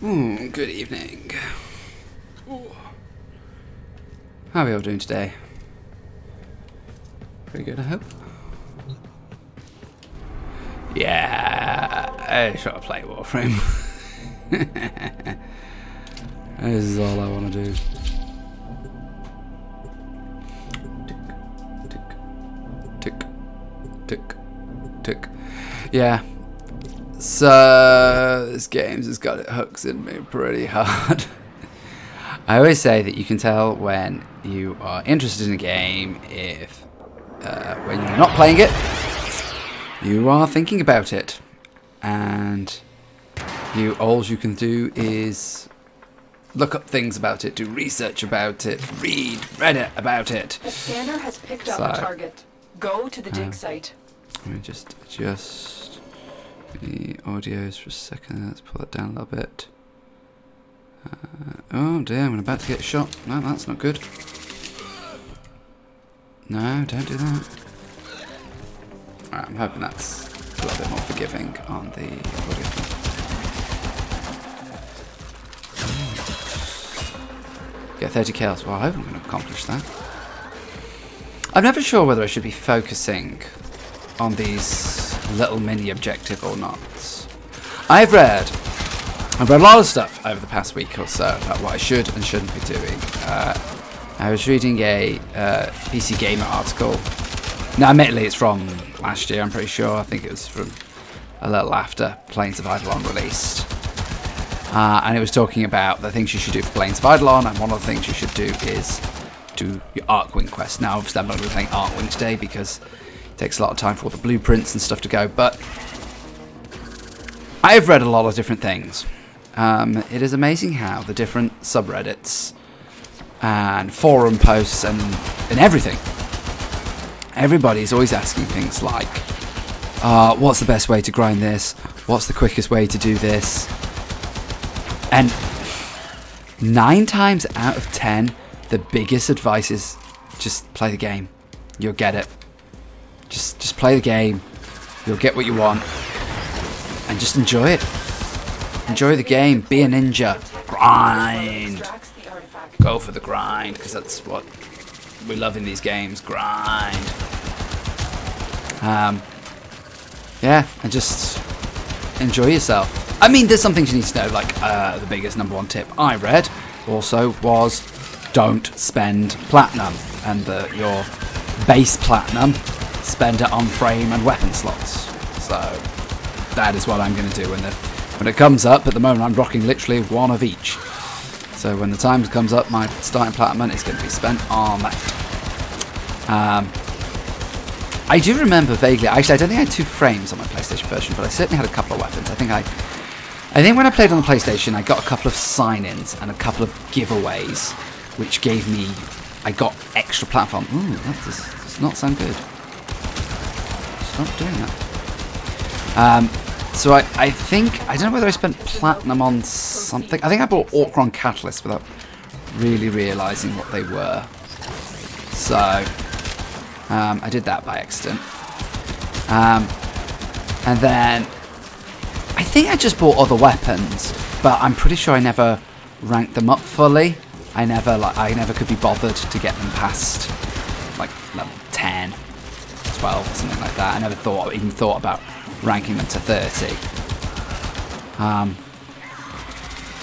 Good evening. How are we all doing today? Pretty good, I hope. Yeah, I just want to play Warframe. This is all I want to do. Tick, tick, tick, tick. Yeah. So this game's has got its hooks in me pretty hard. I always say that you can tell when you are interested in a game if when you're not playing it, you are thinking about it, and all you can do is look up things about it, do research about it, read Reddit about it. The scanner has picked up a target. Go to the dig site. Let me just adjust the audios for a second. Let's pull it down a little bit. Oh dear, I'm about to get shot. No, that's not good. No, don't do that. Alright, I'm hoping that's a little bit more forgiving on the audio. Get 30 kills. Well, I hope I'm going to accomplish that. I'm never sure whether I should be focusing on these little mini objective or not. I've read a lot of stuff over the past week or so about what I should and shouldn't be doing. I was reading a PC Gamer article. Now, admittedly, it's from last year, I'm pretty sure. I think it was from a little after Planes of Eidolon released. And it was talking about the things you should do for Planes of Eidolon, and one of the things you should do is do your Arcwing quest. Now, obviously, I'm not going to be playing Arcwing today because it takes a lot of time for all the blueprints and stuff to go, but I've read a lot of different things. It is amazing how the different subreddits and forum posts and everything, everybody's always asking things like, what's the best way to grind this? What's the quickest way to do this? And 9 times out of 10, the biggest advice is just play the game. You'll get it. Just play the game. You'll get what you want. And just enjoy it. Enjoy the game. Be a ninja. Grind. Go for the grind, because that's what we love in these games. Grind. Yeah, and just enjoy yourself. I mean, there's some things you need to know, like the biggest #1 tip I read also was don't spend platinum, and your base platinum, spend it on frame and weapon slots. So that is what I'm going to do when it comes up. At the moment, I'm rocking literally one of each. So when the time comes up, my starting platinum is going to be spent on that. I do remember vaguely. Actually, I don't think I had 2 frames on my PlayStation version, but I certainly had a couple of weapons. I think when I played on the PlayStation, I got a couple of sign-ins and a couple of giveaways, which gave me. I got extra platform. Ooh, that does not sound good. Stop doing that. So I think, I don't know whether I spent platinum on something. I think I bought Orcron Catalyst without really realising what they were. So I did that by accident. And then I think I just bought other weapons, but I'm pretty sure I never ranked them up fully. I never could be bothered to get them past like level 10, 12 or something like that. I never even thought about ranking them to 30.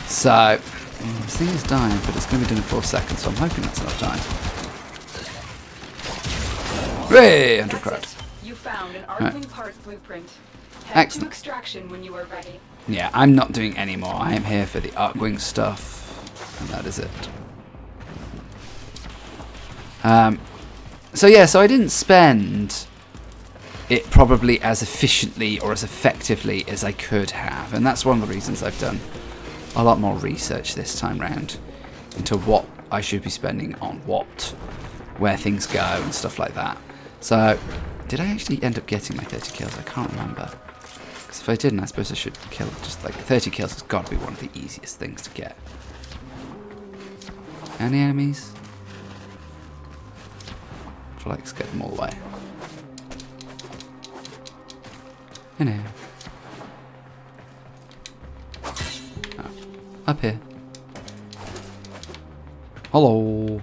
So this thing is dying, but it's going to be done in 4 seconds, so I'm hoping that's enough time. Hooray! 100 credits. You found an Arcwing part blueprint. Head Excellent. to extraction when you are ready. Yeah, I'm not doing any more. I am here for the Arcwing stuff, and that is it. So yeah, so I didn't spend it probably as efficiently or as effectively as I could have, and that's one of the reasons I've done a lot more research this time round into what I should be spending on what, where things go and stuff like that. So did I actually end up getting my 30 kills? I can't remember, because if I didn't, I suppose I should kill. Just like 30 kills has got to be one of the easiest things to get. Any enemies? I feel like let's get them all away. You know. Oh. Up here. Hello.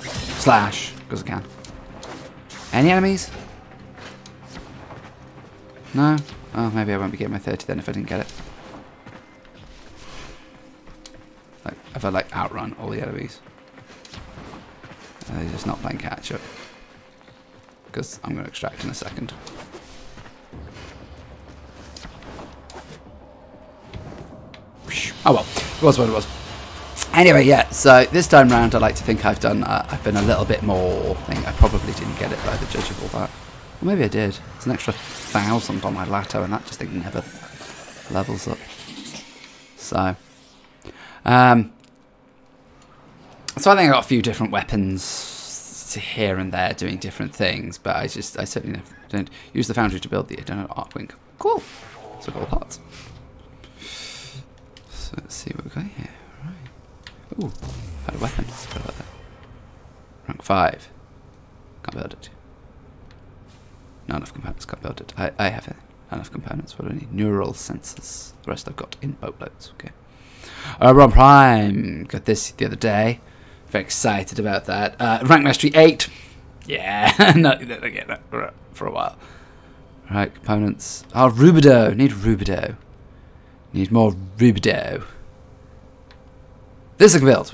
Slash, because I can. Any enemies? No? Oh, maybe I won't be getting my 30 then if I didn't get it. Like, if I like outrun all the enemies. They're just not playing catch up. Because I'm going to extract in a second. Oh well, it was what it was. Anyway, yeah, so this time round I like to think I've been a little bit more. I probably didn't get it by the judge of all that. Well, maybe I did. It's an extra 1,000 on my Lato, and that just thing never levels up. So I think I got a few different weapons here and there doing different things, but I certainly don't use the foundry to build the Eternal Arcwing. Cool. So all parts. So let's see what we've got here. Right. Ooh, had a weapon. Let's put it like that. Rank 5. Can't build it. Not enough components. Can't build it. I have enough components. What do I need? Neural sensors. The rest I've got in boatloads. Okay. Ron Prime. Got this the other day. Very excited about that. Rank Mastery 8. Yeah. No, I get that for a while. Right, components. Oh, Rubido. Need Rubido. Need more Rubido. This I can build.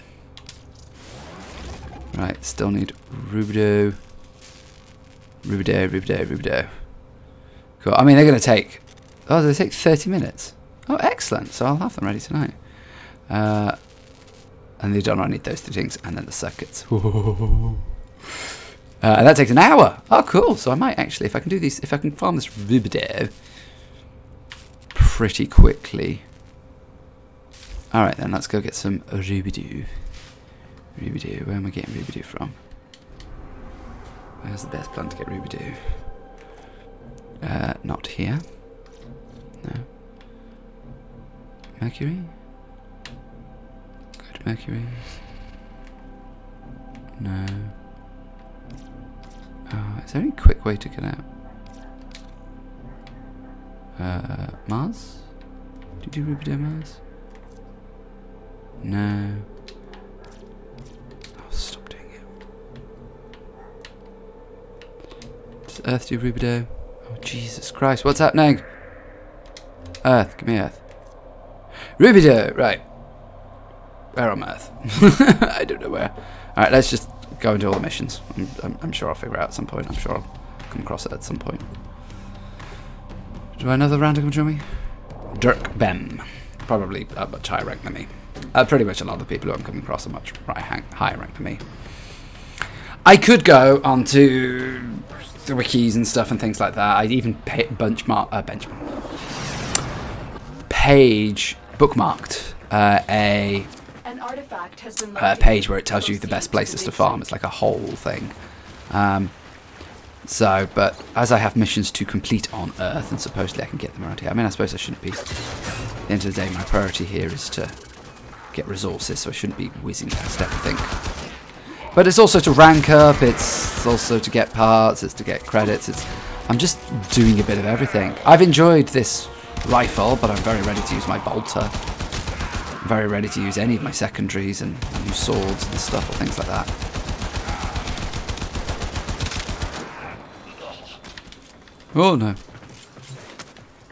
Right, still need Rubido. Rubido. Cool. I mean, they're going to take... Oh, they take 30 minutes. Oh, excellent. So I'll have them ready tonight. And they don't I need those two things, and then the circuits. And that takes an hour. Oh, cool. So I might actually, if I can do these, if I can farm this Rubido pretty quickly. All right, then let's go get some Rubido. Rubido. Where am I getting Rubido from? Where's the best plan to get Rubido? Not here. No. Mercury. Go to Mercury. No. Is there any quick way to get out? Mars? Did you do Rubido Mars? No. Oh, stop doing it. Does Earth do Rubido? Oh, Jesus Christ, what's happening? Earth, give me Earth. Rubido, right. Where on Earth? I don't know where. Alright, let's just go into all the missions. I'm sure I'll figure it out at some point. I'm sure I'll come across it at some point. Do I know the random join me? Dirk Bem. Probably a much higher rank than me. Pretty much a lot of the people who I'm coming across are much higher rank than me. I could go onto the wikis and stuff and things like that. I'd even bookmarked An artifact has been page where it tells you the best places to farm. It's like a whole thing. But as I have missions to complete on Earth, and supposedly I can get them around here. I mean, I suppose I shouldn't be. At the end of the day, my priority here is to get resources, so I shouldn't be whizzing past everything. But it's also to rank up. It's also to get parts. It's to get credits. I'm just doing a bit of everything. I've enjoyed this rifle, but I'm very ready to use my bolter. I'm very ready to use any of my secondaries and new swords and stuff or things like that. Oh no.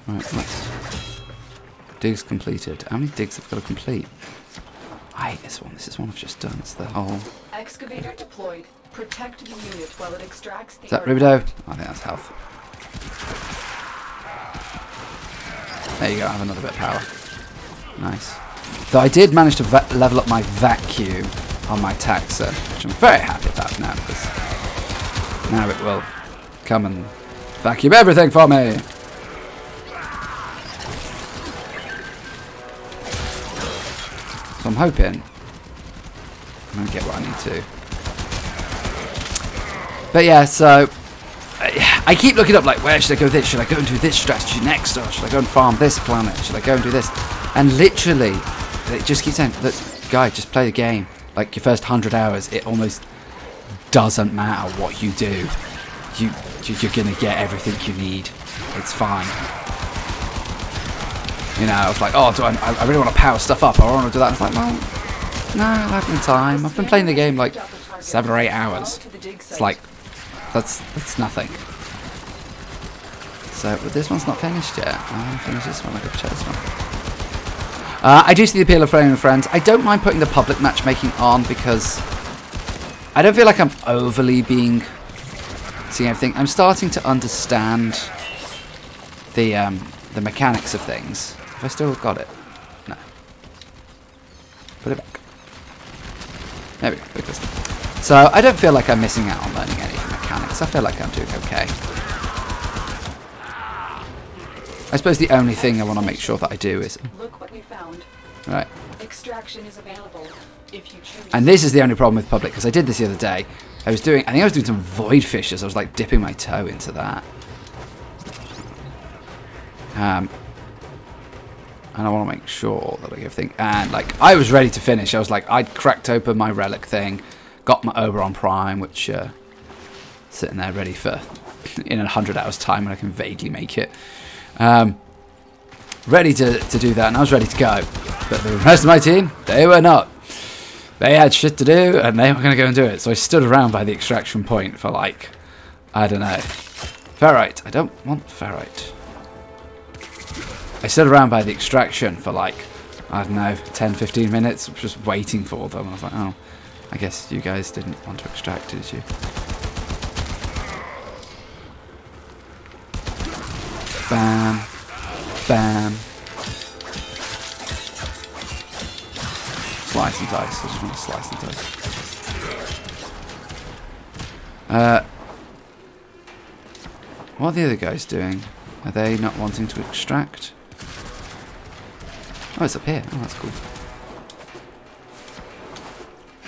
Right, let's... Digs completed. How many digs have I got to complete? I hate this one. This is one I've just done. It's the whole... Excavator deployed. Protect the unit while it extracts the... Is that Rubido? I think that's health. There you go. I have another bit of power. Nice. Though I did manage to level up my vacuum on my taxer, which I'm very happy about now, because now it will come and vacuum everything for me. So I'm hoping I'm going to get what I need to. But yeah, so I keep looking up, like, where should I go with this? Should I go and do this strategy next? Or should I go and farm this planet? Should I go and do this? And literally, it just keeps saying, look, guy, just play the game. Like, your first 100 hours, it almost doesn't matter what you do. You're going to get everything you need. It's fine. You know, I was like, oh, I really want to power stuff up. I want to do that. It's like, well, no, I haven't had time. I've been playing the game like 7 or 8 hours. It's like, that's nothing. So, but this one's not finished yet. I want to finish this one. I could check this one. I do see the appeal of playing with friends. I don't mind putting the public matchmaking on because I don't feel like I'm overly seeing everything. I'm starting to understand the mechanics of things. Have I still got it? No. Put it back. There we go. Because so I don't feel like I'm missing out on learning any of the mechanics. I feel like I'm doing okay. I suppose the only thing I want to make sure that I do is... Look what we found. Right. Extraction is available if you choose. And this is the only problem with public, because I did this the other day. I think I was doing some void fishes. I was like dipping my toe into that. And I want to make sure that I get everything. And like, I was ready to finish. I was like, I'd cracked open my relic thing, got my Oberon Prime, which sitting there ready for in 100 hours time when I can vaguely make it. Ready to do that, and I was ready to go. But the rest of my team, they were not. They had shit to do, and they were going to go and do it. So I stood around by the extraction point for like, I don't know. Ferrite. I don't want ferrite. I stood around by the extraction for like, I don't know, 10, 15 minutes, just waiting for them. I was like, oh, I guess you guys didn't want to extract, did you? Bam. Bam. Slice and dice. I just want to slice and dice. What are the other guys doing? Are they not wanting to extract? Oh, it's up here. Oh, that's cool.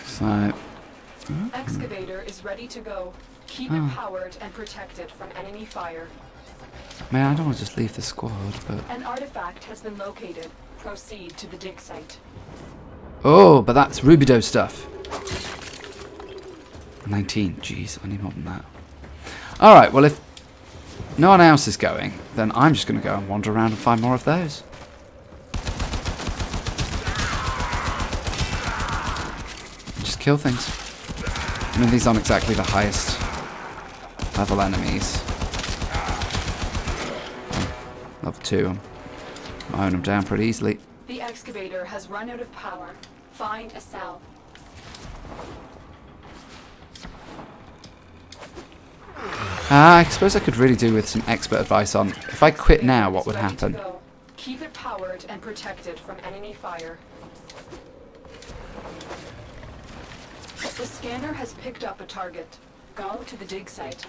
So... Excavator is ready to go. Keep it powered and protected from enemy fire. Man, I don't want to just leave the squad, but... An artifact has been located. Proceed to the dig site. Oh, but that's Rubido stuff. 19. Jeez, I need more than that. Alright, well if no one else is going, then I'm just going to go and wander around and find more of those. And just kill things. I mean, these aren't exactly the highest level enemies. Level 2, I'm mowing them down pretty easily. The excavator has run out of power. Find a cell. I suppose I could really do with some expert advice on if I quit now, what would happen. Keep it powered and protected from enemy fire. The scanner has picked up a target. Go to the dig site.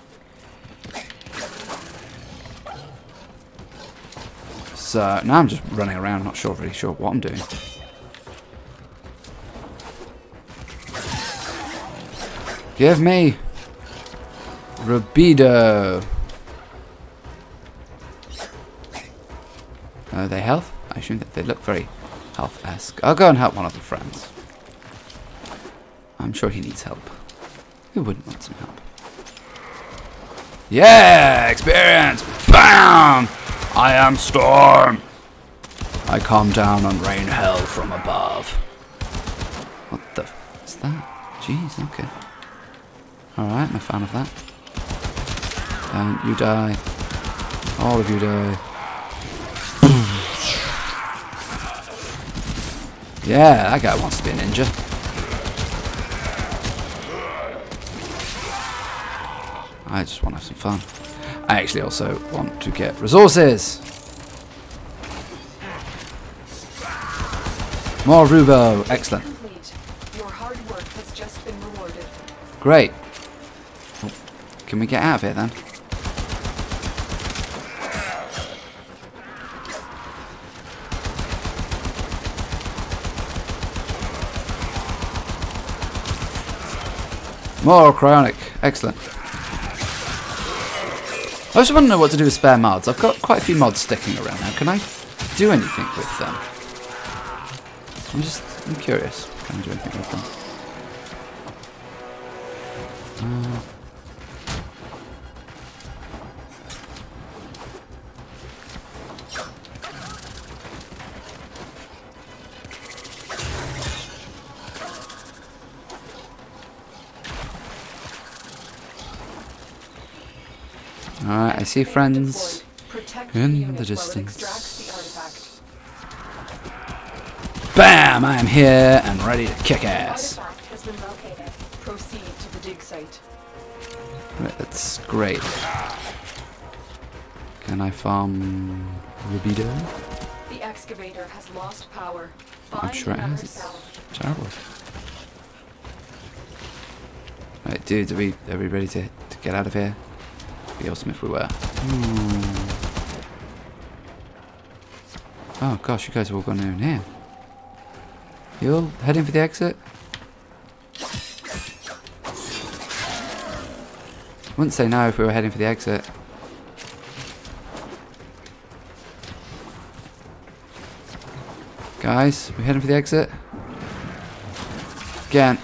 So now I'm just running around, not really sure what I'm doing. Give me Rubido. Are they health? I assume that they look very health-esque. I'll go and help one of the friends. I'm sure he needs help. Who wouldn't want some help? Yeah! Experience! BAM! I am Storm! I come down and rain hell from above. What the f is that? Jeez, okay. Alright, I'm a fan of that. Don't you die. All of you die. Yeah, that guy wants to be a ninja. I just want to have some fun. I actually also want to get resources. More Rubo. Excellent. Your hard work has just been rewarded. Great. Can we get out of here then? More cryonic. Excellent. I also want to know what to do with spare mods. I've got quite a few mods sticking around now. Can I do anything with them? I'm curious. Can I do anything with them? Alright, I see friends Protect in unit the while it extracts distance. the artifact. Bam! I am here and ready to kick ass. Artifact has been located. Proceed to the dig site. Right, that's great. Can I farm libido? The excavator has lost power. I'm Find sure it another has. It's cell. terrible. Right, dudes, are we ready to get out of here? It'd be awesome if we were. Oh gosh, you guys are all going in here. You all heading for the exit? Wouldn't say no if we were heading for the exit. Guys, we heading for the exit? Again,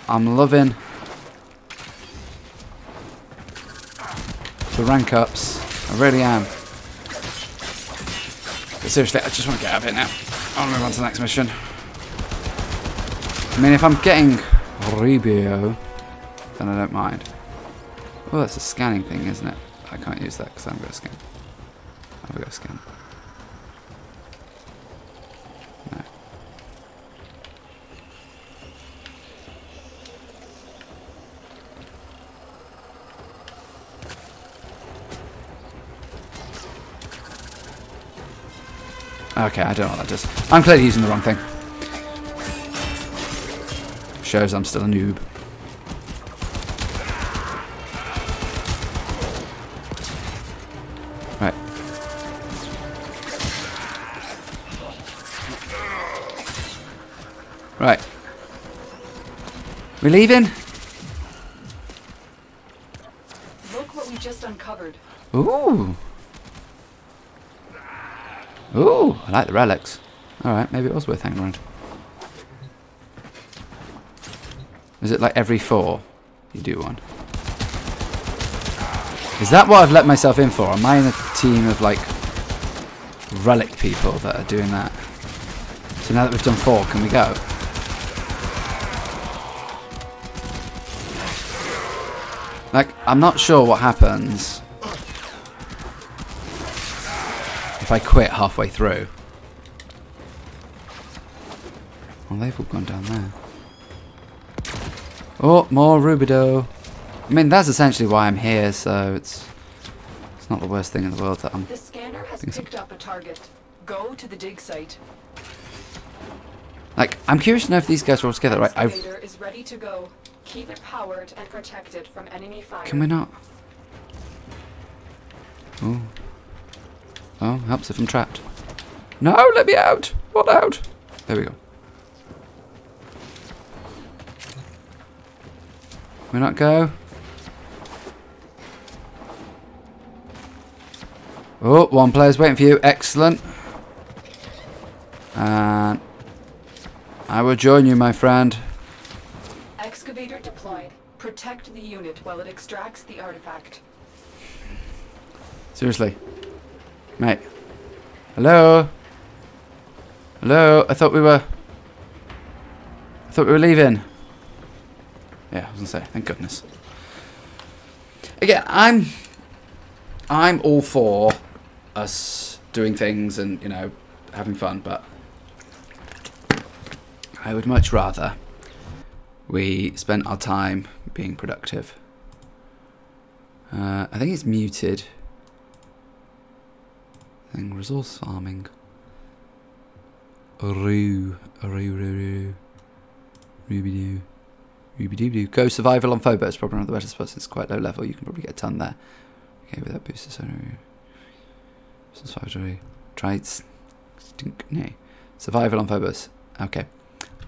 I'm loving the rank ups. I really am. But seriously, I just want to get out of it now. I want to move on to the next mission. I mean, if I'm getting Rubio, then I don't mind. Oh, that's a scanning thing, isn't it? I can't use that because I'm going to scan. I'm going to scan. No. Okay, I don't know what that does. I'm clearly using the wrong thing. Shows I'm still a noob. Right. Right. We leaving? Look what we just uncovered. Ooh. Ooh, I like the relics. Alright, maybe it was worth hanging around. Is it like every 4 you do one? Is that what I've let myself in for? Am I in a team of like relic people that are doing that? So now that we've done 4, can we go? Like, I'm not sure what happens if I quit halfway through. Well, they've all gone down there. Oh, more Rubido. I mean, that's essentially why I'm here, so it's not the worst thing in the world that I'm... The scanner has picked up a target. Go to the dig site. Like, I'm curious to know if these guys are all together, right? Excavator is ready to go. Keep it powered and protected from enemy fire. Can we not? Oh. Oh, helps if I'm trapped. No, let me out! What out? There we go. Can we not go? Oh, one player's waiting for you. Excellent. And I will join you, my friend. Excavator deployed. Protect the unit while it extracts the artifact. Seriously. Mate. Hello? Hello? I thought we were leaving. Yeah, I was gonna say, thank goodness. Again, I'm all for us doing things and, you know, having fun, but I would much rather we spent our time being productive. I think it's muted. Thing, resource farming. Ruby-doo. Ruby-doo-doo. Go survival on Phobos. Probably one of the better spots. It's quite low level. You can probably get a ton there. Okay, with that booster. So, try stink. No. Survival on Phobos. Okay.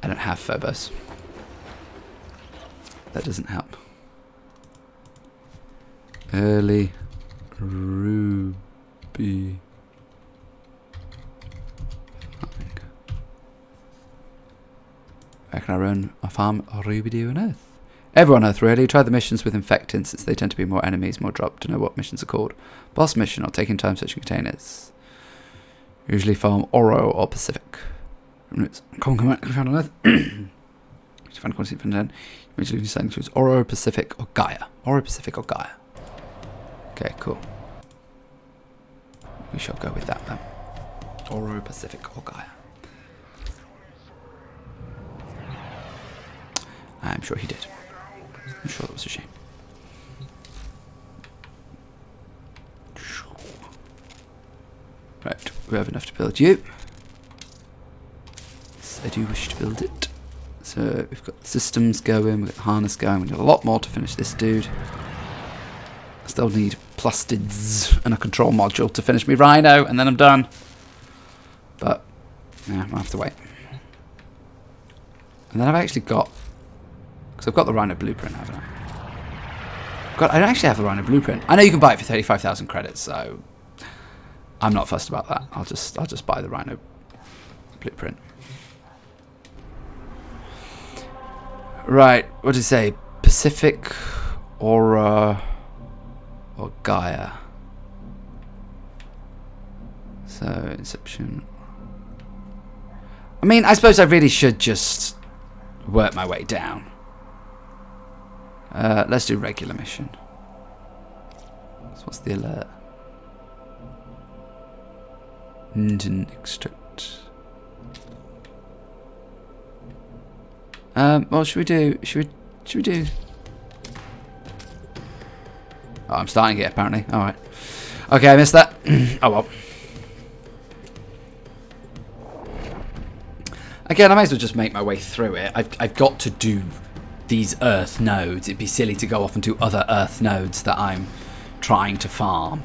I don't have Phobos. That doesn't help. Early Ruby. Where can I run a farm or Ruby-doo on Earth? Everyone on Earth really. Try the missions with infectants since they tend to be more enemies, more drop to know what missions are called. Boss mission or taking time searching containers. Usually farm Oro or Pacific. Common command can be found on Earth. Find quantity from 10. Usually deciding to choose Oro, Pacific or Gaia. Oro, Pacific or Gaia. Okay, cool. We shall go with that then. Oro, Pacific, or Gaia. I'm sure he did. I'm sure that was a shame. Right, we have enough to build you. Yes, I do wish to build it. So we've got systems going, we've got the harness going, we need a lot more to finish this dude. Still need plastids and a control module to finish me Rhino, and then I'm done. But, yeah, I'll have to wait. And then I've actually got... Because I've got the Rhino blueprint, haven't I? I don't actually have the Rhino blueprint. I know you can buy it for 35,000 credits, so... I'm not fussed about that. I'll just buy the Rhino blueprint. Right, what did you say? Pacific or Gaia? So, Inception. I mean, I suppose I really should just work my way down. Let's do regular mission. So what's the alert? Extract. Well, should we do? Oh, I'm starting it apparently. All right. Okay, I missed that. Oh well. Again, I might as well just make my way through it. I've got to do these Earth nodes. It'd be silly to go off and do other Earth nodes that I'm trying to farm.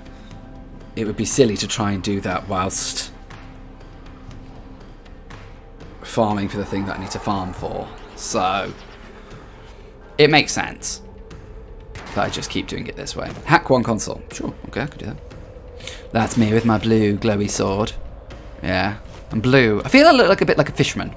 It would be silly to try and do that whilst farming for the thing that I need to farm for. So, it makes sense that I just keep doing it this way. Hack one console. Sure, okay, I could do that. That's me with my blue glowy sword. Yeah, I'm blue. I feel I look like a bit like a fisherman.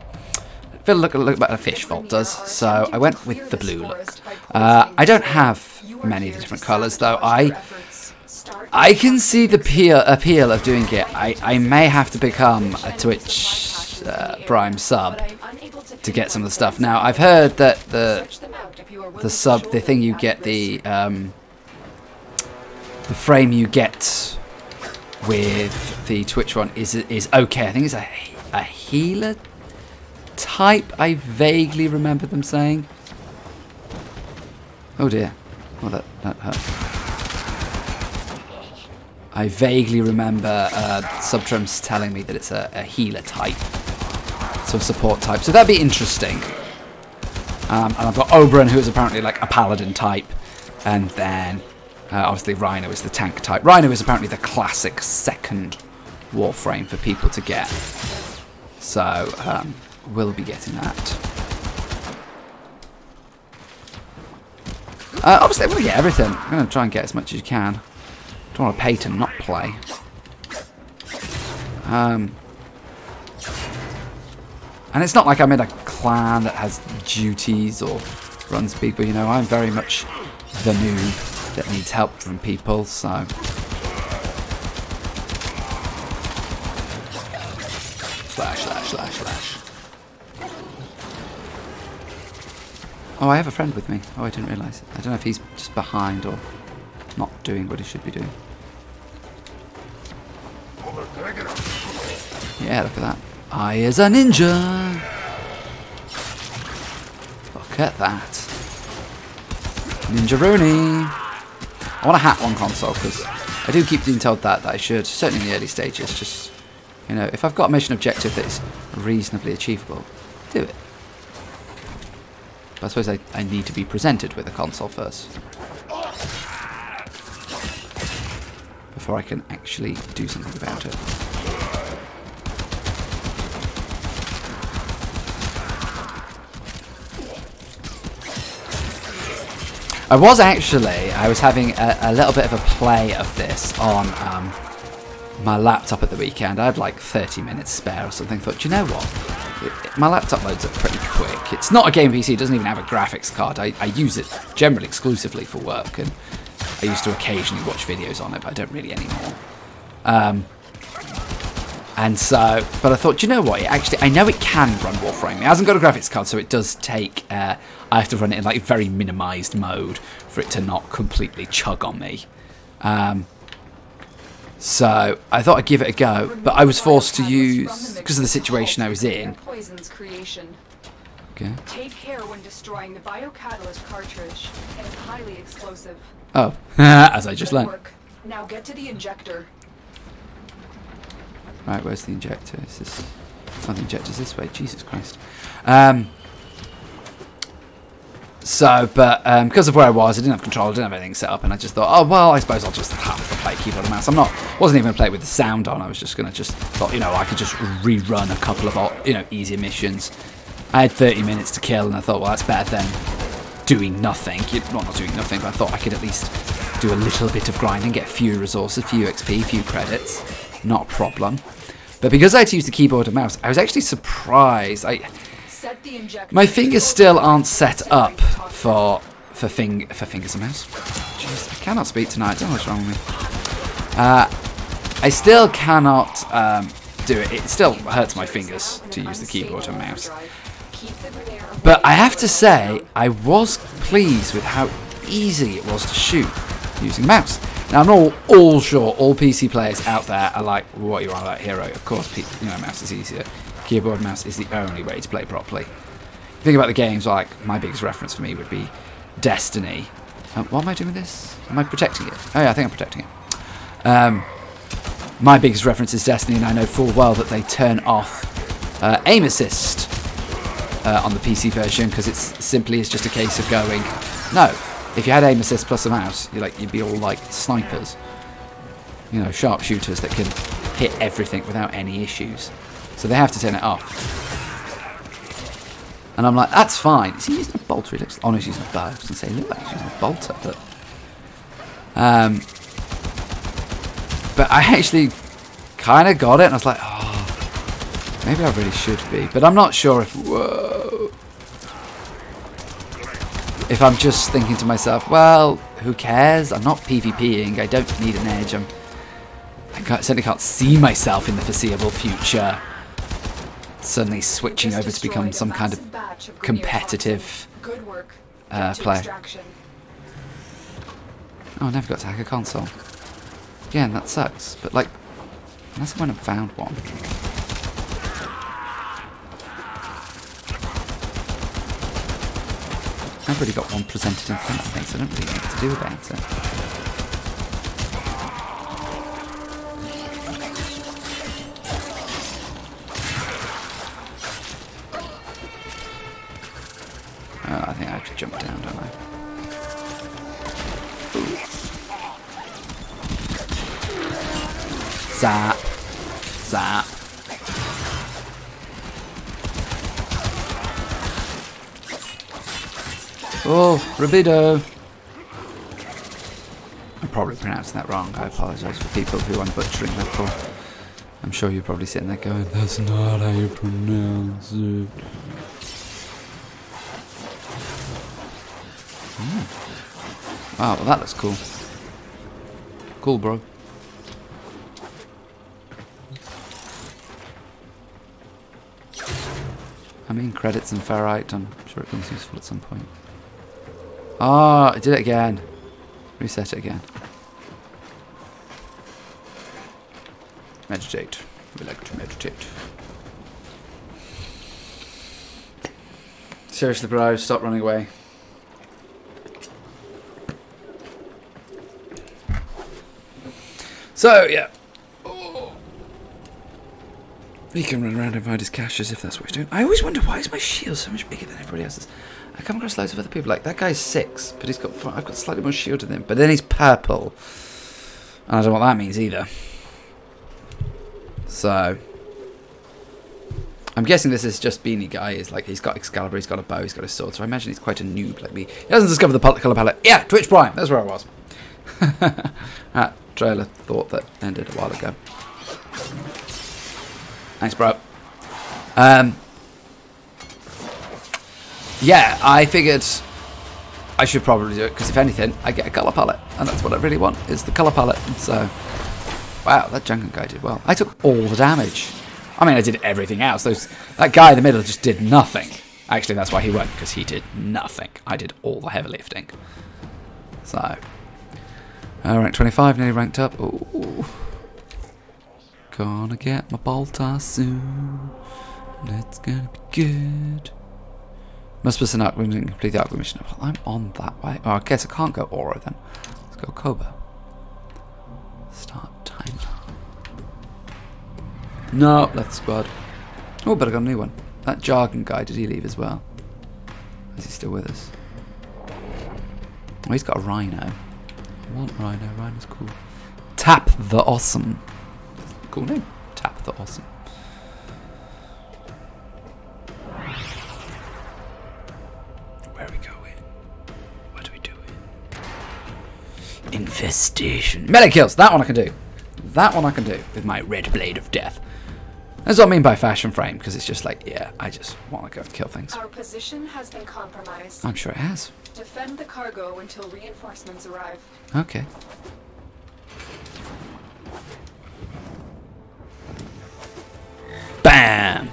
I feel I look like a fish vault does, so I went with the blue look. I don't have many different colours though. I can see the appeal of doing it. I may have to become a Twitch Prime sub to get some of the stuff. Now I've heard that the thing you get, the frame you get with the Twitch one is okay. I think it's a healer type. I vaguely remember them saying. Oh dear. Oh, that hurt. I vaguely remember Subtrums telling me that it's a healer type, so a support type. So that'd be interesting. And I've got Oberon, who is apparently like a paladin type, and then obviously Rhino is the tank type. Rhino is apparently the classic second Warframe for people to get. So we'll be getting that. Obviously, I'm going to get everything. I'm going to try and get as much as you can. Don't want to pay to not play. And it's not like I'm in a clan that has duties or runs people, you know. I'm very much the noob that needs help from people, so... Slash. Oh, I have a friend with me. Oh, I didn't realise it. I don't know if he's just behind or not doing what he should be doing. Yeah, look at that. I is a ninja. Look at that. Ninja-rooney. I want to hack one console because I do keep being told that I should, certainly in the early stages. Just, you know, if I've got a mission objective that is reasonably achievable, do it. But I suppose I need to be presented with a console first before I can actually do something about it. I was having a little bit of a play of this on my laptop at the weekend. I had like 30 minutes spare or something. Thought, you know what? My laptop loads up pretty quick. It's not a game PC. It doesn't even have a graphics card. I use it generally exclusively for work, and I used to occasionally watch videos on it, but I don't really anymore. And so, but I thought, you know what? I know it can run Warframe. It hasn't got a graphics card, so it does take. I have to run it in like very minimized mode for it to not completely chug on me. So I thought I'd give it a go, but I was forced to use, because of the situation I was in. Okay. Take care when destroying the biocatalyst cartridge. It is highly explosive. Oh, as I just learned. Now get to the injector. Right, where's the injector? Is this? Oh, the injector's this way. Jesus Christ. Because of where I was, I didn't have control, I didn't have anything set up, and I just thought, oh well, I suppose I'll just have to play keyboard and mouse. Wasn't even going to play it with the sound on. I was just going to thought, you know, I could just rerun a couple of, you know, easier missions. I had 30 minutes to kill, and I thought, well, that's better than doing nothing. Well, not doing nothing, but I thought I could at least do a little bit of grinding, get a few resources, a few XP, a few credits. Not a problem. But because I had to use the keyboard and mouse, I was actually surprised. My fingers still aren't set up for fingers and mouse. Jeez, I cannot speak tonight. I don't know what's wrong with me. I still cannot do it. It still hurts my fingers to use the keyboard and mouse. But I have to say, I was pleased with how easy it was to shoot using mouse. Now, I'm not all sure all PC players out there are like, what you are about, hero. Of course, mouse is easier. Keyboard and mouse is the only way to play properly. Think about the games, like, my biggest reference for me would be Destiny. What am I doing with this? Am I protecting it? Oh yeah, I think I'm protecting it. My biggest reference is Destiny, and I know full well that they turn off aim assist on the PC version, because it's simply is just a case of going, no, if you had aim assist plus a mouse, you'd be all like snipers. You know, sharpshooters that can hit everything without any issues. So they have to turn it off. And I'm like, that's fine. Is he using a bolter? He looks, oh no, he's using a bow. I was going to say, look like he's using a bolter. But I actually kind of got it. And I was like, oh, maybe I really should be. But I'm not sure if, whoa. If I'm just thinking to myself, well, who cares? I'm not PvPing. I don't need an edge. I certainly can't see myself in the foreseeable future suddenly switching over to become some kind of competitive player. Oh, I never got to hack a console. Again, that sucks. But, like, unless I went and found one. I've already got one presented in front of me, so I don't really know what to do about it. I think I have to jump down, don't I? Ooh. Zap. Zap. Oh, Rabido. I'm probably pronouncing that wrong. I apologise for people who I'm butchering that for. I'm sure you're probably sitting there going, that's not how you pronounce it. Wow, well that looks cool. Cool, bro. I mean, credits and ferrite, I'm sure it becomes useful at some point. Ah, I did it again. Reset it again. Meditate. We like to meditate. Seriously, bro, stop running away. So, yeah. Oh. He can run around and find his cache as if that's what he's doing. I always wonder, why is my shield so much bigger than everybody else's? I come across loads of other people like, that guy's 6, but I've got slightly more shield than him. But then he's purple. And I don't know what that means either. So, I'm guessing this is just Beanie Guy. Is like, he's got Excalibur, he's got a bow, he's got a sword. So I imagine he's quite a noob like me. He hasn't discovered the colour palette. Yeah, Twitch Prime. That's where I was. That trailer thought that ended a while ago. Thanks, bro. Yeah, I figured I should probably do it, because if anything, I get a colour palette, and that's what I really want, is the colour palette. And so, wow, that Jungle guy did well. I took all the damage. I mean, I did everything else. That guy in the middle just did nothing. Actually, that's why he won, because he did nothing. I did all the heavy lifting. So, Rank 25, nearly ranked up. Ooh. Gonna get my Boltar soon. It's gonna be good. Must miss an arc mission, complete the arc mission. Well, I'm on that way. Oh, I guess I can't go Aura then. Let's go Koba. Start timer. No, left squad. Oh, but I got a new one. That jargon guy, did he leave as well? Is he still with us? Oh, he's got a rhino. I want rhino. Rhino's cool. Tap the Awesome. Cool name. Tap the Awesome. Where are we going? What are we doing? Infestation. Melee kills. That one I can do. That one I can do with my red blade of death. That's what I mean by fashion frame, because it's just like, yeah, I just want to go and kill things. Our position has been compromised. I'm sure it has. Defend the cargo until reinforcements arrive. Okay. Bam!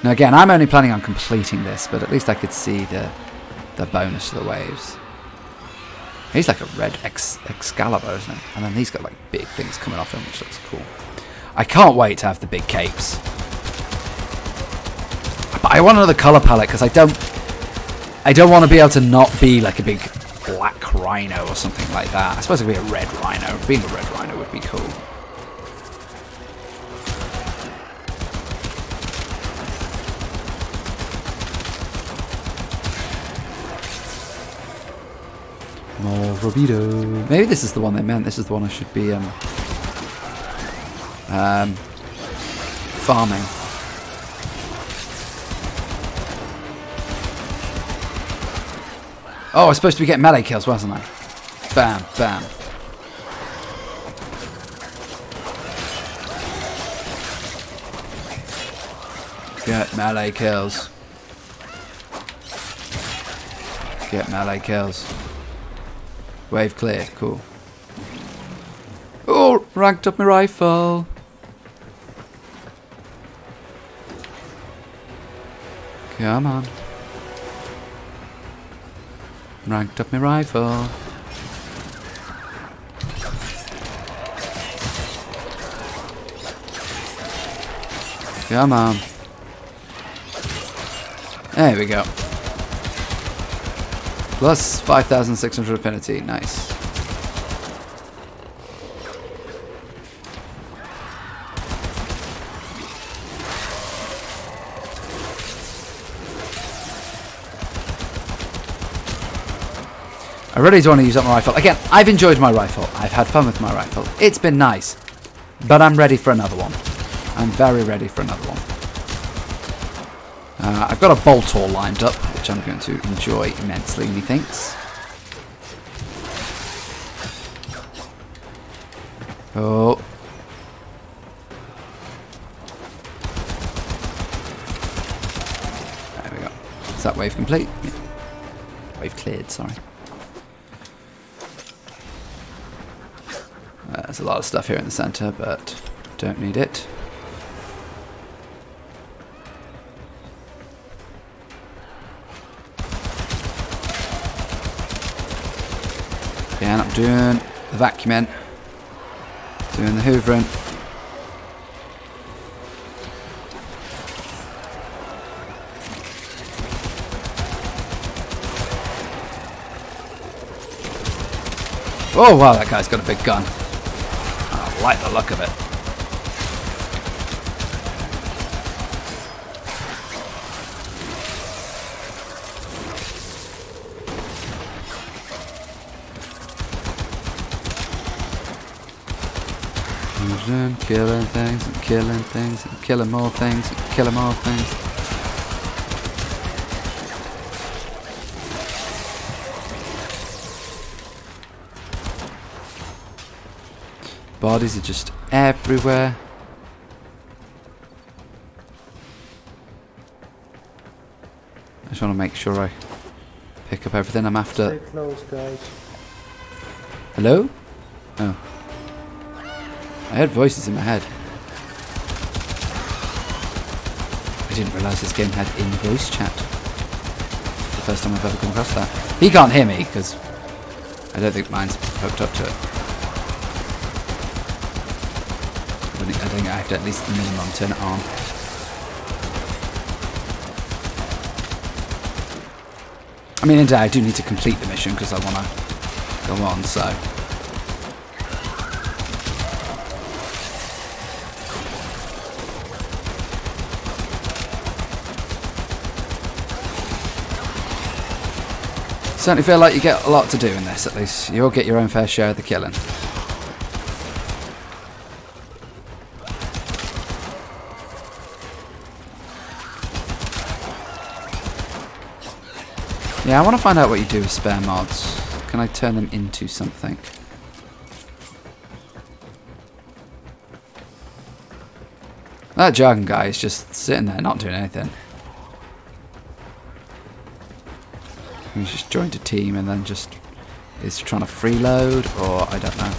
Now again, I'm only planning on completing this, but at least I could see the bonus to the waves. He's like a red Excalibur, isn't he? And then he's got like big things coming off him, which looks cool. I can't wait to have the big capes. But I want another colour palette because I don't want to be able to not be like a big black rhino or something like that. I suppose it would be a red rhino. Being a red rhino would be cool. More Robido. Maybe this is the one they meant. This is the one I should be farming. Oh, I was supposed to be getting melee kills, wasn't I? Bam, bam. Get melee kills. Get melee kills. Wave clear, cool. Oh, ranked up my rifle. Come on. Ranked up my rifle. Come on. There we go. Plus 5,600 affinity. Nice. I really do want to use up my rifle. Again, I've enjoyed my rifle. I've had fun with my rifle. It's been nice. But I'm ready for another one. I'm very ready for another one. I've got a Boltor lined up, which I'm going to enjoy immensely, methinks. Oh. There we go. Is that wave complete? Yeah. Wave cleared, sorry. There's a lot of stuff here in the center, but don't need it. Again, I'm doing the vacuuming, doing the hoovering. Oh wow, that guy's got a big gun. I like the look of it. Killing things and killing things and killing more things and killing more things. Bodies are just everywhere. I just want to make sure I pick up everything I'm after. Stay close, guys. Hello? Oh. I heard voices in my head. I didn't realise this game had in-voice chat. It's the first time I've ever come across that. He can't hear me because I don't think mine's hooked up to it. I think I have to at least minimum turn it on. I mean, indeed, I do need to complete the mission because I want to go on, so... Certainly feel like you get a lot to do in this, at least. You'll get your own fair share of the killing. Yeah, I want to find out what you do with spare mods. Can I turn them into something? That jargon guy is just sitting there not doing anything. He's just joined a team and then just is trying to freeload, or I don't know.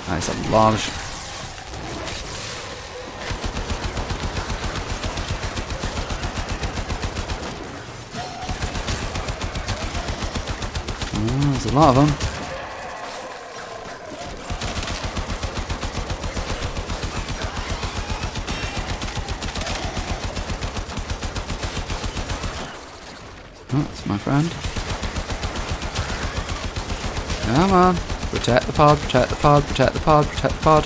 That's a large. There's a lot of them. Oh, that's my friend. Come on. Protect the pod, protect the pod, protect the pod, protect the pod.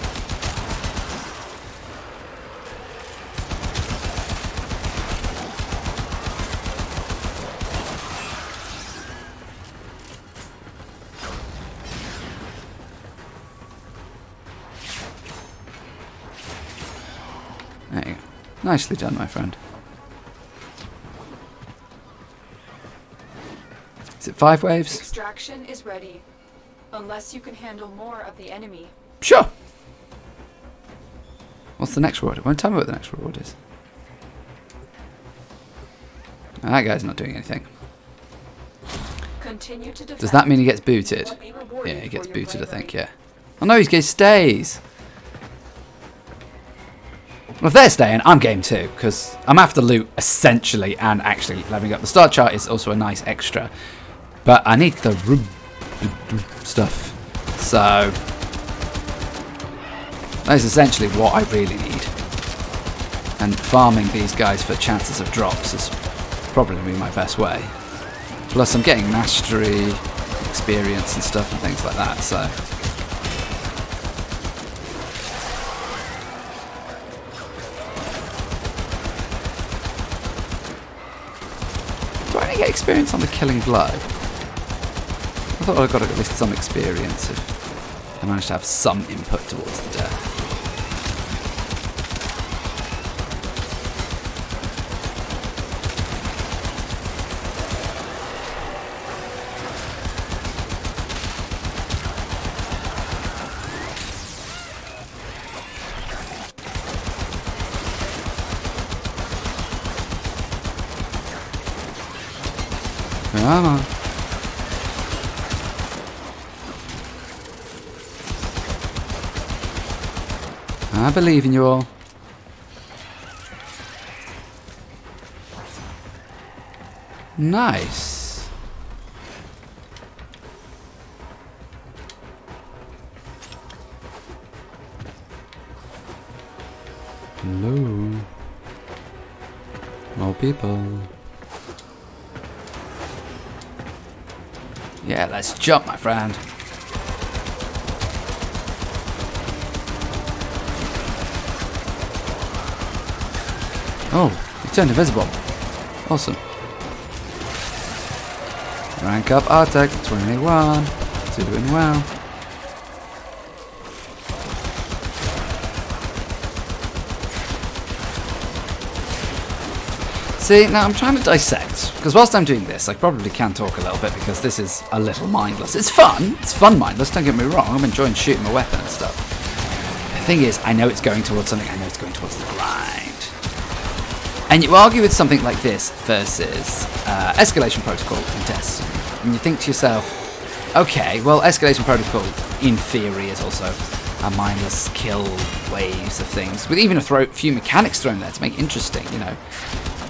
There you go. Nicely done, my friend. Is it 5 waves? Extraction is ready. Unless you can handle more of the enemy. Sure. What's the next reward? Won't tell me what the next reward is. That guy's not doing anything. Continue to defend. Does that mean he gets booted? Yeah, he gets booted, I think, yeah. Oh no, he stays. Well, if they're staying, I'm game too, because I'm after loot, essentially, and actually leveling up. The start chart is also a nice extra, but I need the stuff. So, that's essentially what I really need. And farming these guys for chances of drops is probably going to be my best way. Plus, I'm getting mastery, experience and stuff and things like that, so... Do I only get experience on the killing blow? I thought I got at least some experience if I managed to have some input towards the death. Come on. I believe in you all. Nice. Hello. More people. Yeah, let's jump, my friend. Oh, he turned invisible. Awesome. Rank up Artec 21. Doing well. See, now I'm trying to dissect, because whilst I'm doing this, I probably can talk a little bit, because this is a little mindless. It's fun mindless, don't get me wrong, I'm enjoying shooting my weapon and stuff. The thing is, I know it's going towards something, I know it's going towards the grind. And you argue with something like this versus Escalation Protocol in Destiny, and you think to yourself, okay, well, Escalation Protocol, in theory, is also a mindless kill waves of things, with even a few mechanics thrown there to make it interesting, you know.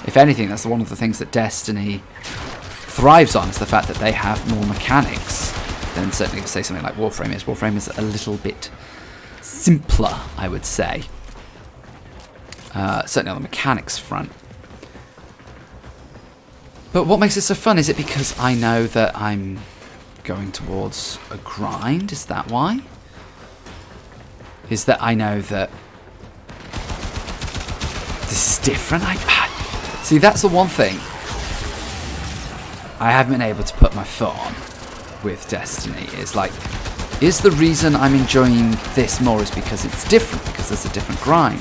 If anything, that's one of the things that Destiny thrives on, is the fact that they have more mechanics than certainly, say, something like Warframe is. Warframe is a little bit simpler, I would say. Certainly on the mechanics front. But what makes it so fun? Is it because I know that I'm going towards a grind? Is that why? Is that I know that this is different? See, that's the one thing I haven't been able to put my foot on with Destiny. Is like, is the reason I'm enjoying this more is because it's different, because there's a different grind?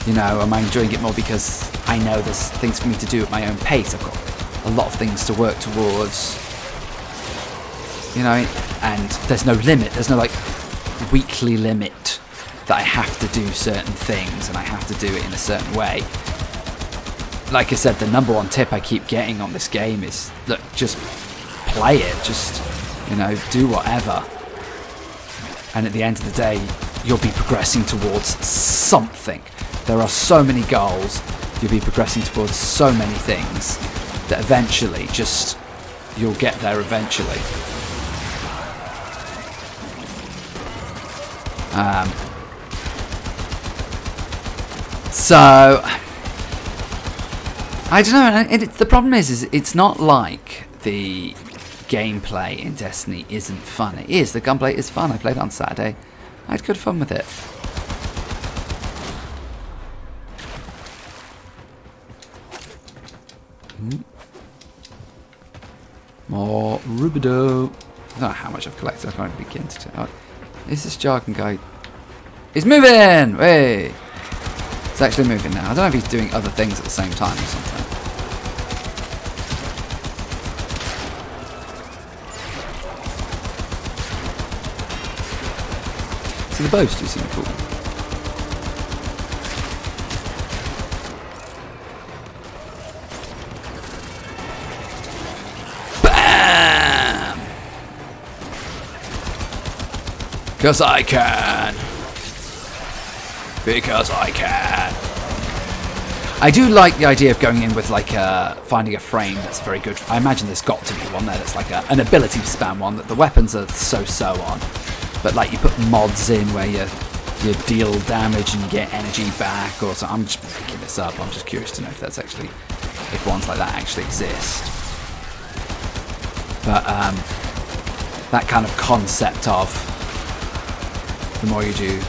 You know, am I enjoying it more because I know there's things for me to do at my own pace? I've got a lot of things to work towards, you know, and there's no limit. There's no, like, weekly limit that I have to do certain things and I have to do it in a certain way. Like I said, the number one tip I keep getting on this game is, look, just play it. Just, you know, do whatever. And at the end of the day, you'll be progressing towards something. There are so many goals, you'll be progressing towards so many things that eventually just, you'll get there eventually. So, I don't know, the problem is it's not like the gameplay in Destiny isn't fun. It is, the gunplay is fun. I played it on Saturday. I had good fun with it. More Rubido. I don't know how much I've collected. I can't begin to tell. Is this jargon guy? He's moving! Hey! He's actually moving now. I don't know if he's doing other things at the same time or something. So the bows do seem cool. Bam! Because I can. Because I can. I do like the idea of going in with, like, finding a frame that's very good. I imagine there's got to be one there that's like an ability spam one, that the weapons are so-so on. But, like, you put mods in where you deal damage and you get energy back, or so. I'm just picking this up. I'm just curious to know if that's actually, if ones like that actually exist. But that kind of concept of the more you do,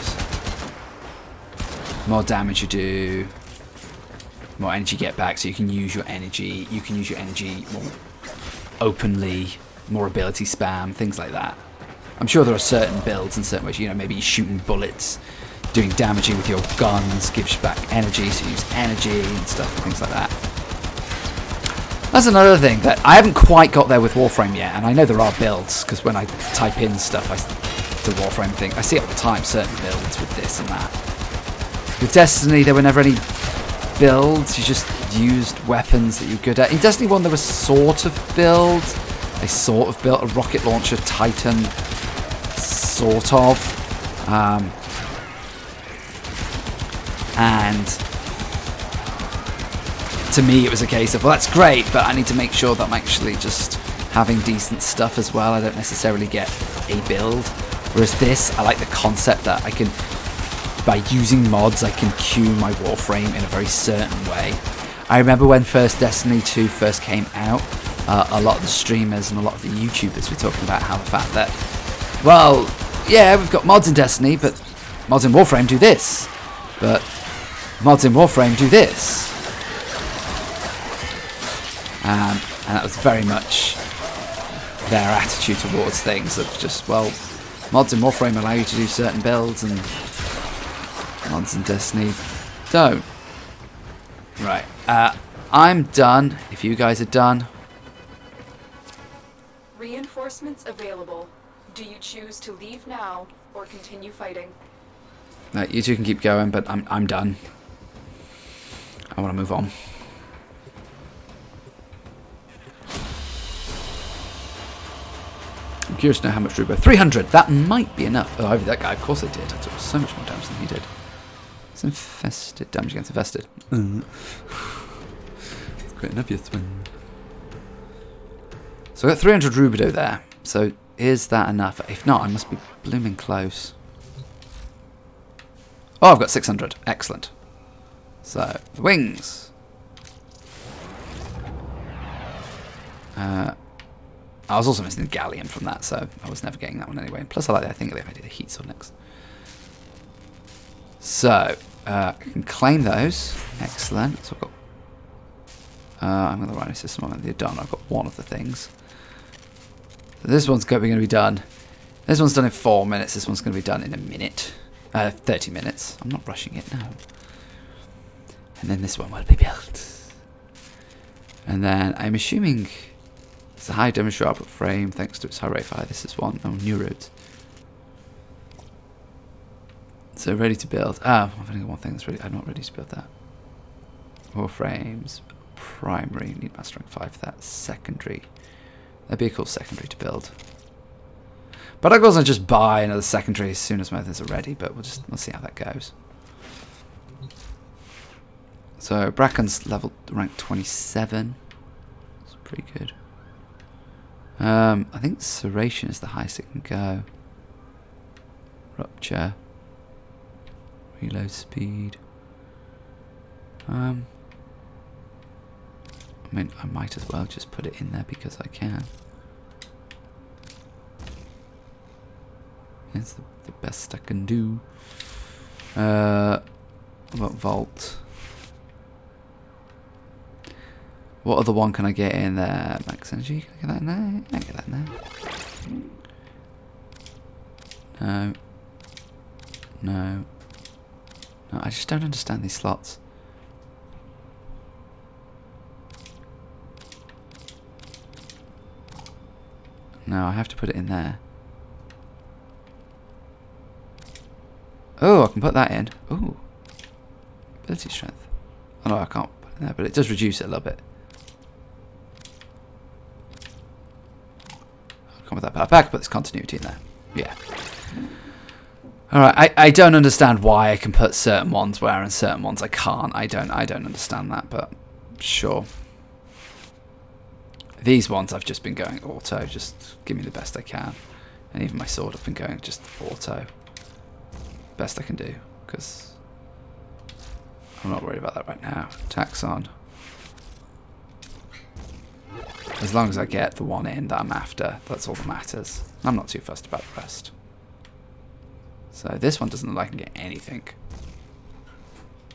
the more damage you do, the more energy you get back, so you can use your energy. You can use your energy more openly, more ability spam, things like that. I'm sure there are certain builds in certain ways, you know, maybe you're shooting bullets, doing damaging with your guns, gives you back energy, so you use energy and stuff, and things like that. That's another thing that I haven't quite got there with Warframe yet, and I know there are builds, because when I type in stuff, the Warframe thing, I see it all the time, certain builds with this and that. With Destiny, there were never any builds, you just used weapons that you're good at. In Destiny 1, there was sort of builds. They sort of built a rocket launcher Titan, sort of. And to me, it was a case of, well, that's great, but I need to make sure that I'm actually just having decent stuff as well. I don't necessarily get a build. Whereas this, I like the concept that I can, by using mods, I can cue my Warframe in a very certain way. I remember when first Destiny 2 first came out, a lot of the streamers and a lot of the YouTubers were talking about how the fact that, well, yeah, we've got mods in Destiny, but mods in Warframe do this. But mods in Warframe do this. And that was very much their attitude towards things, of just, well, mods in Warframe allow you to do certain builds and mods in Destiny don't. Right, I'm done. If you guys are done. Reinforcements available. Do you choose to leave now or continue fighting? No, you two can keep going, but I'm done. I want to move on. I'm curious to know how much Rubo. 300! That might be enough. Oh, over that guy. Of course they did. I took so much more damage than he did. It's infested. Damage against infested. It's great enough, yes. So I got 300 Rubido there. So is that enough? If not, I must be blooming close. Oh, I've got 600. Excellent. So, the wings. I was also missing the galleon from that, so I was never getting that one anyway. Plus, I think I did the heat sword next. So, I can claim those. Excellent. So I've got. I'm going to run a system on it. Done. I've got one of the things. So this one's going to be done. This one's done in 4 minutes. This one's going to be done in a minute. 30 minutes. I'm not rushing it now. And then this one will be built. And then I'm assuming it's a high damage output frame thanks to its high rate fire. This is one. Oh, new route. So ready to build. Ah, I've only got one thing that's ready. I'm not ready to build that. More frames. Primary. Need mastering 5 for that. Secondary. That'd be a cool secondary to build. But I could also just buy another secondary as soon as my others are ready. But we'll see how that goes. So Bracken's level rank 27. It's pretty good. I think Serration is the highest it can go. Rupture. Reload speed. I mean, I might as well just put it in there because I can. It's the best I can do. What about Vault? What other one can I get in there? Max energy? Can I get that in there? I can get that in there. No. No. No, I just don't understand these slots. No, I have to put it in there. Oh, I can put that in. Ooh. Ability strength. Oh no, I can't put it in there, but it does reduce it a little bit. Come with that power back, but there's continuity in there. Yeah. Alright, I don't understand why I can put certain ones where and certain ones I can't. I don't understand that, but sure. These ones I've just been going auto, just give me the best I can. And even my sword I've been going just auto. Best I can do, because I'm not worried about that right now. Tax on. As long as I get the one in that I'm after, that's all that matters. I'm not too fussed about the rest. So this one doesn't look like I can get anything.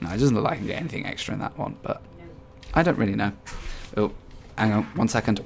No, it doesn't look like I can get anything extra in that one, but I don't really know. Oh, hang on, 1 second.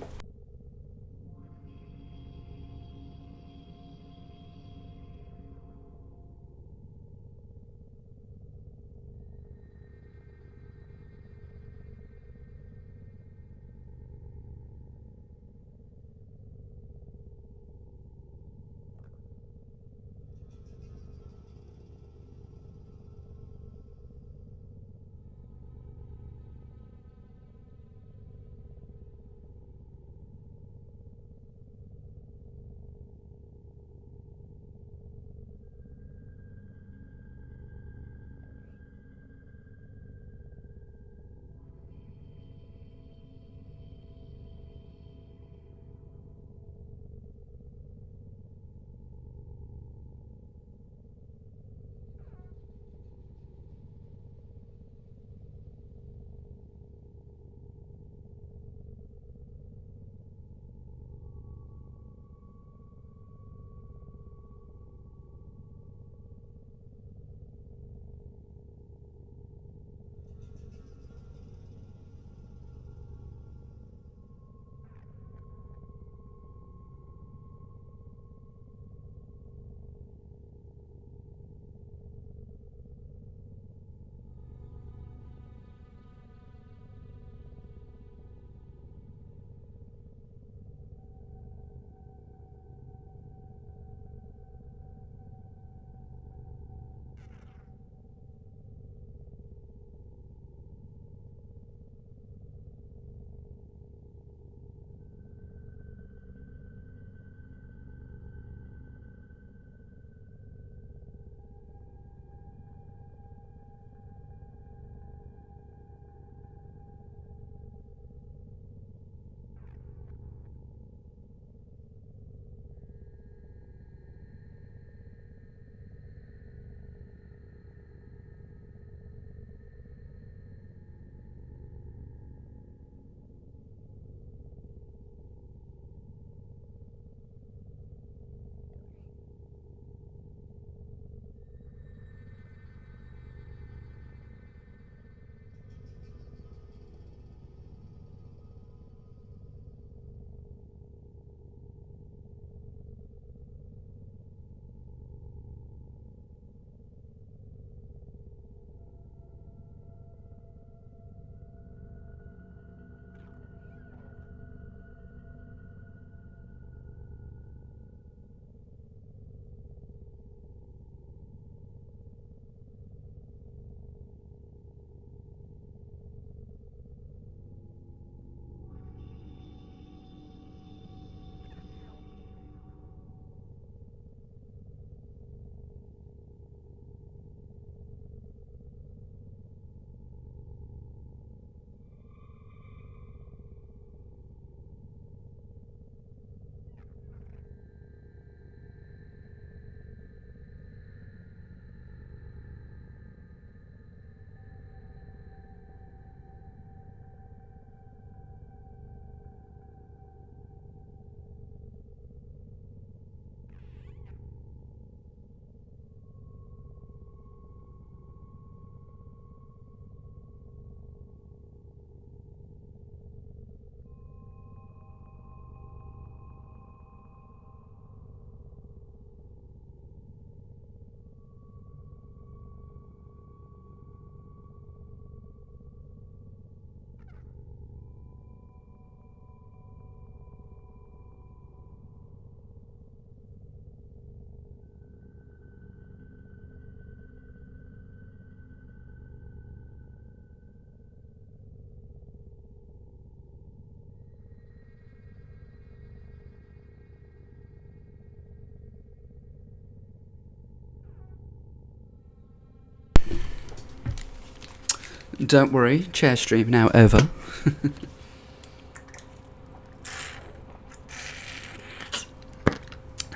Don't worry, chair stream now over.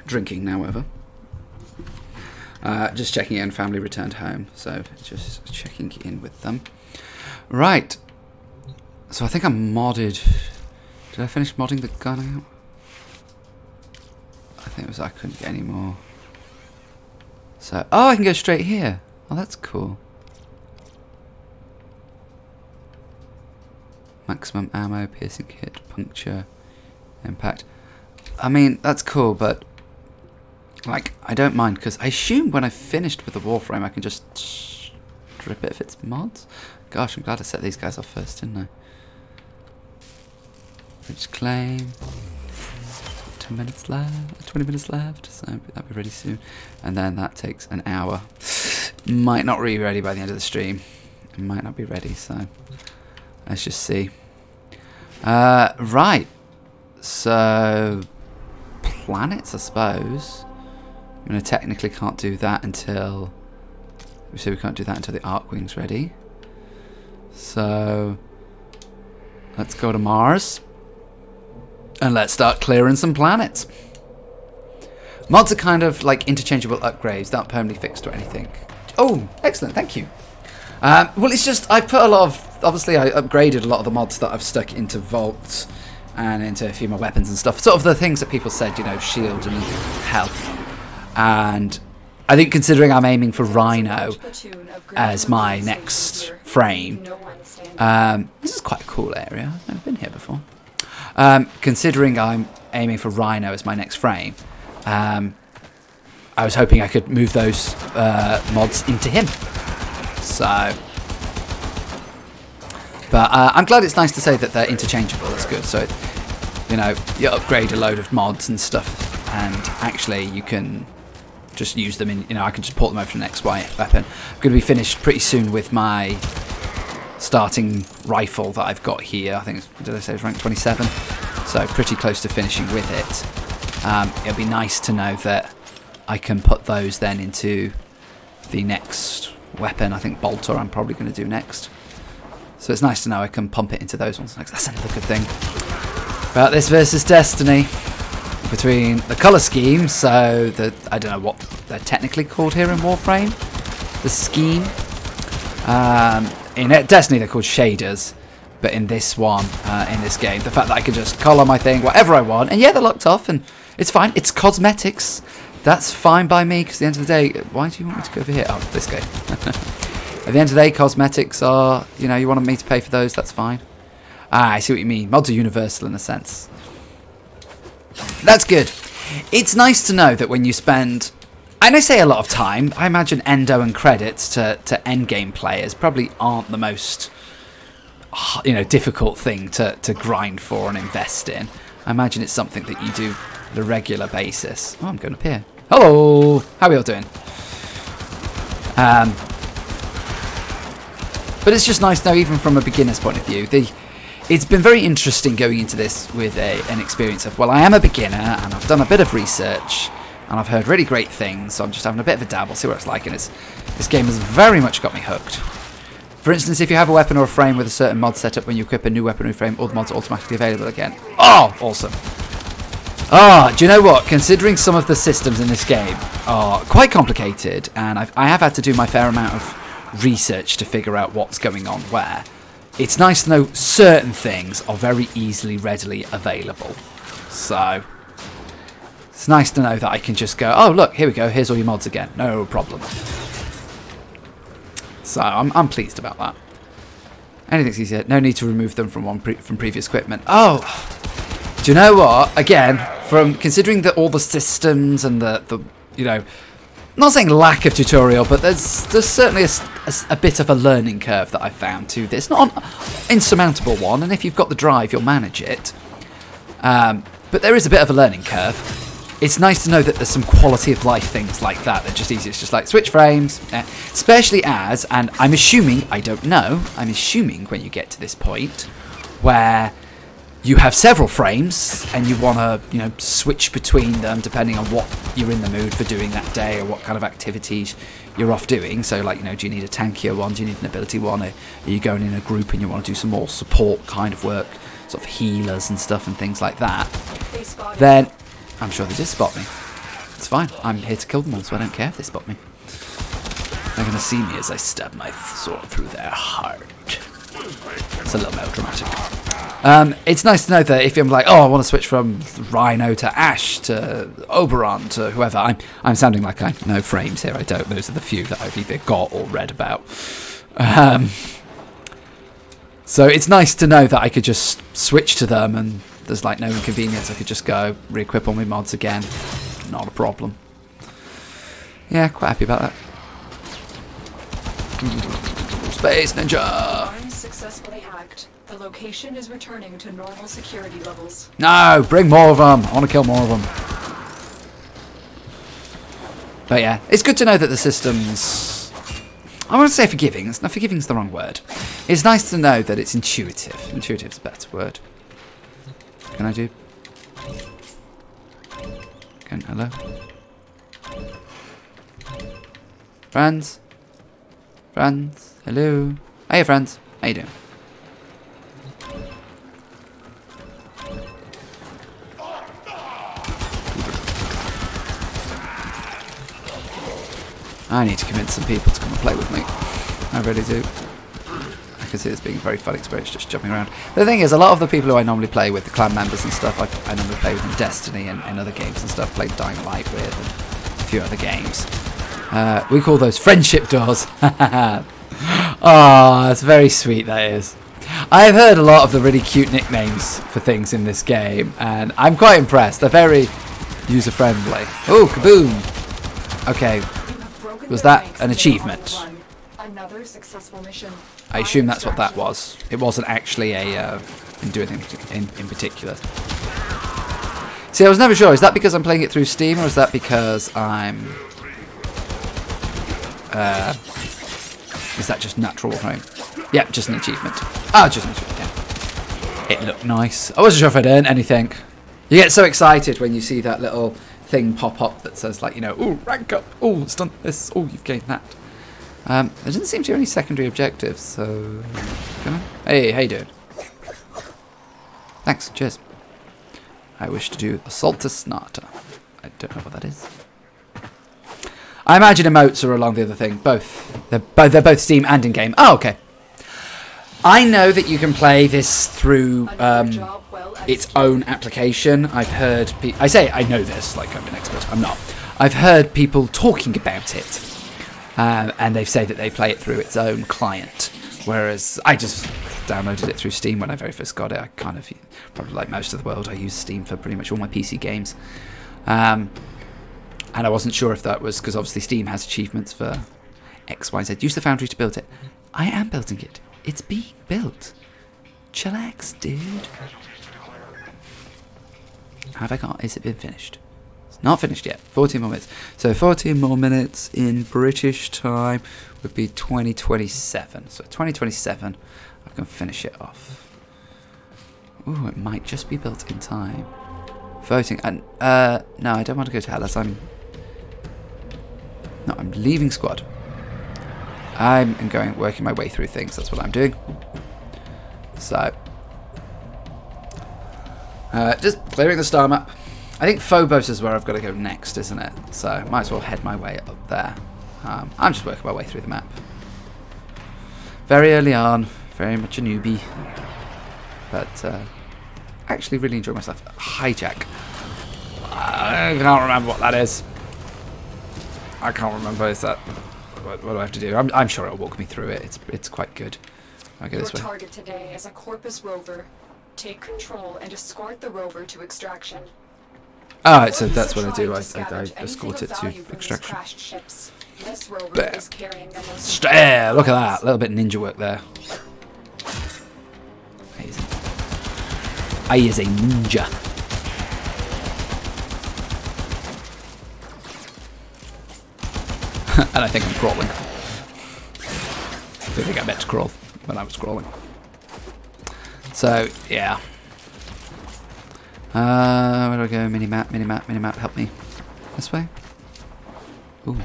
Drinking now over. Just checking in, family returned home, so just checking in with them. Right, so I think I modded... Did I finish modding the gun out? I think it was I couldn't get any more. So, oh, I can go straight here. Oh, that's cool. Maximum ammo, piercing hit, puncture, impact. I mean, that's cool, but like, I don't mind, because I assume when I've finished with the Warframe I can just strip it if it's mods. Gosh, I'm glad I set these guys off first, didn't I? Reach claim. 10 minutes left, 20 minutes left, so that'll be ready soon. And then that takes an hour. Might not be ready by the end of the stream. It might not be ready, so let's just see. Right. So, planets, I suppose. I mean, I technically can't do that until... So we can't do that until the Arcwing's ready. So, let's go to Mars. And let's start clearing some planets. Mods are kind of like interchangeable upgrades, not permanently fixed or anything. Oh, excellent, thank you. Well, it's just, I put a lot of... Obviously, I upgraded a lot of the mods that I've stuck into Vault and into a few more weapons and stuff. Sort of the things that people said, you know, shield and health. And I think considering I'm aiming for Rhino as my next frame, this is quite a cool area. I've never been here before. Considering I'm aiming for Rhino as my next frame, I was hoping I could move those mods into him. So, but I'm glad it's nice to say that they're interchangeable. That's good. So, you know, you upgrade a load of mods and stuff, and actually you can just use them in, you know, I can just port them over to the next weapon. I'm going to be finished pretty soon with my starting rifle that I've got here. I think, did I say it's rank 27? So pretty close to finishing with it. It'll be nice to know that I can put those then into the next weapon. I think Bolter I'm probably going to do next. So it's nice to know I can pump it into those ones next. That's another good thing about this versus Destiny. Between the colour scheme, so the, I don't know what they're technically called here in Warframe, the scheme. In Destiny they're called shaders, but in this one, in this game, the fact that I can just colour my thing whatever I want, and yeah, they're locked off, and it's fine, it's cosmetics, that's fine by me, because at the end of the day, why do you want me to go over here? Oh, this game. At the end of the day, cosmetics are, you know, you want me to pay for those, that's fine. Ah, I see what you mean, mods are universal in a sense. That's good. It's nice to know that when you spend, and I say a lot of time, I imagine endo and credits to endgame players probably aren't the most, you know, difficult thing to grind for and invest in. I imagine it's something that you do on a regular basis. Oh, I'm going up here. Hello! How are we all doing? But it's just nice to know, even from a beginner's point of view, it's been very interesting going into this with an experience of, well, I am a beginner and I've done a bit of research and I've heard really great things, so I'm just having a bit of a dabble, see what it's like, and this game has very much got me hooked. For instance, if you have a weapon or a frame with a certain mod setup, when you equip a new weapon or frame, all the mods are automatically available again. Oh, awesome. Oh, do you know what? Considering some of the systems in this game are quite complicated, and I have had to do my fair amount of research to figure out what's going on where, it's nice to know certain things are very easily, readily available. So, it's nice to know that I can just go, oh look, here we go, here's all your mods again, no problem. So, I'm pleased about that. Anything's easier, no need to remove them from previous equipment. Oh, do you know what? Again, from considering that all the systems and the you know, I'm not saying lack of tutorial, but there's certainly a bit of a learning curve that I've found to this. Not an insurmountable one, and if you've got the drive, you'll manage it. But there is a bit of a learning curve. It's nice to know that there's some quality of life things like that. They're just easy. It's just like switch frames, especially as, and I'm assuming, I don't know, I'm assuming when you get to this point where you have several frames and you want to, you know, switch between them depending on what you're in the mood for doing that day or what kind of activities you're off doing. So, like, you know, do you need a tankier one? Do you need an ability one? Are you going in a group and you want to do some more support kind of work, sort of healers and stuff and things like that? Then, I'm sure they did spot me. It's fine. I'm here to kill them all, so I don't care if they spot me. They're going to see me as I stab my sword through their heart. It's a little melodramatic. It's nice to know that if I'm like, oh, I want to switch from Rhino to Ash to Oberon to whoever, I'm sounding like I know frames here. I don't. Those are the few that I've either got or read about. So it's nice to know that I could just switch to them and there's like no inconvenience. I could just go re-equip all my mods again. Not a problem. Yeah, quite happy about that. Space Ninja! Successfully hacked. The location is returning to normal security levels. No! Bring more of them! I want to kill more of them. But yeah, it's good to know that the system's... I want to say forgiving. No, forgiving's the wrong word. It's nice to know that it's intuitive. Intuitive's a better word. Can I do... Hello? Friends? Friends? Hello? Hey, friends. How you doing? I need to convince some people to come and play with me. I really do. I can see this being a very fun experience, just jumping around. The thing is, a lot of the people who I normally play with, the clan members and stuff, I normally play with in Destiny and other games and stuff, played Dying Light with and a few other games. We call those friendship doors. Oh, that's very sweet, that is. I've heard a lot of the really cute nicknames for things in this game, and I'm quite impressed. They're very user-friendly. Oh, kaboom! Okay, was that an achievement? Another successful mission. I assume that's what that was. It wasn't actually a do anything in particular. See, I was never sure. Is that because I'm playing it through Steam, or is that because I'm... is that just natural frame? Yeah, just an achievement. Ah, just an achievement, yeah. It looked nice. I wasn't sure if I'd earned anything. You get so excited when you see that little thing pop up that says, like, you know, ooh, rank up. Ooh, it's done this. Ooh, you've gained that. There doesn't seem to be any secondary objectives, so... Hey, how you doing? Thanks, cheers. I wish to do Assault to Snarter. I don't know what that is. I imagine emotes are along the other thing. Both. They're both Steam and in-game. Oh, okay. I know that you can play this through its own application. I've heard... I say I know this, like I'm an expert. I'm not. I've heard people talking about it. And they say that they play it through its own client. Whereas I just downloaded it through Steam when I very first got it. I kind of, probably like most of the world, I use Steam for pretty much all my PC games. And I wasn't sure if that was because obviously Steam has achievements for X, Y, Z. Use the Foundry to build it. I am building it. It's being built. Chillax, dude. Have I got? Is it been finished? It's not finished yet. 14 more minutes. So 14 more minutes in British time would be 2027. So 2027, I can finish it off. Ooh, it might just be built in time. Voting. And no, I don't want to go to Hellas. I'm leaving squad. I'm working my way through things. That's what I'm doing. So just clearing the star map. I think Phobos is where I've got to go next, isn't it? So might as well head my way up there. I'm just working my way through the map. Very early on, very much a newbie, but actually really enjoy myself. Hijack. I can't remember what that is. I can't remember. Is that what do I have to do? I'm sure it'll walk me through it. It's quite good. I'll go this way. Your target today is a Corpus rover. Take control and escort the rover to extraction. Oh, so that's what I do. I escort it to extraction. Yeah, look at that. A little bit of ninja work there. Amazing. I is a ninja. And I think I'm crawling. I think I meant to crawl when I was crawling. So, yeah. Where do I go? Minimap, minimap, minimap. Help me. This way. Ooh.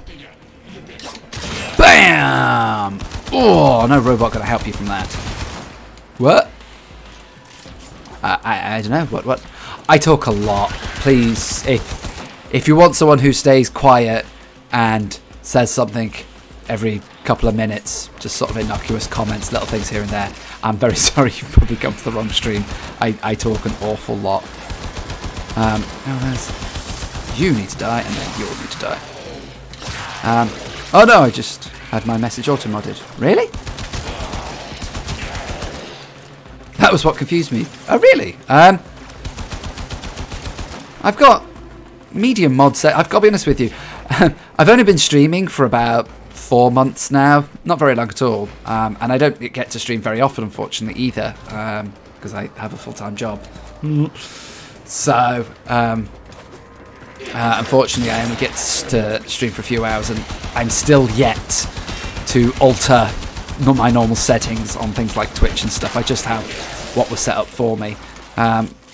Bam! Oh, no robot gonna help you from that. What? I don't know. What? I talk a lot. Please, if you want someone who stays quiet and says something every couple of minutes, just sort of innocuous comments, little things here and there, I'm very sorry, you've probably come to the wrong stream. I talk an awful lot. You need to die, and then you'll need to die. Oh no, I just had my message auto-modded. Really? That was what confused me. Oh really? I've got medium mod set. I've got to be honest with you. I've only been streaming for about 4 months now. Not very long at all. And I don't get to stream very often, unfortunately, either. Because I have a full-time job. So, unfortunately, I only get to stream for a few hours, and I'm still yet to alter my normal settings on things like Twitch and stuff. I just have what was set up for me.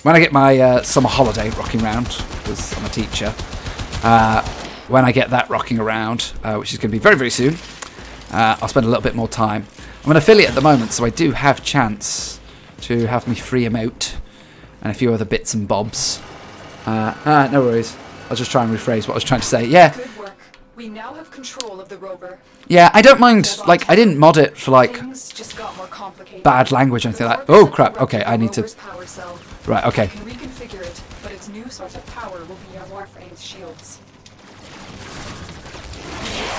When I get my summer holiday rocking around, because I'm a teacher, when I get that rocking around, which is going to be very, very soon, I'll spend a little bit more time. I'm an affiliate at the moment, so I do have chance to have me free emote and a few other bits and bobs. No worries. I'll just try and rephrase what I was trying to say. Yeah. Good work. We now have control of the rover. Yeah, I don't mind. Like, I didn't mod it for like Things just got more complicated. bad language or anything like. Oh crap! Okay, I need to. Right. Okay. You can reconfigure it, but its new source of power will be your Warframe's shields.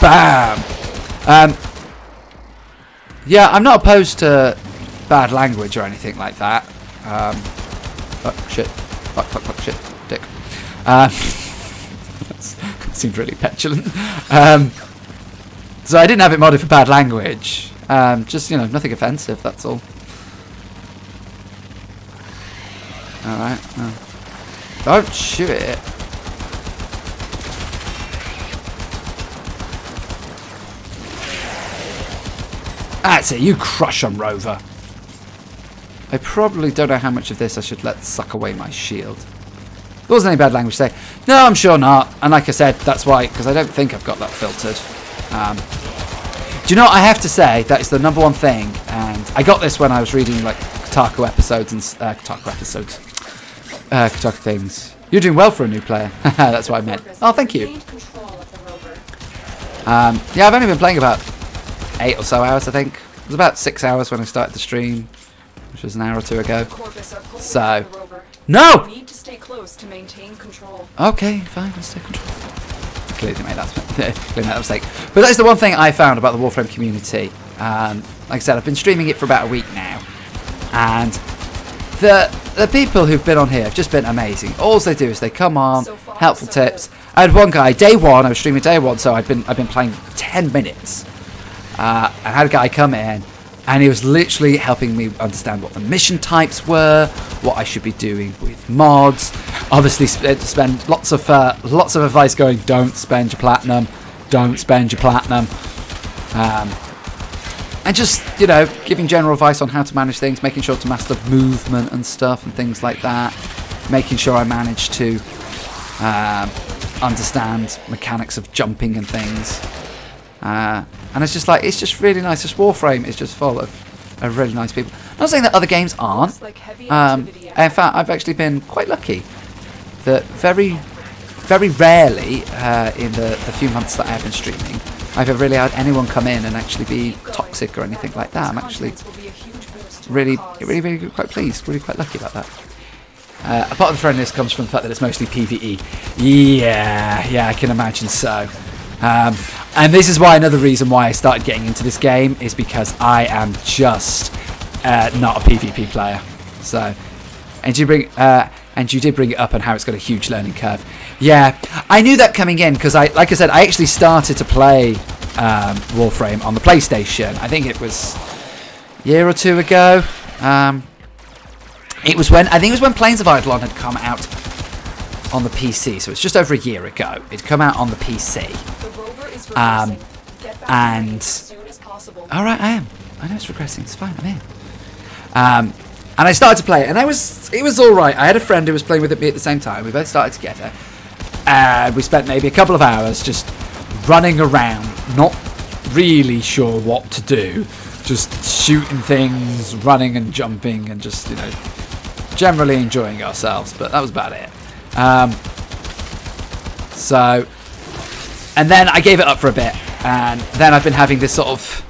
Bam. Yeah, I'm not opposed to bad language or anything like that. Oh shit! Fuck! Shit! Dick. Seemed really petulant. So I didn't have it modded for bad language. Just, you know, nothing offensive, that's all. Alright. Don't shoot it. That's it, you crush them, Rover. I probably don't know how much of this I should let suck away my shield. There wasn't any bad language today. No, I'm sure not. And like I said, that's why, because I don't think I've got that filtered. Do you know what I have to say? That is the #1 thing. And I got this when I was reading like Kotaku episodes and Kotaku things. You're doing well for a new player. That's what I meant. Oh, thank you. Yeah, I've only been playing about 8 or so hours, I think. It was about 6 hours when I started the stream, which was an hour or 2 ago. So, no! You need to stay close to maintain control. Okay, fine, let's take control. Clearly made that mistake. But that's the one thing I found about the Warframe community. Like I said, I've been streaming it for about a week now, and the people who've been on here have just been amazing. All they do is they come on, helpful tips. I had one guy, day one, I was streaming day one, so I've been playing 10 minutes. I had a guy come in, and he was literally helping me understand what the mission types were, what I should be doing with mods. Obviously, spend lots of advice going, don't spend your platinum, don't spend your platinum. And just, you know, giving general advice on how to manage things, making sure to master movement and stuff and things like that. Making sure I manage to understand mechanics of jumping and things. And it's just like, it's just really nice. This Warframe is just full of really nice people. I'm not saying that other games aren't. In fact, I've actually been quite lucky that very rarely in the few months that I have been streaming, I've ever really had anyone come in and actually be toxic or anything like that. I'm actually really quite pleased, really quite lucky about that. A part of the friendliness comes from the fact that it's mostly PvE. Yeah, I can imagine so. And this is why another reason why I started getting into this game is because I am just not a PvP player. So, and you did bring it up on how it's got a huge learning curve. Yeah, I knew that coming in because like I said, I actually started to play Warframe on the PlayStation. I think it was a year or 2 ago. It was when Planes of Eidolon had come out on the PC, so it's just over a year ago. It'd come out on the PC. And all right, I know it's regressing. It's fine. I'm in. And I started to play it, and it was all right. I had a friend who was playing with me at the same time. We both started together, and we spent maybe a couple of hours just running around, not really sure what to do, just shooting things, running and jumping, and just, you know, generally enjoying ourselves. But that was about it. And then I gave it up for a bit, and then I've been having this sort of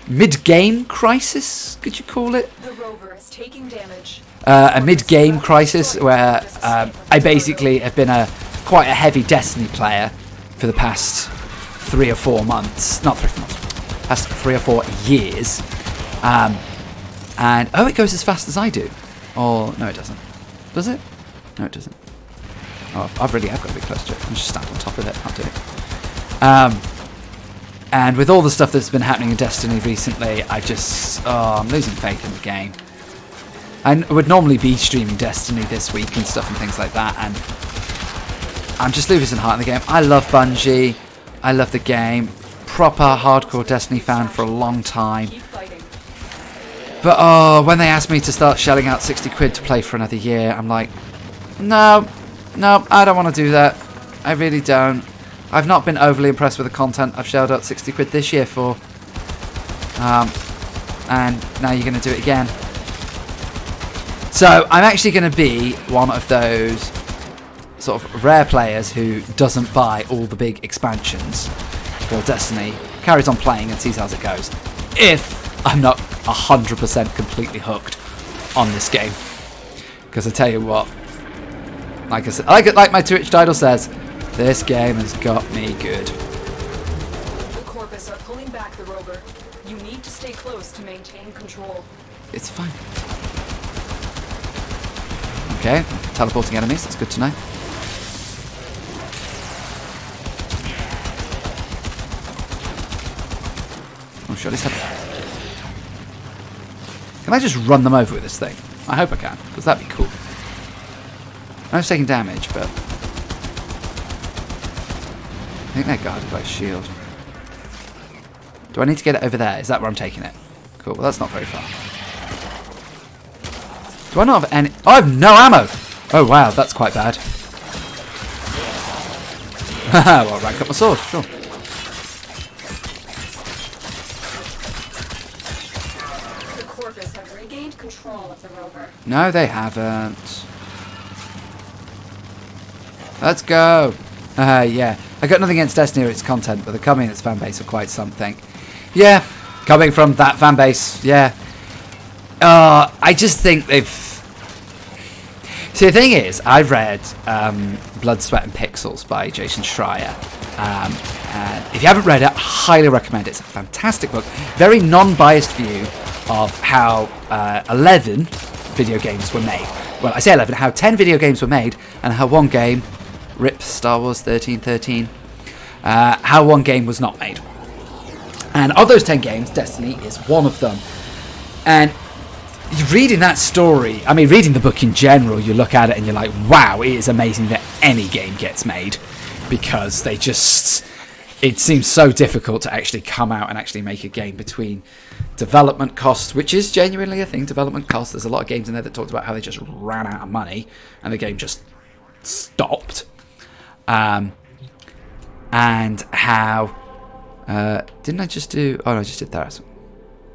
mid-game crisis, could you call it? The rover is taking damage. A mid-game crisis where I basically have been quite a heavy Destiny player for the past 3 or 4 months. Not 3 or 4 months. Past 3 or 4 years. And, oh, it goes as fast as I do. Or, no, it doesn't. Does it? No, it doesn't. Oh, I've got to be close to it. I'm just stand on top of it. I'll do it. And with all the stuff that's been happening in Destiny recently, I'm losing faith in the game. I would normally be streaming Destiny this week and stuff and things like that, and I'm just losing heart in the game. I love Bungie. I love the game. Proper hardcore Destiny fan for a long time. But when they asked me to start shelling out 60 quid to play for another year, I'm like, no, I don't want to do that. I really don't. I've not been overly impressed with the content I've shelled out 60 quid this year for. And now you're going to do it again. So I'm actually going to be one of those sort of rare players who doesn't buy all the big expansions for Destiny, carries on playing and sees how it goes. If I'm not 100% completely hooked on this game. Because I tell you what, like I said, like my Twitch title says, this game has got me good. The Corvus are pulling back the rover. You need to stay close to maintain control. It's fine. Okay, teleporting enemies, that's good to know. Oh, sure, let's have it. Can I just run them over with this thing? I hope I can, because that'd be cool. I was taking damage, but I think they're guarded by a shield. Do I need to get it over there? Is that where I'm taking it? Cool, well that's not very far. Do I not have any... Oh, I have no ammo! Oh wow, that's quite bad. Haha, well, rank up my sword, sure. The Corvus have regained control of the rover. No, they haven't. Let's go. Yeah. I got nothing against Destiny or its content, but the coming its fan base are quite something. Yeah, coming from that fan base, yeah. I just think they've... See, the thing is, I've read Blood, Sweat and Pixels by Jason Schreier. And if you haven't read it, I highly recommend it. It's a fantastic book. Very non-biased view of how 11 video games were made. Well, I say 11, how 10 video games were made, and how one game... RIP Star Wars 1313, how one game was not made. And of those 10 games, Destiny is one of them. And reading that story, I mean, reading the book in general, you look at it and you're like, wow, it is amazing that any game gets made. Because they just... It seems so difficult to actually come out and actually make a game between development costs, which is genuinely a thing, development costs. There's a lot of games in there that talked about how they just ran out of money and the game just stopped. And how didn't I just do... Oh no, I just did that.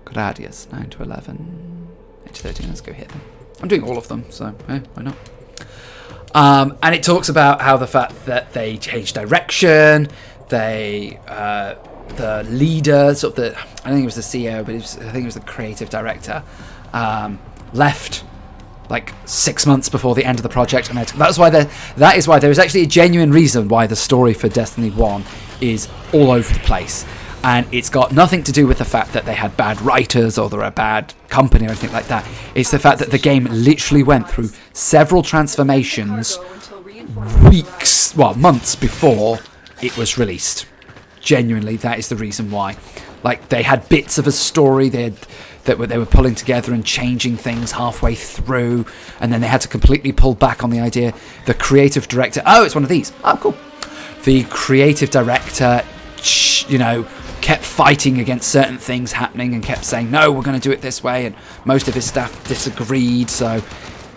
Gradius, 9 to 11, 8 to 13, let's go hit them. I'm doing all of them, so hey, why not? And it talks about how the fact that they changed direction, they the leader, sort of the... I don't think it was the CEO, but I think it was the creative director, left like 6 months before the end of the project, and that is why there is actually a genuine reason why the story for Destiny 1 is all over the place, and it's got nothing to do with the fact that they had bad writers or they're a bad company or anything like that. It's the fact that the game literally went through several transformations weeks, well, months before it was released. Genuinely, that is the reason why. Like, they had bits of a story that they were pulling together and changing things halfway through, and then they had to completely pull back on the idea. The creative director... Oh, it's one of these. Oh, cool. The creative director, you know, kept fighting against certain things happening and kept saying, no, we're going to do it this way, and most of his staff disagreed, so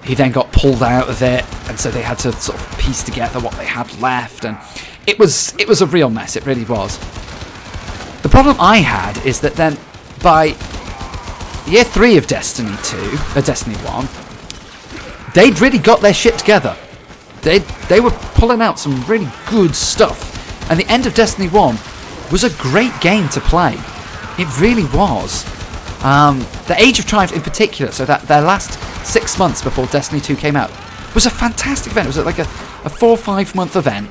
he then got pulled out of it, and so they had to sort of piece together what they had left, and it was a real mess, it really was. The problem I had is that then by year 3 of Destiny 1, they'd really got their shit together. They were pulling out some really good stuff, and the end of Destiny 1 was a great game to play. It really was. The Age of Triumph in particular, so that their last 6 months before Destiny 2 came out, was a fantastic event. It was like a 4 or 5 month event,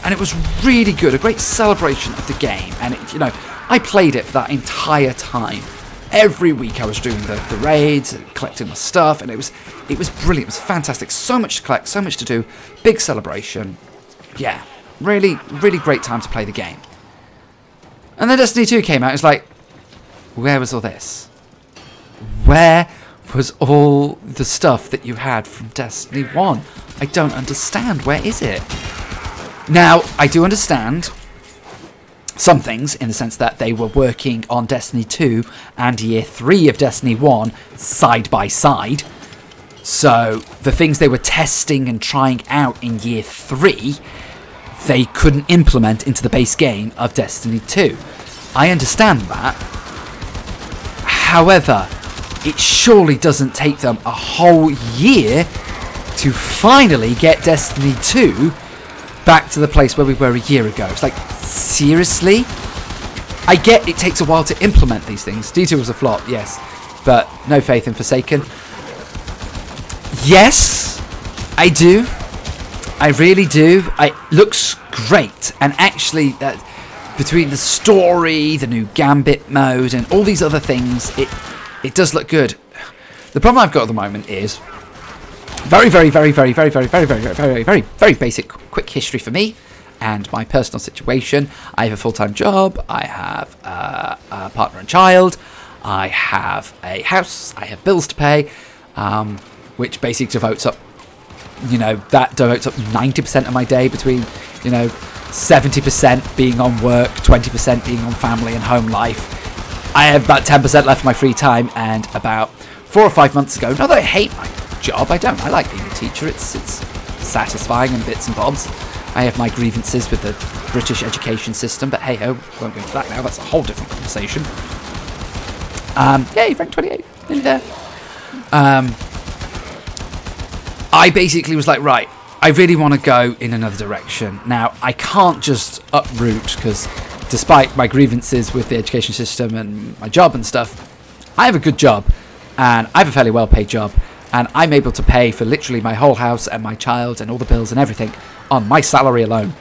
and it was really good, a great celebration of the game. And it, you know, I played it for that entire time. Every week I was doing the raids, collecting my stuff, and it was brilliant. It was fantastic. So much to collect, so much to do. Big celebration. Yeah, really, really great time to play the game. And then Destiny 2 came out. It's like, where was all this? Where was all the stuff that you had from Destiny 1? I don't understand. Where is it? Now, I do understand some things in the sense that they were working on Destiny 2 and year 3 of Destiny 1 side by side. So the things they were testing and trying out in year 3, they couldn't implement into the base game of Destiny 2. I understand that. However, it surely doesn't take them a whole year to finally get Destiny 2 back to the place where we were a year ago. It's like, seriously? I get it takes a while to implement these things. D2 was a flop, yes. But no faith in Forsaken. Yes, I do. I really do. It looks great. And actually, between the story, the new Gambit mode, and all these other things, it does look good. The problem I've got at the moment is very basic, quick history for me and my personal situation. I have a full-time job. I have a partner and child. I have a house. I have bills to pay, which basically devotes up, that devotes up 90% of my day between, 70% being on work, 20% being on family and home life. I have about 10% left of my free time, and about 4 or 5 months ago, not that I hate my job, I don't. I like being a teacher. It's satisfying and bits and bobs. I have my grievances with the British education system, but hey-ho, won't go into that now. That's a whole different conversation. Yay, rank 28 in there. I basically was like, right, I really want to go in another direction. Now, I can't just uproot, because despite my grievances with the education system and my job and stuff, I have a good job, and I have a fairly well-paid job, and I'm able to pay for literally my whole house and my child and all the bills and everything on my salary alone.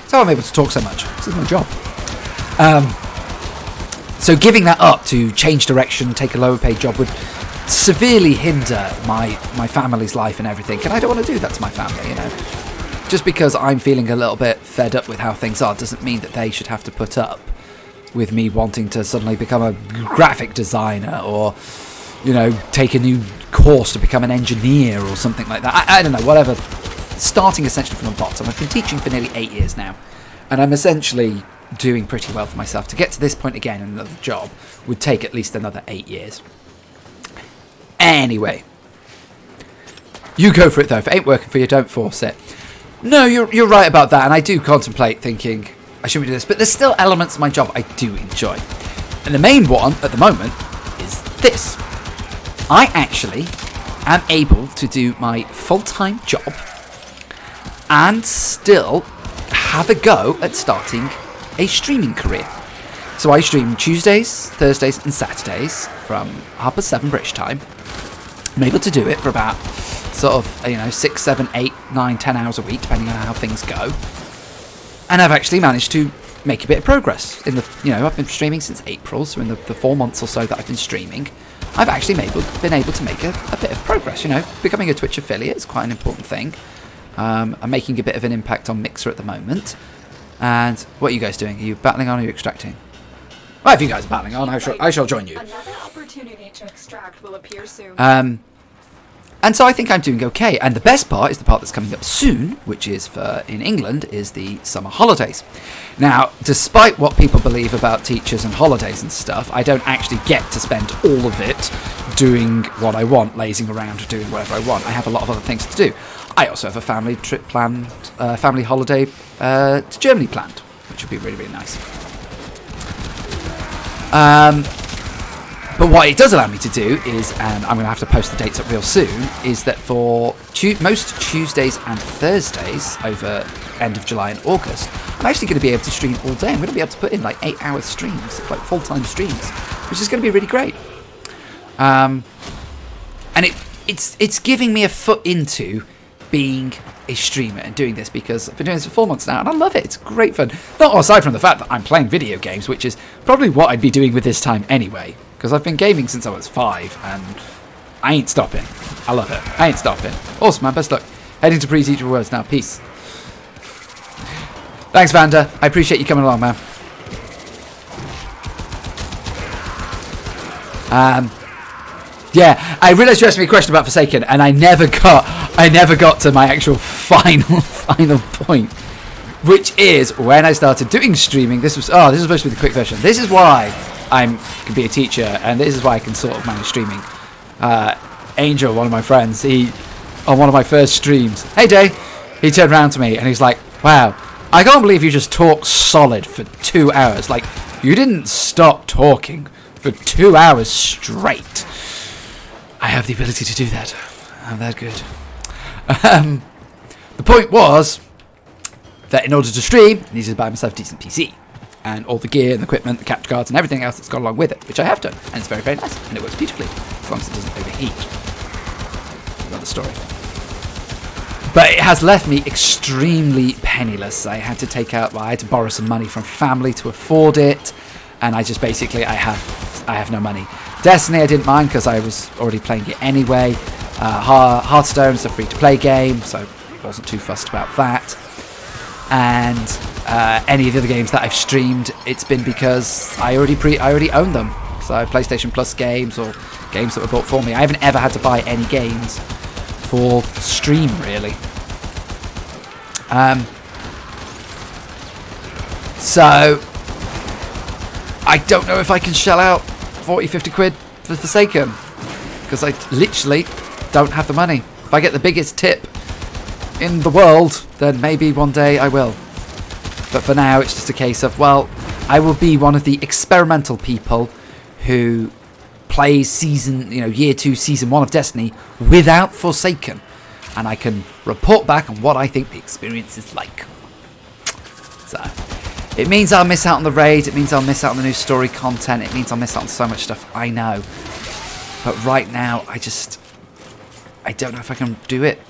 So I'm able to talk so much. This is my job. So giving that up to change direction, take a lower paid job would severely hinder my family's life and everything. And I don't want to do that to my family, Just because I'm feeling a little bit fed up with how things are doesn't mean that they should have to put up with me wanting to suddenly become a graphic designer or, take a new course to become an engineer or something like that. I don't know, whatever. Starting essentially from the bottom. I've been teaching for nearly 8 years now, and I'm essentially doing pretty well for myself. To get to this point again in another job would take at least another 8 years. Anyway, you go for it though. If it ain't working for you, don't force it. No, you're right about that, and I do contemplate thinking I shouldn't do this, but there's still elements of my job I do enjoy. And the main one at the moment is this. I actually am able to do my full-time job and still have a go at starting a streaming career. So I stream Tuesdays, Thursdays and Saturdays from 7:30 British time. I'm able to do it for about sort of, 6, 7, 8, 9, 10 hours a week, depending on how things go. And I've actually managed to make a bit of progress. I've been streaming since April, so in the 4 months or so that I've been streaming, I've actually been able to make a bit of progress. Becoming a Twitch affiliate is quite an important thing. I'm making a bit of an impact on Mixer at the moment. And what are you guys doing? Are you battling on or are you extracting? Well, if you guys are battling on, I shall join you. Another opportunity to extract will appear soon. And so I think I'm doing okay. And the best part is the part that's coming up soon, which is in England, is the summer holidays. Now, despite what people believe about teachers and holidays and stuff, I don't actually get to spend all of it doing what I want, lazing around, doing whatever I want. I have a lot of other things to do. I also have a family trip planned, family holiday to Germany planned, which would be really, really nice. But what it does allow me to do is, and I'm going to have to post the dates up real soon, is that for most Tuesdays and Thursdays over end of July and August, I'm actually going to be able to stream all day. I'm going to be able to put in like 8-hour streams, like full-time streams, which is going to be really great. And it's giving me a foot into being a streamer and doing this, because I've been doing this for 4 months now and I love it. It's great fun. Not aside from the fact that I'm playing video games, which is probably what I'd be doing with this time anyway, because I've been gaming since I was 5 and I ain't stopping. I love it. I ain't stopping. Awesome, man. Best luck. Heading to pre-teach words now. Peace. Thanks, Vanda. I appreciate you coming along, man. Yeah, I realised you asked me a question about Forsaken, and I never got to my actual final point, which is when I started doing streaming. This was supposed to be the quick version. This is why I can be a teacher, and this is why I can sort of manage streaming. Angel, one of my friends, on one of my first streams, hey Jay, he turned around to me and he's like, "Wow, I can't believe you just talked solid for 2 hours. Like, you didn't stop talking for 2 hours straight." I have the ability to do that. I'm that good. The point was that in order to stream, I needed to buy myself a decent PC. And all the gear and the equipment, the capture cards and everything else that's gone along with it, which I have done. And it's very, very nice. And it works beautifully, as long as it doesn't overheat. Another story. But it has left me extremely penniless. I had to borrow some money from family to afford it. And I just basically, I have no money. Destiny I didn't mind because I was already playing it anyway. Hearthstone's a free-to-play game, so I wasn't too fussed about that. And any of the other games that I've streamed, it's been because I already own them. So PlayStation Plus games or games that were bought for me. I haven't ever had to buy any games for stream, really. So I don't know if I can shell out 40-50 quid for Forsaken, because I literally don't have the money. If I get the biggest tip in the world, then maybe one day I will. But for now, it's just a case of, well, I will be one of the experimental people who plays year 2, season 1 of Destiny without Forsaken, and I can report back on what I think the experience is like. So it means I'll miss out on the raid, it means I'll miss out on the new story content, it means I'll miss out on so much stuff, I know. But right now, I don't know if I can do it.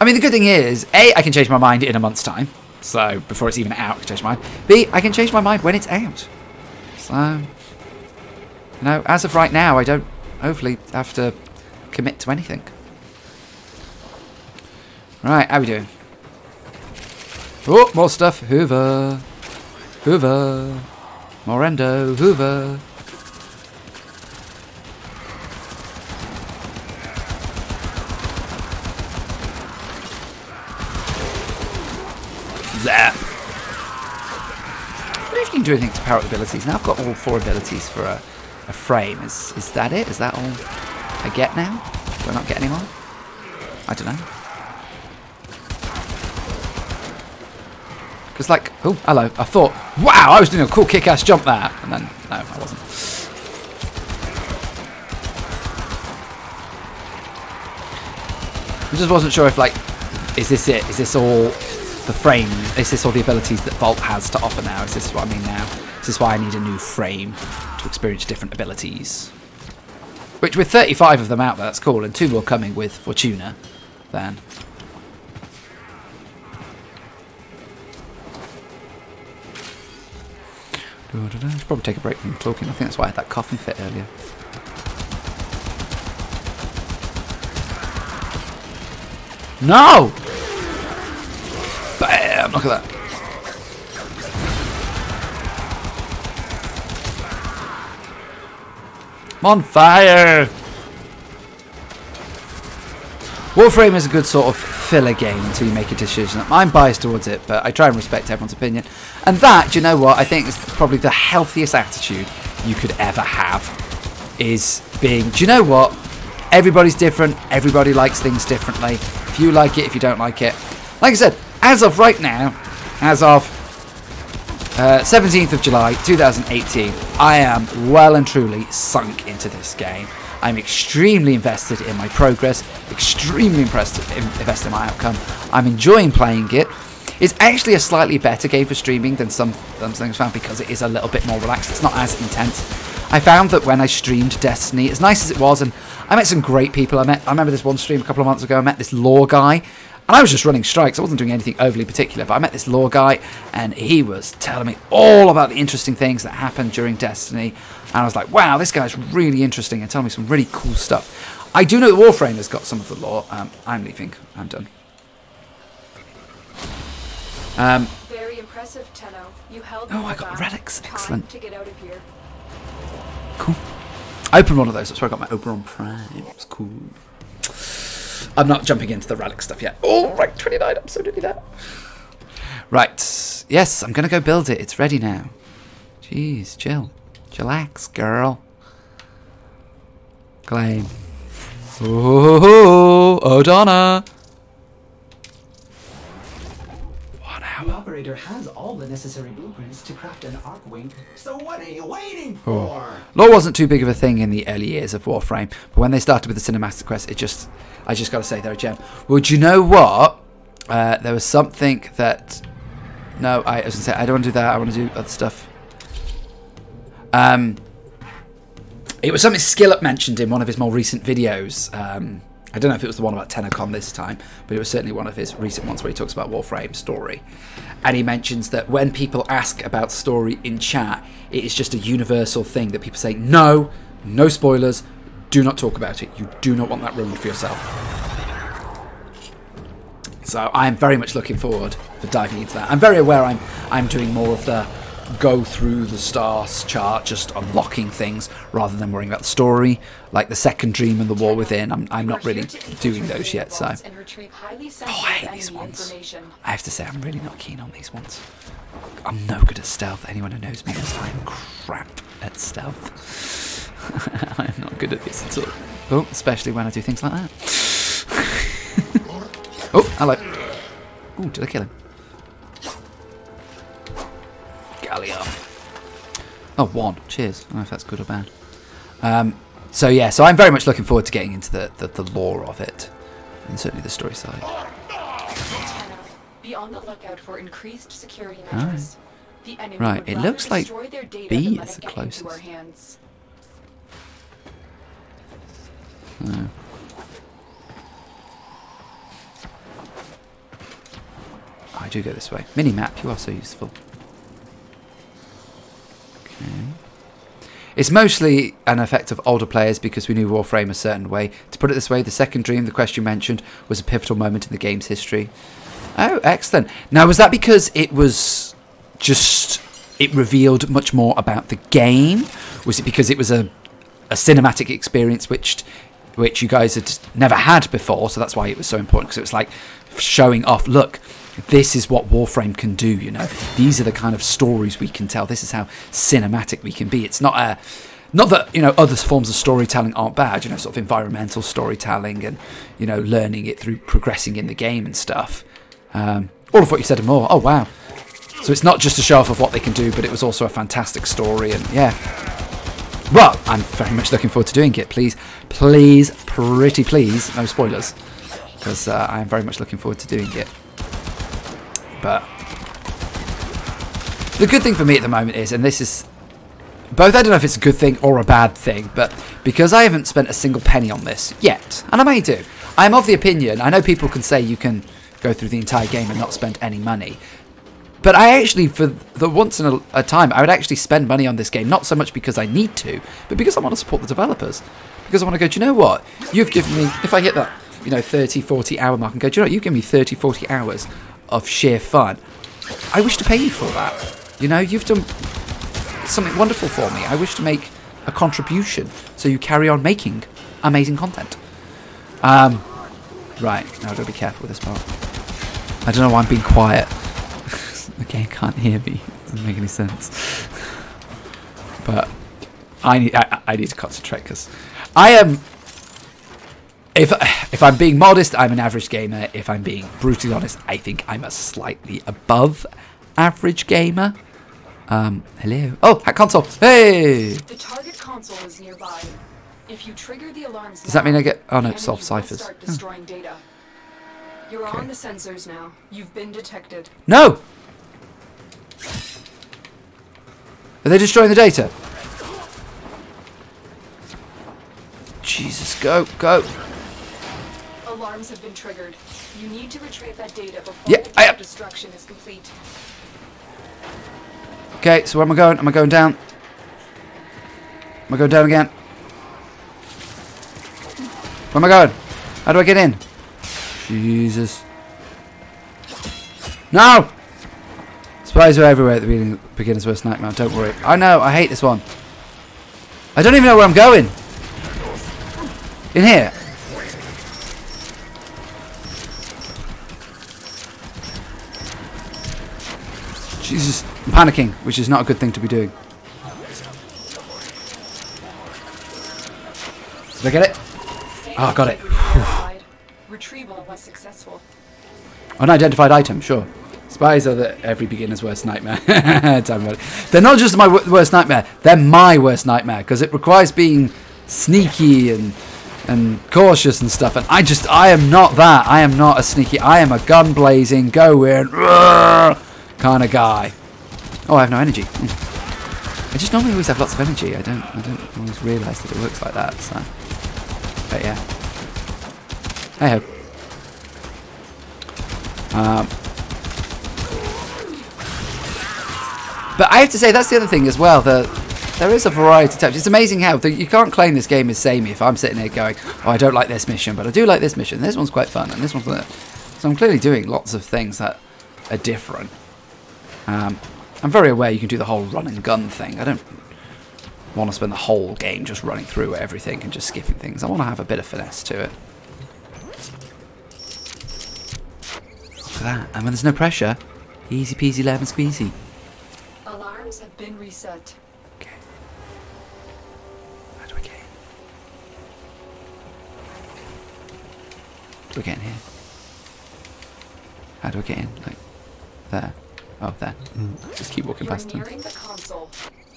I mean, the good thing is, A, I can change my mind in a month's time. So, before it's even out, I can change my mind. B, I can change my mind when it's out. So, as of right now, I don't, hopefully, have to commit to anything. Right, how we doing? Oh, more stuff. Hoover. Hoover. Morendo. Hoover. Zap. I wonder if you can do anything to power up abilities. Now I've got all 4 abilities for a frame. Is that it? Is that all I get now? Do I not get any more? I don't know. Because like, oh, hello. I thought, wow, I was doing a cool kick-ass jump there. And then, no, I wasn't. I just wasn't sure if, like, is this it? Is this all the frame? Is this all the abilities that Vault has to offer now? Is this what I mean now? Is this why I need a new frame to experience different abilities? Which, with 35 of them out there, that's cool. And 2 more coming with Fortuna, then. I should probably take a break from talking. I think that's why I had that coughing fit earlier. No! Bam! Look at that. I'm on fire! Warframe is a good sort of filler game until you make a decision. I'm biased towards it, but I try and respect everyone's opinion. And that, do you know what, I think is probably the healthiest attitude you could ever have. Is being, do you know what, everybody's different, everybody likes things differently. If you like it, if you don't like it. Like I said, as of right now, as of 17th of July 2018, I am well and truly sunk into this game. I'm extremely invested in my progress, extremely invested in my outcome. I'm enjoying playing it. It's actually a slightly better game for streaming than some things found because it is a little bit more relaxed. It's not as intense. I found that when I streamed Destiny, as nice as it was, and I met some great people. I remember this one stream a couple of months ago. I met this lore guy, and I was just running strikes. I wasn't doing anything overly particular, but I met this lore guy, and he was telling me all about the interesting things that happened during Destiny. And I was like, wow, this guy's really interesting and telling me some really cool stuff. I do know that Warframe has got some of the lore. I'm leaving. I'm done. Very impressive, Tenno. You held Oh, I got relics. Excellent. to get out of here. Cool. I opened one of those. That's where I got my Oberon Prime. It's cool. I'm not jumping into the relic stuff yet. Oh, rank 29. I'm so nearly there. Right. Yes, I'm going to go build it. It's ready now. Jeez, chill. Chillax, girl. Claim. Oh, O'Donna. 1 hour. The operator has all the necessary blueprints to craft an arc wing. So what are you waiting for? Lore wasn't too big of a thing in the early years of Warframe, but when they started with the cinematic quest, I just got to say they're a gem. Well, do you know what? There was something that. No, I was gonna say I don't want to do that. I want to do other stuff. It was something Skillup mentioned in one of his more recent videos. I don't know if it was the one about TennoCon this time, but it was certainly one of his recent ones where he talks about Warframe story. And he mentions that when people ask about story in chat, it is just a universal thing that people say, no spoilers, do not talk about it. You do not want that ruined for yourself. So I'm very much looking forward for diving into that. I'm very aware I'm doing more of the go through the stars chart, just unlocking things rather than worrying about the story, like the Second Dream and the War Within. I'm not really doing those yet, so. Oh, I hate these ones. I have to say, I'm really not keen on these ones. I'm no good at stealth. Anyone who knows me knows I'm crap at stealth. I'm not good at this at all. Oh, especially when I do things like that. Oh, hello. Oh, did I kill him? Oh, 1. Cheers. I don't know if that's good or bad. So yeah, so I'm very much looking forward to getting into the lore of it, and certainly the story side. Be on the lookout for increased security measures. The enemy Right, would it rather looks like destroy their data B than let is it the get into our closest. hands. No. I do go this way. Mini-map, you are so useful. Okay. It's mostly an effect of older players because we knew Warframe a certain way. To put it this way, the Second Dream, the quest you mentioned, was a pivotal moment in the game's history. Oh, excellent. Now, was that because it was just... it revealed much more about the game? Was it because it was a cinematic experience which you guys had never had before, so that's why it was so important, because it was like showing off, look, this is what Warframe can do, you know. These are the kind of stories we can tell. This is how cinematic we can be. It's not that, you know, other forms of storytelling aren't bad, you know, sort of environmental storytelling and, you know, learning it through progressing in the game and stuff. All of what you said and more. Oh, wow. So it's not just a show off of what they can do, but it was also a fantastic story, and yeah. Well, I'm very much looking forward to doing it. Please, pretty please, no spoilers, because I am very much looking forward to doing it. But the good thing for me at the moment is, and this is both, I don't know if it's a good thing or a bad thing, but because I haven't spent a single penny on this yet, and I may do, I'm of the opinion, I know people can say you can go through the entire game and not spend any money, but I actually, for the once in a time, I would actually spend money on this game, not so much because I need to, but because I want to support the developers. Because I want to go, do you know what? You've given me, if I hit that, you know, 30, 40 hour mark and go, do you know what? You've given me 30, 40 hours of sheer fun. I wish to pay you for that. You know, you've done something wonderful for me. I wish to make a contribution so you carry on making amazing content. Right, now I've got to be careful with this part. I don't know why I'm being quiet. The game can't hear me. It doesn't make any sense. But I need to concentrate because I am... If I'm being modest, I'm an average gamer. If I'm being brutally honest, I think I'm a slightly above average gamer. Hello. Oh, hack console. Hey! The target console is nearby. If you trigger the alarms, Does that mean I get... Oh, no, the solve enemy will ciphers. start destroying data. You're on the sensors now. You've been detected. No! Are they destroying the data? Jesus, go, go. Alarms have been triggered. You need to retrieve that data before Yeah, the data destruction is complete. Okay, so where am I going? Am I going down? Am I going down again? Where am I going? How do I get in? Jesus. No! Spies are everywhere at the beginner's worst nightmare. Don't worry. I know, I hate this one. I don't even know where I'm going. In here. Jesus, I'm panicking, which is not a good thing to be doing. Did I get it? Oh, I got it. Retrieval was successful. Unidentified item, sure. Spies are every beginner's worst nightmare. Tell me about it. They're not just my worst nightmare, they're my worst nightmare, because it requires being sneaky and cautious and stuff, and I am not that. I am not a sneaky, I am a gun blazing, go in, kind of guy. Oh, I have no energy. I just normally always have lots of energy. I don't always realise that it works like that, so. But yeah. Hey ho. But I have to say, that's the other thing as well. There is a variety of types. It's amazing how you can't claim this game is samey if I'm sitting here going, oh, I don't like this mission, but I do like this mission. This one's quite fun, and this one's that. So I'm clearly doing lots of things that are different. I'm very aware you can do the whole run and gun thing. I don't want to spend the whole game just running through everything and just skipping things. I want to have a bit of finesse to it. Look at that. And when there's no pressure, easy peasy lemon squeezy. Alarms have been reset. Okay. How do I get in? Do I get in here? How do I get in? Like, there. Oh, there. Just keep walking past them. You're nearing the console.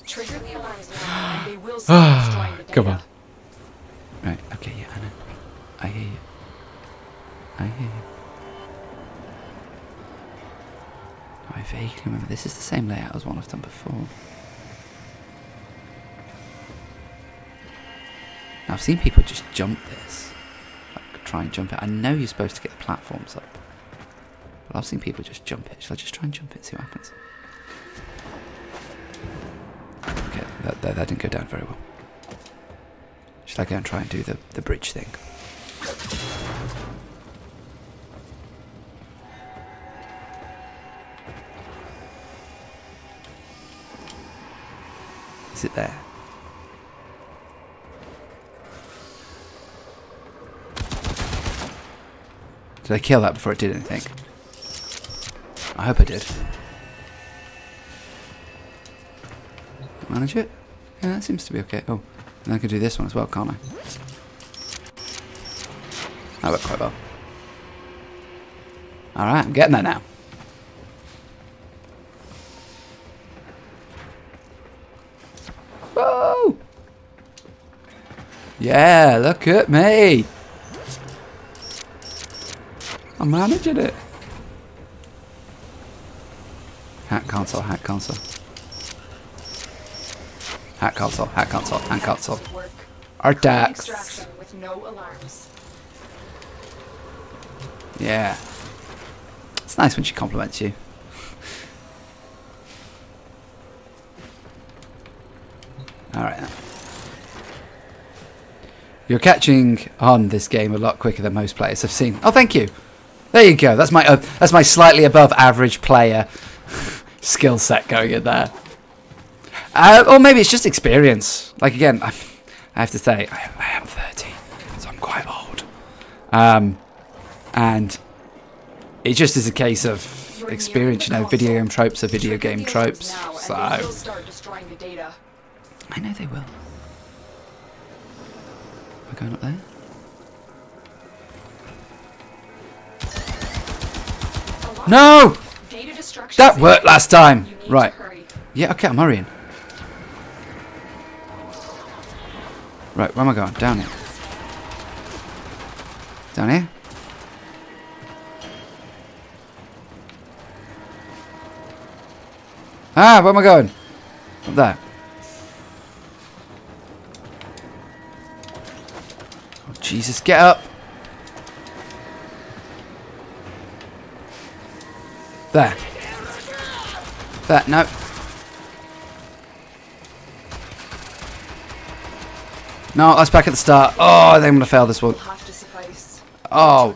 Trigger the alarms now, and they will start destroying the data. Come on. Right, okay, yeah, I know. I hear you. I hear you. I vaguely remember this is the same layout as one I've done before. Now, I've seen people just jump this. Like, try and jump it. I know you're supposed to get the platforms up. But I've seen people just jump it. Shall I just try and jump it and see what happens? Okay, that didn't go down very well. Should I go and try and do the bridge thing? Is it there? Did I kill that before it did anything? I hope I did. Manage it? Yeah, that seems to be okay. Oh, and I can do this one as well, can't I? That worked quite well. Alright, I'm getting there now. Whoa! Yeah, look at me! I'm managing it. Hack console, hack console. Hack console, hack console, hack console. Artax. Extraction with no alarms. Yeah. It's nice when she compliments you. Alright. You're catching on this game a lot quicker than most players have seen. Oh, thank you. There you go. That's my slightly above average player skill set going in there. Or maybe it's just experience. Like, again, I have to say, I am 30, so I'm quite old. And it just is a case of experience, you know, video game tropes are video game tropes. So, I know they will. We're going up there? No! That worked last time. Right. Yeah, okay, I'm hurrying. Right, where am I going? Down here. Down here? Ah, where am I going? Up there. Oh, Jesus, get up. There. There, no. No, that's back at the start. Oh, I think I'm going to fail this one. Oh.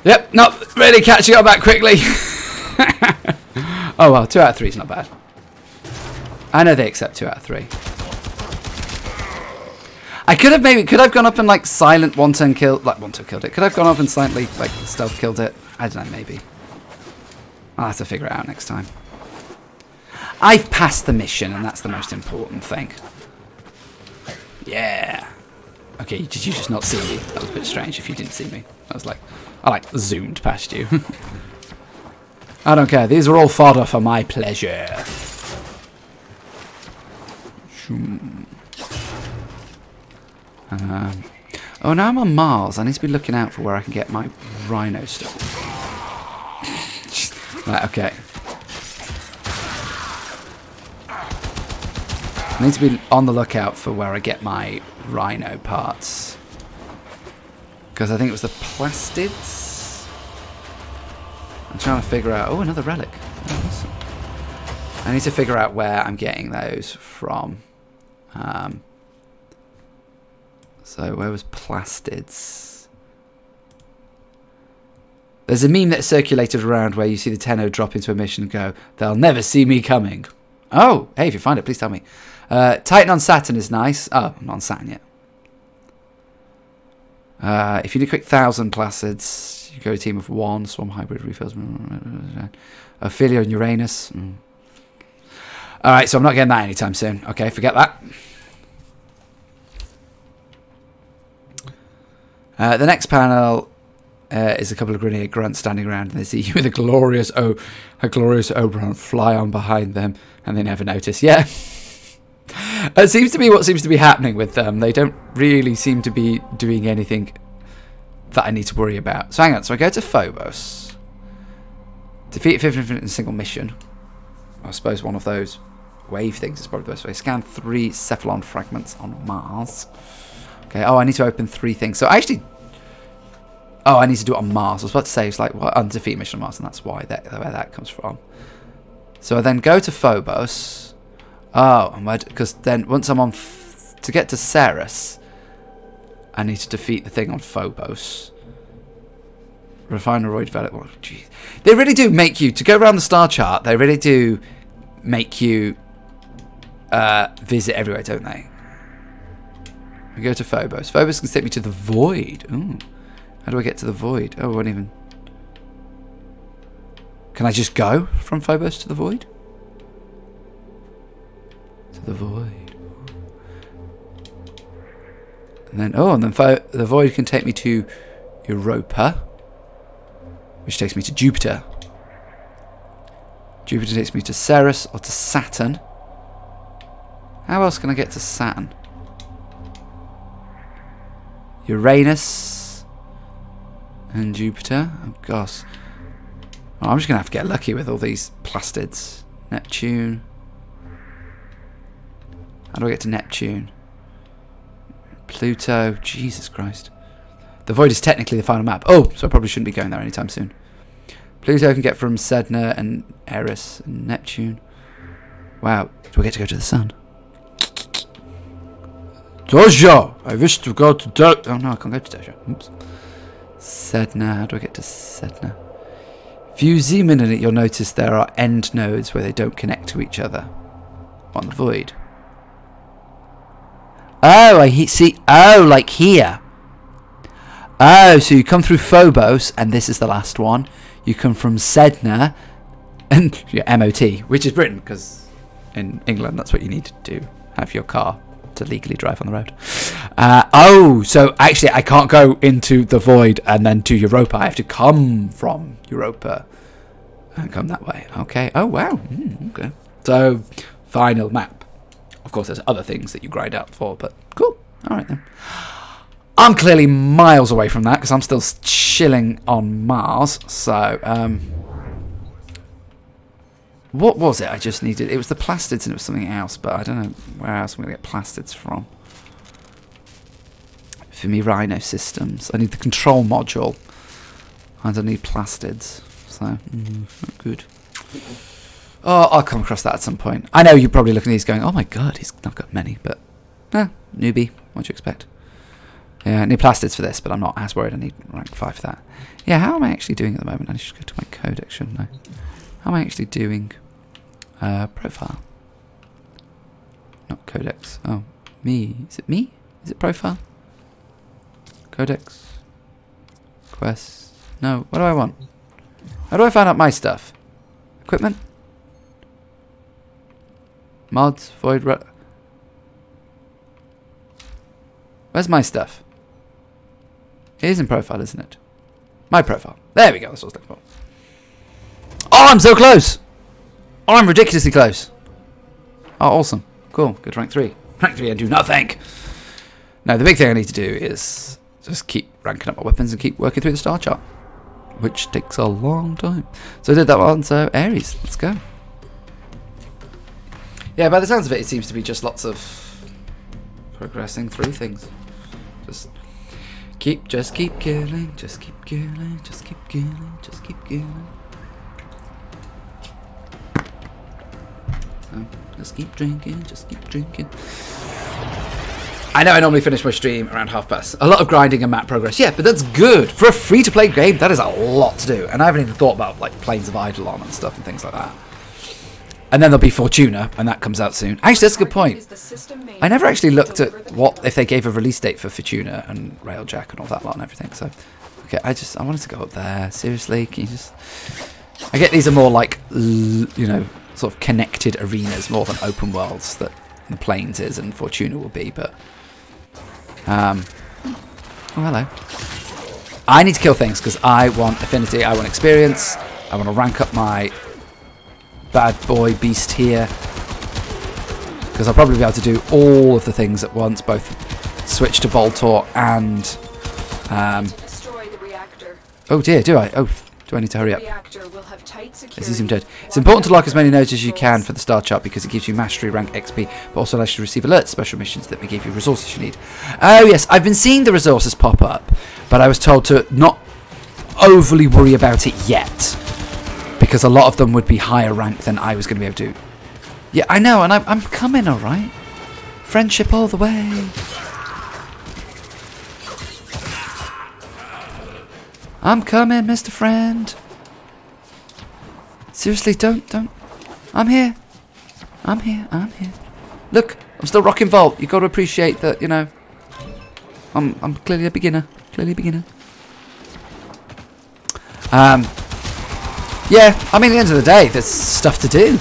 Yep, not really catching up that quickly. Oh well, 2 out of 3 is not bad. I know they accept 2 out of 3. I could have gone up and like silent one-turn killed it. Could I have gone up and silently like stealth killed it? I don't know, maybe. I'll have to figure it out next time. I've passed the mission, and that's the most important thing. Yeah. Okay, did you just not see me? That was a bit strange if you didn't see me. I was like, I like zoomed past you. I don't care. These are all fodder for my pleasure. Oh, now I'm on Mars. I need to be looking out for where I can get my rhino stuff. Right, okay. I need to be on the lookout for where I get my rhino parts. Because I think it was the plastids. I'm trying to figure out... Oh, another relic. Oh, awesome. I need to figure out where I'm getting those from. So, where was plastids? There's a meme that circulated around where you see the Tenno drop into a mission and go, they'll never see me coming. Oh, hey, if you find it, please tell me. Titan on Saturn is nice. Oh, I'm not on Saturn yet. If you do quick 1,000 plastids, you go a team of 1. Swarm hybrid refills. Ophelia and Uranus. Alright, so I'm not getting that anytime soon. Okay, forget that. The next panel is a couple of Grenadier grunts standing around, and they see you with a glorious Oberon fly on behind them, and they never notice. Yeah. It seems to be what seems to be happening with them. They don't really seem to be doing anything that I need to worry about. So hang on. So I go to Phobos. Defeat 50 in a single mission. I suppose one of those wave things is probably the best way. Scan 3 cephalon fragments on Mars. Okay. Oh, I need to open 3 things. So I actually... Oh, I need to do it on Mars. I was about to say it's like well, undefeated mission on Mars, and that's why where that comes from. So I then go to Phobos. Oh, because then once I'm on... to get to Ceres, I need to defeat the thing on Phobos. Refineroid develop... Oh, geez. They really do make you... To go around the star chart, they really do make you visit everywhere, don't they? We go to Phobos. Phobos can take me to the Void. Ooh. How do I get to the Void? Oh, I won't even... Can I just go from Phobos to the Void? To the Void. And then... Oh, and then the Void can take me to Europa. Which takes me to Jupiter. Jupiter takes me to Ceres or to Saturn. How else can I get to Saturn? Uranus and Jupiter. Oh gosh. Oh, I'm just going to have to get lucky with all these plastids. Neptune. How do I get to Neptune? Pluto. Jesus Christ. The Void is technically the final map. Oh, so I probably shouldn't be going there anytime soon. Pluto can get from Sedna and Eris and Neptune. Wow. Do I get to go to the Sun? Doja! I wish to go to Doja. Oh no, I can't go to Doja. Oops. Sedna. How do I get to Sedna? If you zoom in on it, you'll notice there are end nodes where they don't connect to each other on the void. Oh, see. Oh, like here. Oh, so you come through Phobos, and this is the last one. You come from Sedna, and your MOT, which is Britain, because in England that's what you need to do. Have your car to legally drive on the road. Oh, so actually I can't go into the void and then to Europa. I have to come from Europa and come that way. Okay. Oh, wow. Okay. So, final map. Of course, there's other things that you grind out for, but cool. All right, then. I'm clearly miles away from that because I'm still chilling on Mars. So, what was it I just needed? It was the plastids and it was something else, but I don't know where else I'm going to get plastids from. For me, Rhino systems. I need the control module. I don't need plastids. So, not good. Oh, I'll come across that at some point. I know you're probably looking at these going, oh my god, he's not got many, but newbie, what do you expect? Yeah, I need plastids for this, but I'm not as worried I need rank 5 for that. Yeah, how am I actually doing at the moment? I should go to my codex, shouldn't I? How am I actually doing? Profile. Not codex. Oh, me. Is it me? Is it profile? Codex. Quest. No, what do I want? How do I find out my stuff? Equipment? Mods? Void? Where's my stuff? It is in profile, isn't it? My profile. There we go. That's what I was looking for. Oh, I'm so close! Oh, I'm ridiculously close. Oh, awesome. Cool. Go to rank 3. Rank 3 and do nothing. Now, the big thing I need to do is just keep ranking up my weapons and keep working through the star chart, which takes a long time. So I did that one, so Aries, let's go. Yeah, by the sounds of it, it seems to be just lots of progressing through things. Just keep killing, just keep killing, just keep killing, just keep killing. So, just keep drinking, just keep drinking. I know I normally finish my stream around past. A lot of grinding and map progress. Yeah, but that's good. For a free-to-play game, that is a lot to do. And I haven't even thought about like Planes of Eidolon and stuff and things like that. And then there'll be Fortuna, and that comes out soon. Actually, that's a good point. I never actually looked at what if they gave a release date for Fortuna and Railjack and all that lot and everything. So, okay, I wanted to go up there. Seriously, can you just... I get these are more like, you know, sort of connected arenas more than open worlds that the Plains is and Fortuna will be, but... oh, hello. I need to kill things because I want affinity, I want experience, I want to rank up my bad boy beast here because I'll probably be able to do all of the things at once, both switch to Voltor and Destroy the reactor. oh dear, do I? Oh, do I need to hurry up? Reactor will have tight As security. you seem dead. It's important to lock as many nodes as you can for the star chart because it gives you mastery rank XP, but also allows you to receive alerts, special missions that may give you resources you need. Oh yes, I've been seeing the resources pop up, but I was told to not overly worry about it yet because a lot of them would be higher rank than I was going to be able to. Yeah, I know, and I'm coming, alright. Friendship all the way. I'm coming, Mr. Friend. Seriously, don't. I'm here. I'm here. Look, I'm still rocking Vault. You've got to appreciate that, you know. I'm clearly a beginner. Yeah, I mean, at the end of the day, there's stuff to do.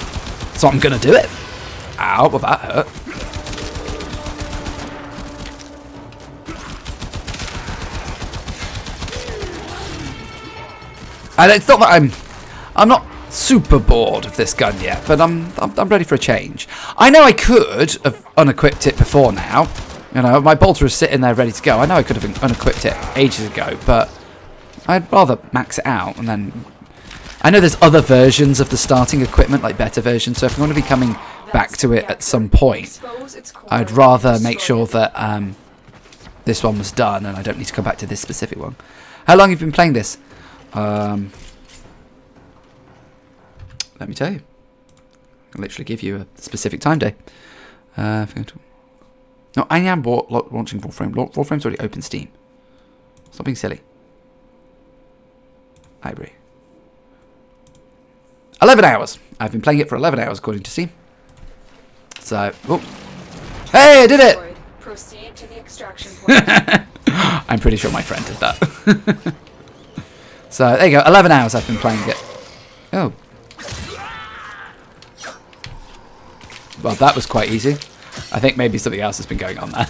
So I'm going to do it. Ow, well that hurt. And it's not that I'm not super bored of this gun yet, but I'm ready for a change. I know I could have unequipped it before now. You know, my bolter is sitting there ready to go. I know I could have unequipped it ages ago, but I'd rather max it out and then... I know there's other versions of the starting equipment, like better versions, so if I'm going to be coming back to it at some point, I'd rather make sure that this one was done and I don't need to come back to this specific one. How long have you been playing this? Let me tell you. I'll literally give you a specific time day. No, I am launching Warframe. Warframe's already open Steam. Stop being silly. Library. 11 hours. I've been playing it for 11 hours, according to Steam. So, oh. Hey, I did it! Proceed to the extraction point. I'm pretty sure my friend did that. So, there you go. 11 hours I've been playing it. Oh. Well, that was quite easy. I think maybe something else has been going on there.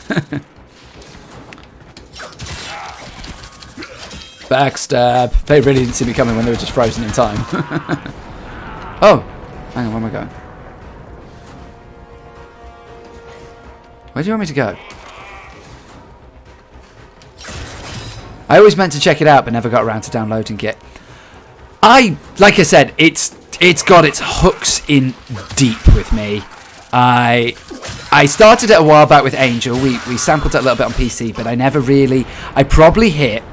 Backstab. They really didn't see me coming when they were just frozen in time. Oh. Hang on, where am I going? Where do you want me to go? I always meant to check it out, but never got around to downloading it. Like I said, it's got its hooks in deep with me. I started it a while back with Angel. We sampled it a little bit on PC, but I never really... I probably hit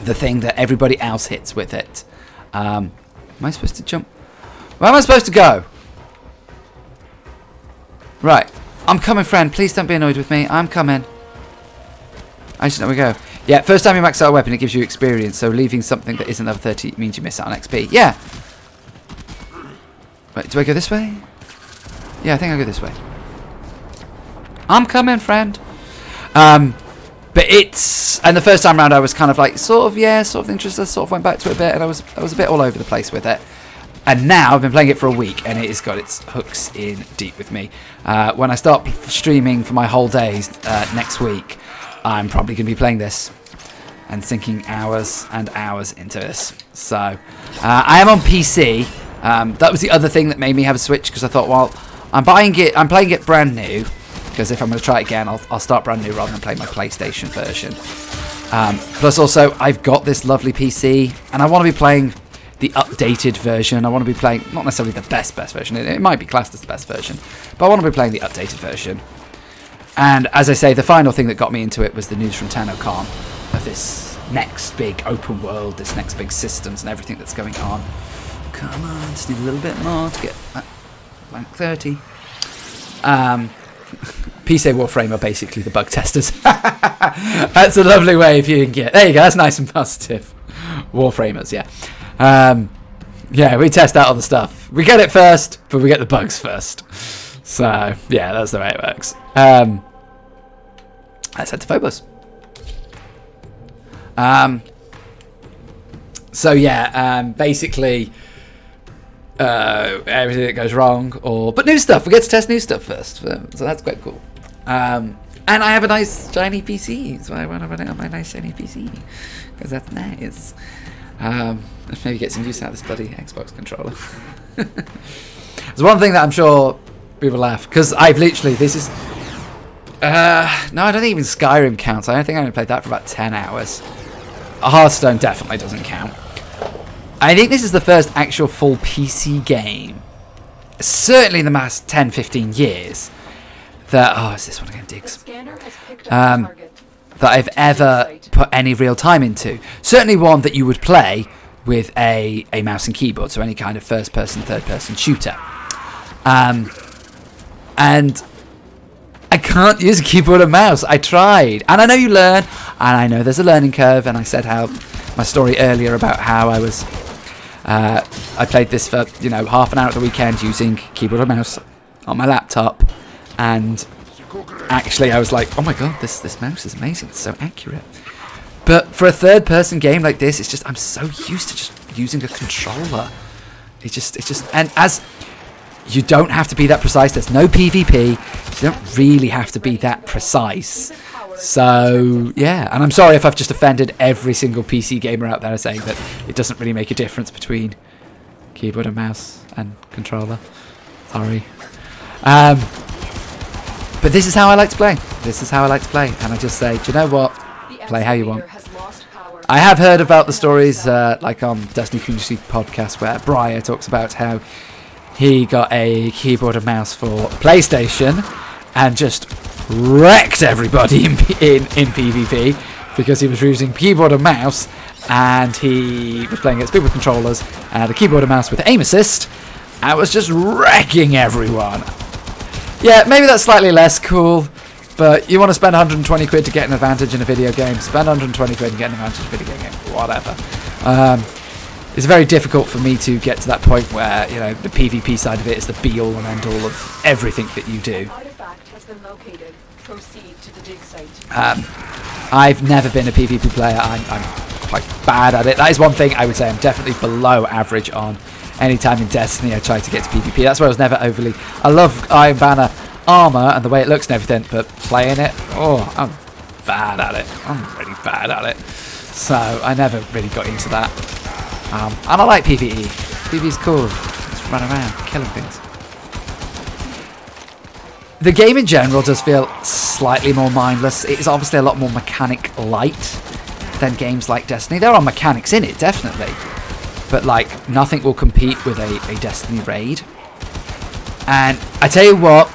the thing that everybody else hits with it. Am I supposed to jump? Where am I supposed to go? Right. I'm coming, friend. Please don't be annoyed with me. I'm coming. Actually, there we go. Yeah, first time you max out a weapon, it gives you experience. So leaving something that isn't level 30 means you miss out on XP. Yeah. Right, do I go this way? Yeah, I think I'll go this way. I'm coming, friend. But it's... And the first time round I was kind of like, sort of interested. Sort of went back to it a bit, and I was a bit all over the place with it. And now I've been playing it for a week, and it has got its hooks in deep with me. When I start streaming for my whole days next week, I'm probably going to be playing this and sinking hours and hours into this. So I am on PC. That was the other thing that made me have a Switch, because I thought, well, I'm playing it brand new, because if I'm going to try it again, I'll start brand new rather than play my PlayStation version. Plus also, I've got this lovely PC, and I want to be playing the updated version. I want to be playing, not necessarily the best version, it might be classed as the best version, but I want to be playing the updated version. And as I say, the final thing that got me into it was the news from TennoCon of this next big open world, this next big systems and everything that's going on. Come on, just need a little bit more to get that rank 30. PC Warframe are basically the bug testers. That's a lovely way if you can get... There you go, that's nice and positive. Warframers, yeah. Yeah, we test out all the stuff. We get it first, but we get the bugs first. So, yeah, that's the way it works. Let's head to Phobos. So, yeah, basically, everything that goes wrong, but new stuff. We get to test new stuff first, so that's quite cool. And I have a nice shiny PC, so I want to run it on my nice shiny PC, because that's nice. Let's maybe get some use out of this bloody Xbox controller. There's one thing that I'm sure people laugh, because I've literally, this is... no, I don't think even Skyrim counts. I don't think I only played that for about 10 hours. Hearthstone definitely doesn't count. I think this is the first actual full PC game, certainly in the last 10-15 years, that... Oh, is this one again, Diggs? That I've ever put any real time into. Certainly one that you would play with a mouse and keyboard, so any kind of first-person, third-person shooter. And I can't use a keyboard and mouse. I tried. And I know you learn, and I know there's a learning curve, and I said how my story earlier about how I was... I played this for, you know, half an hour at the weekend using keyboard and mouse on my laptop, and actually I was like, oh my god, this mouse is amazing, it's so accurate. But for a third-person game like this, it's just, I'm so used to just using a controller. It's just, and as you don't have to be that precise, there's no PvP, you don't really have to be that precise. So, yeah, and I'm sorry if I've just offended every single PC gamer out there saying that it doesn't really make a difference between keyboard and mouse and controller. Sorry. But this is how I like to play. This is how I like to play. And I just say, do you know what? Play how you want. I have heard about the stories, like on Destiny Community Podcast, where Briar talks about how he got a keyboard and mouse for PlayStation and just wrecked everybody in PvP because he was using keyboard and mouse, and he was playing against people with controllers and a keyboard and mouse with aim assist, and was just wrecking everyone. Yeah, maybe that's slightly less cool, but you want to spend 120 quid to get an advantage in a video game, spend 120 quid and get an advantage in a video game, whatever. it's very difficult for me to get to that point where, you know, the PvP side of it is the be-all and end-all of everything that you do. Artifact has been located. Proceed to the dig site. I've never been a PvP player. I'm quite bad at it. That is one thing I would say I'm definitely below average on. Anytime in Destiny I try to get to PvP. That's why I was never overly... I love Iron Banner armor and the way it looks and everything, but playing it, oh, I'm bad at it. I'm really bad at it. So I never really got into that. And I like PvE. PvE's cool. Just run around killing things. The game in general does feel slightly more mindless. It is obviously a lot more mechanic light than games like Destiny. There are mechanics in it, definitely. But like, nothing will compete with a Destiny raid. And I tell you what,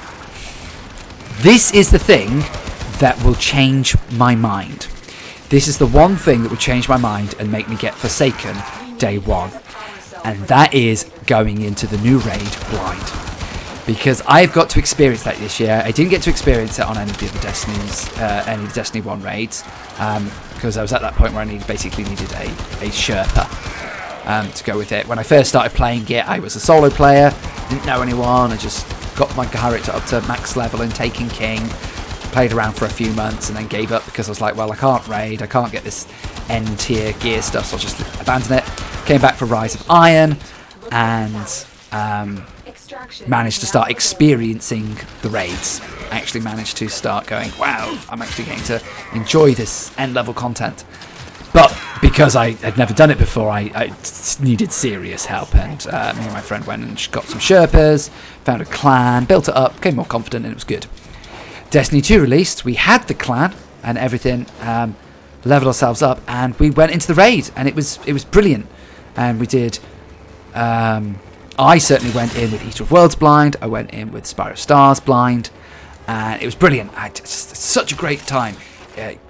this is the thing that will change my mind. This is the one thing that would change my mind and make me get Forsaken day one. And that is going into the new raid blind. Because I've got to experience that this year. I didn't get to experience it on any of the other Destinies, any of the Destiny 1 raids. Because I was at that point where I basically needed a Sherpa to go with it. When I first started playing it, I was a solo player. Didn't know anyone. I just got my character up to max level and Taken King. Played around for a few months and then gave up because I was like, well, I can't raid. I can't get this end tier gear stuff, so I'll just abandon it. Came back for Rise of Iron and managed to start experiencing the raids. I actually managed to start going, wow, I'm actually getting to enjoy this end level content. But because I had never done it before, I needed serious help, and me and my friend went and got some Sherpas, found a clan, built it up, became more confident, and it was good. Destiny 2 released, we had the clan and everything, leveled ourselves up, and we went into the raid, and it was brilliant. And we did, I certainly went in with Eater of Worlds blind, I went in with Spire of Stars blind, and it was brilliant. Just such a great time,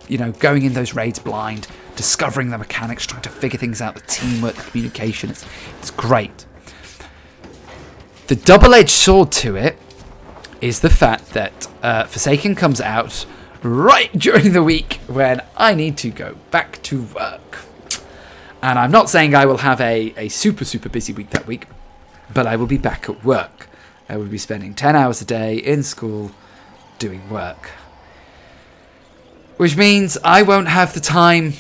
you know, going in those raids blind, discovering the mechanics, trying to figure things out, the teamwork, the communication, it's great. The double-edged sword to it is the fact that Forsaken comes out right during the week when I need to go back to work. And I'm not saying I will have a super busy week that week, but I will be back at work. I will be spending 10 hours a day in school doing work. Which means I won't have the time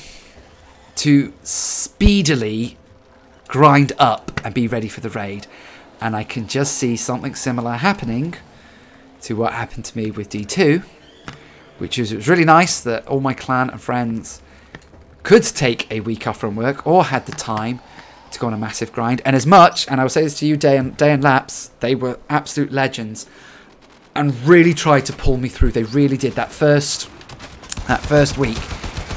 to speedily grind up and be ready for the raid. And I can just see something similar happening to what happened to me with D2, which is, it was really nice that all my clan and friends could take a week off from work or had the time to go on a massive grind. And as much, and I will say this to you, Day and Lapse, they were absolute legends and really tried to pull me through. They really did. That first week,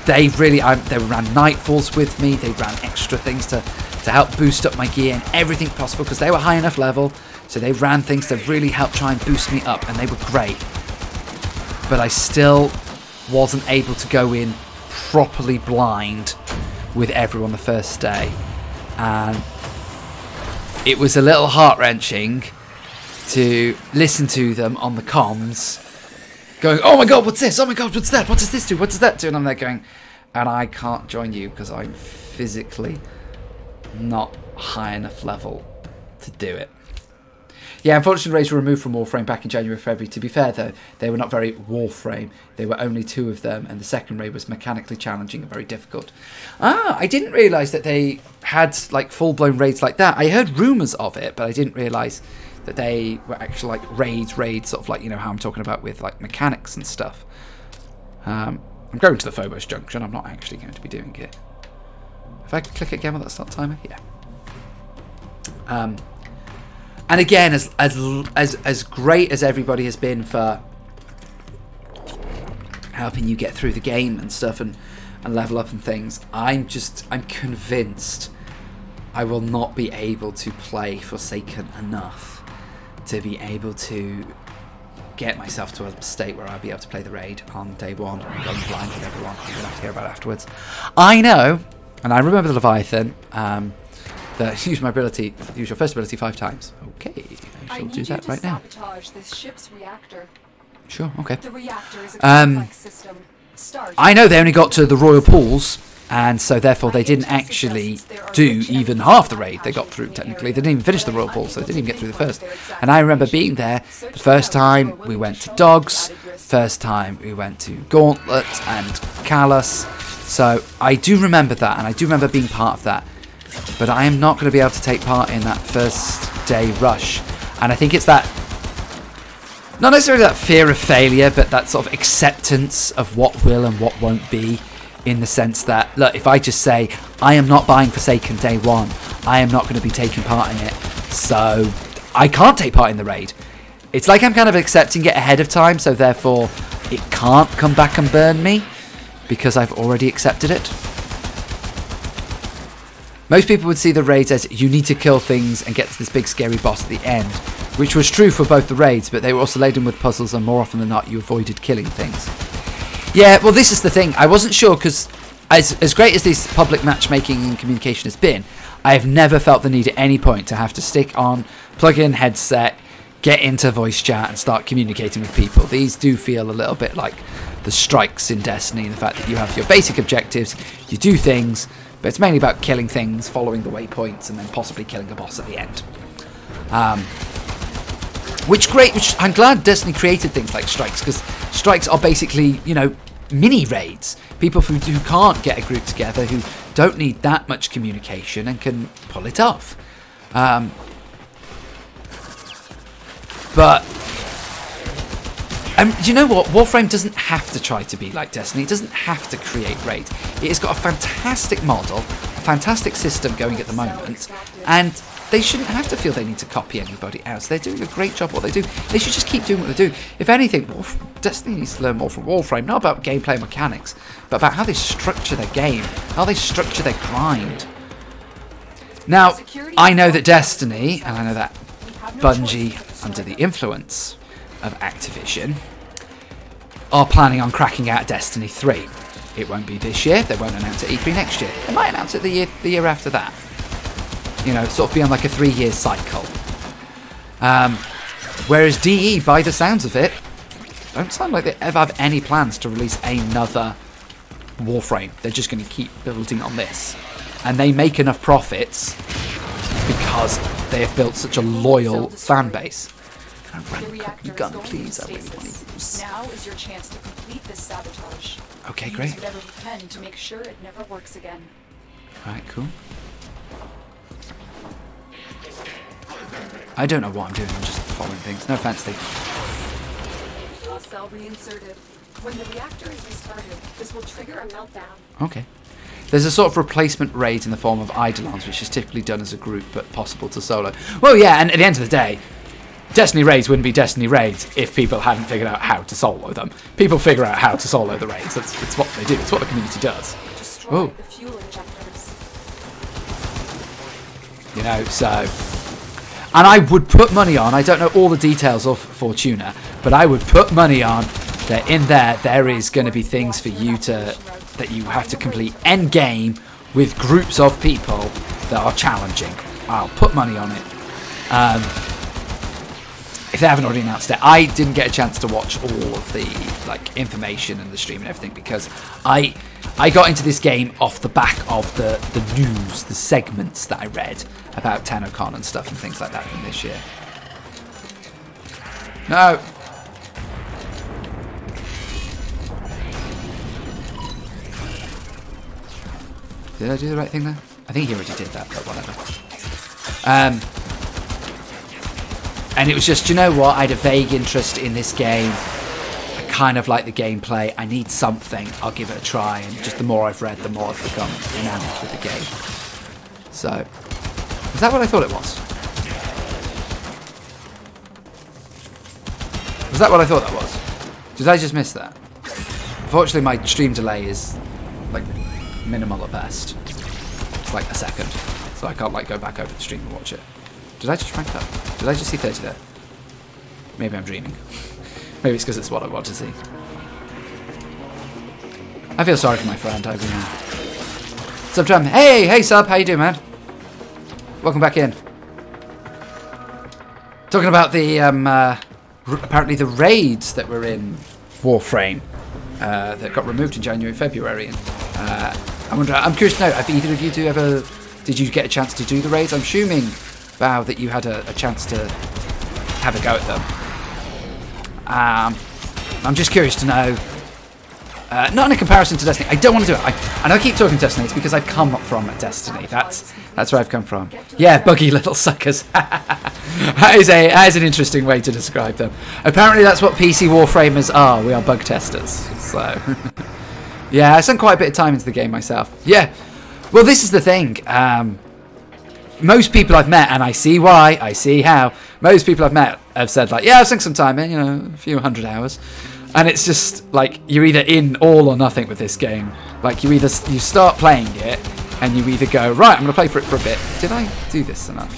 they ran nightfalls with me. They ran extra things to help boost up my gear and everything possible because they were high enough level. So they ran things to really help try and boost me up, and they were great. But I still wasn't able to go in properly blind with everyone the first day. And it was a little heart-wrenching to listen to them on the comms going, oh my god, what's this? Oh my god, what's that? What does this do? What does that do? And I'm there going, and I can't join you because I'm physically not high enough level to do it. Yeah, unfortunately, raids were removed from Warframe back in January, February. To be fair, though, they were not very Warframe. There were only 2 of them, and the second raid was mechanically challenging and very difficult. Ah, I didn't realise that they had like full-blown raids like that. I heard rumours of it, but I didn't realise that they were actually like raids, sort of like, you know, how I'm talking about with like mechanics and stuff. I'm going to the Phobos Junction. I'm not actually going to be doing it. If I click it again, will that start timer? Yeah. And again, as great as everybody has been for helping you get through the game and stuff and level up and things, I'm convinced I will not be able to play Forsaken enough to be able to get myself to a state where I'll be able to play the raid on day one and go blind with everyone. I'm going to have to hear about it afterwards. I know, and I remember the Leviathan, use your first ability 5 times. Okay, I shall do that right now. Sabotage this ship's reactor. Sure, okay. The reactor is a complex system. I know they only got to the royal pools And so therefore they didn't actually do even half the raid they got through technically. They didn't even finish the Royal Ball, so they didn't even get through the first. And I remember being there the first time we went to Dogs, first time we went to Gauntlet and Callus. So I do remember that, and I do remember being part of that. But I am not going to be able to take part in that first day rush. And I think it's that, not necessarily that fear of failure, but that sort of acceptance of what will and what won't be. In the sense that, look, if I just say, I am not buying Forsaken day one, I am not going to be taking part in it, so I can't take part in the raid. It's like I'm kind of accepting it ahead of time, so therefore it can't come back and burn me, because I've already accepted it. Most people would see the raids as you need to kill things and get to this big scary boss at the end, which was true for both the raids, but they were also laden with puzzles, and more often than not you avoided killing things. Yeah, well, this is the thing. I wasn't sure because as great as this public matchmaking and communication has been, I have never felt the need at any point to have to stick on, plug in headset, get into voice chat and start communicating with people. These do feel a little bit like the strikes in Destiny, and the fact that you have your basic objectives, you do things, but it's mainly about killing things, following the waypoints, and then possibly killing a boss at the end. Which I'm glad Destiny created things like strikes, because strikes are basically, you know, mini raids. People who can't get a group together, who don't need that much communication and can pull it off. But do you know what? Warframe doesn't have to try to be like Destiny. It doesn't have to create raids. It has got a fantastic model, a fantastic system going at the moment, and they shouldn't have to feel they need to copy anybody else. They're doing a great job what they do. They should just keep doing what they do. If anything, Destiny needs to learn more from Warframe, not about gameplay mechanics, but about how they structure their game, how they structure their grind. Now, I know that Destiny, and I know that Bungie, under the influence of Activision, are planning on cracking out Destiny 3. It won't be this year. They won't announce it E3 next year. They might announce it the year after that. You know, sort of be on like a 3-year cycle. Whereas DE, by the sounds of it, don't sound like they ever have any plans to release another Warframe. They're just going to keep building on this. And they make enough profits because they have built such a loyal fan base. Can I rank the gun, please? I really want to use. Now is your chance to complete this sabotage. Okay, great. Use whatever you can to make sure it never works again. Alright, cool. I don't know what I'm doing, I'm just following things. No offense, Steve. Fuel cell reinserted. When the reactor is restarted, this will trigger a meltdown. Okay. There's a sort of replacement raid in the form of Eidolons, which is typically done as a group, but possible to solo. Well, yeah, and at the end of the day, Destiny raids wouldn't be Destiny raids if people hadn't figured out how to solo them. People figure out how to solo the raids. It's what they do. It's what the community does. Destroy the fuel injectors. You know, so... And I would put money on, I don't know all the details of Fortuna, but I would put money on that in there is going to be things for you that you have to complete end game with groups of people that are challenging. I'll put money on it. If they haven't already announced it, I didn't get a chance to watch all of the information and the stream and everything because I got into this game off the back of the news, the segments that I read about TennoCon and stuff and things like that from this year. No. Did I do the right thing there? I think he already did that, but whatever. And it was just, you know what? I had a vague interest in this game. I kind of like the gameplay. I need something. I'll give it a try. And just the more I've read, the more I've become enamored with the game. So, is that what I thought it was? Was that what I thought that was? Did I just miss that? Unfortunately, my stream delay is like minimal at best. It's like a second. So I can't like go back over the stream and watch it. Did I just rank up? Did I just see 30 there? Maybe I'm dreaming. Maybe it's because it's what I want to see. I feel sorry for my friend. I really... Sub Tram. Hey Sub, how you doing, man? Welcome back in. Talking about the apparently the raids that were in Warframe that got removed in January, February, and I wonder. I'm curious to know. Have either of you two ever? Did you get a chance to do the raids? I'm assuming, Bao, that you had a chance to have a go at them. I'm just curious to know. Not in a comparison to Destiny. I don't want to do it. I keep talking Destiny. It's because I've come from Destiny. That's where I've come from. Yeah, buggy little suckers. that is an interesting way to describe them. Apparently, that's what PC Warframers are. We are bug testers. So, yeah, I spent quite a bit of time into the game myself. Yeah. Well, this is the thing. Most people I've met, and I see why, I see how. Most people I've met have said like, yeah, I've sunk some time in, a few 100 hours. And it's just like you're either in all or nothing with this game. Like you start playing it and you either go, right, I'm going to play for it for a bit. Did I do this enough?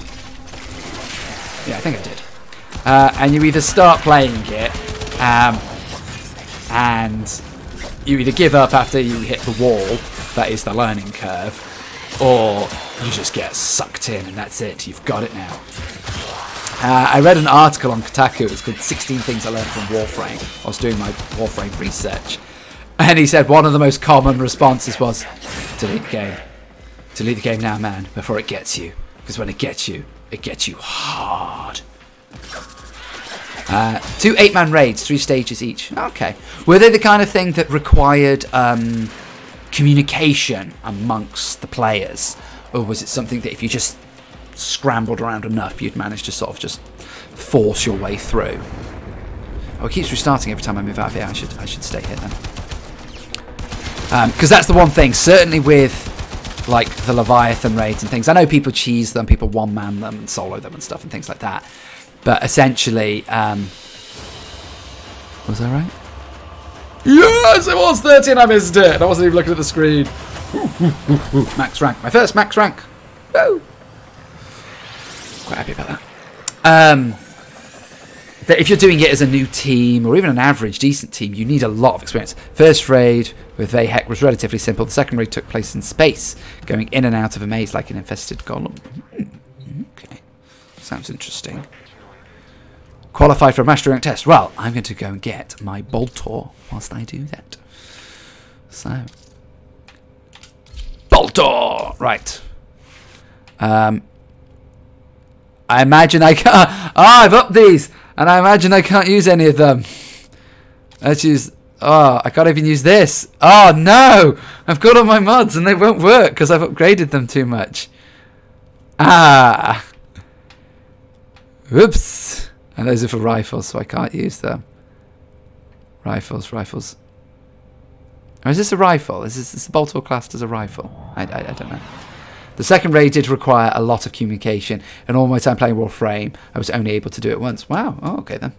Yeah, I think I did. And you either start playing it and you either give up after you hit the wall, that is the learning curve, or you just get sucked in and that's it. You've got it now. I read an article on Kotaku. It was called 16 Things I Learned from Warframe. I was doing my Warframe research. And he said one of the most common responses was, delete the game. Delete the game now, man, before it gets you. Because when it gets you hard. 2 8-man raids, 3 stages each. Okay. Were they the kind of thing that required communication amongst the players? Or was it something that if you just scrambled around enough, you'd manage to sort of just force your way through? Oh, it keeps restarting every time I move out of here. I should stay here then, because that's the one thing. Certainly with like the Leviathan raids and things, I know people cheese them, people one-man them and solo them and stuff and things like that. But essentially, was that right? Yes, it was 30 and I missed it. And I wasn't even looking at the screen. Max rank, my first max rank. Woo! Quite happy about that. That if you're doing it as a new team or even an average decent team, you need a lot of experience. First raid with Vahek was relatively simple. The second raid took place in space, going in and out of a maze like an infested golem. Okay, sounds interesting. Qualified for a master rank test. Well, I'm going to go and get my Boltor whilst I do that. So, Boltor, right. I imagine I can't. I've upped these, and I imagine I can't use any of them. Let's use. Oh, I can't even use this. Oh no! I've got all my mods, and they won't work because I've upgraded them too much. Ah. Oops. And those are for rifles, so I can't use them. Rifles. Or is this a rifle? Is the Boltor classed as a rifle? I don't know. The second raid did require a lot of communication, and all my time playing Warframe, I was only able to do it once. Wow. Oh, okay then.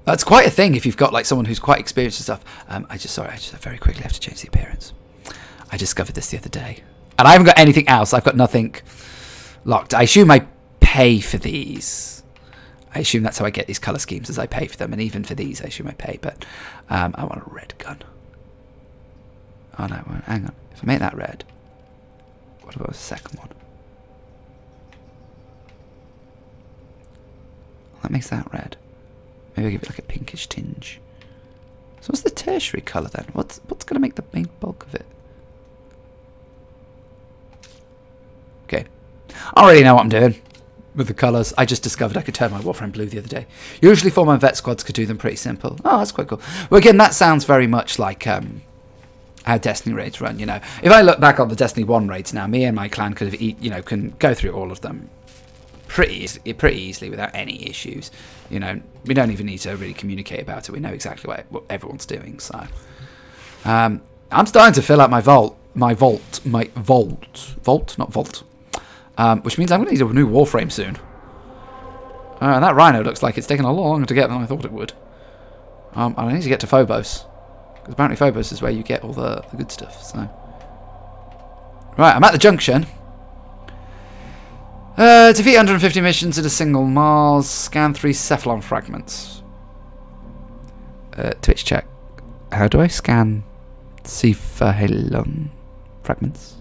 That's quite a thing if you've got like someone who's quite experienced and stuff. I just very quickly have to change the appearance. I discovered this the other day, and I haven't got anything else. I've got nothing locked. I assume I pay for these. I assume that's how I get these colour schemes, as I pay for them, and even for these, I assume I pay. But I want a red gun. Oh no, hang on. If I make that red, what about the second one? Well, that makes that red. Maybe I'll give it like a pinkish tinge. So what's the tertiary colour then? What's going to make the main bulk of it? Okay. I already know what I'm doing with the colours. I just discovered I could turn my Warframe blue the other day. Usually 4-man vet squads could do them pretty simple. Oh, that's quite cool. Well, again, that sounds very much like how Destiny raids run, If I look back on the Destiny 1 raids now, me and my clan could have, can go through all of them pretty easily without any issues. We don't even need to really communicate about it. We know exactly what everyone's doing. So, I'm starting to fill out my vault, not vault, which means I'm going to need a new Warframe soon. And that Rhino looks like it's taken a lot longer to get than I thought it would. And I need to get to Phobos. Because apparently Phobos is where you get all the good stuff. So, right, I'm at the junction. Defeat 150 missions in a single Mars. Scan 3 Cephalon fragments. Twitch check. How do I scan Cephalon fragments?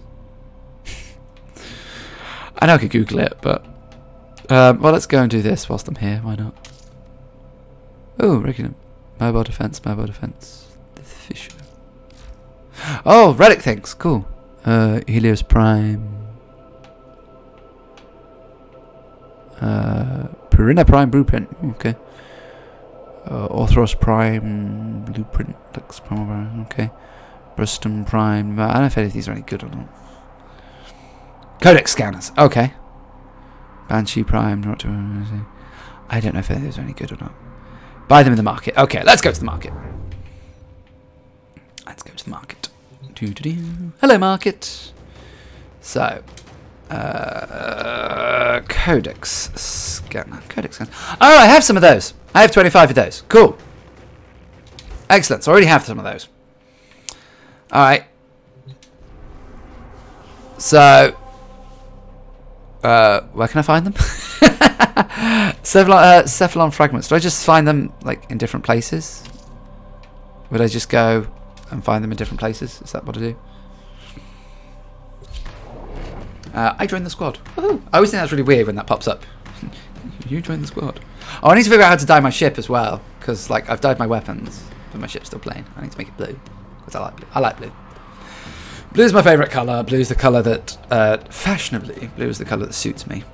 I know I could Google it, but well, let's go and do this whilst I'm here. Why not? Oh, regular mobile defense. Official. Oh, relic things. Cool. Helios Prime. Perina Prime Blueprint. Okay. Orthros Prime Blueprint. Lux Prime. Okay. Bruston Prime. I don't know if any of these are any good or not. Codex scanners. Okay. Banshee Prime. I don't know if any of these are any good or not. Buy them in the market. Okay, let's go to the market. Let's go to the market. Hello, market. So, Codex scanner. Codex scanner. Oh, I have some of those. I have 25 of those. Cool. Excellent. So I already have some of those. All right. So, where can I find them? Cephalon fragments. Do I just find them like in different places? Would I just go and find them in different places? Is that what I do? I joined the squad. Woohoo! I always think that's really weird when that pops up. You joined the squad. Oh, I need to figure out how to dye my ship as well, because like I've dyed my weapons, but my ship's still plain. I need to make it blue because I like blue. I like blue. Blue is my favourite colour. Blue is the colour that, fashionably, blue is the colour that suits me,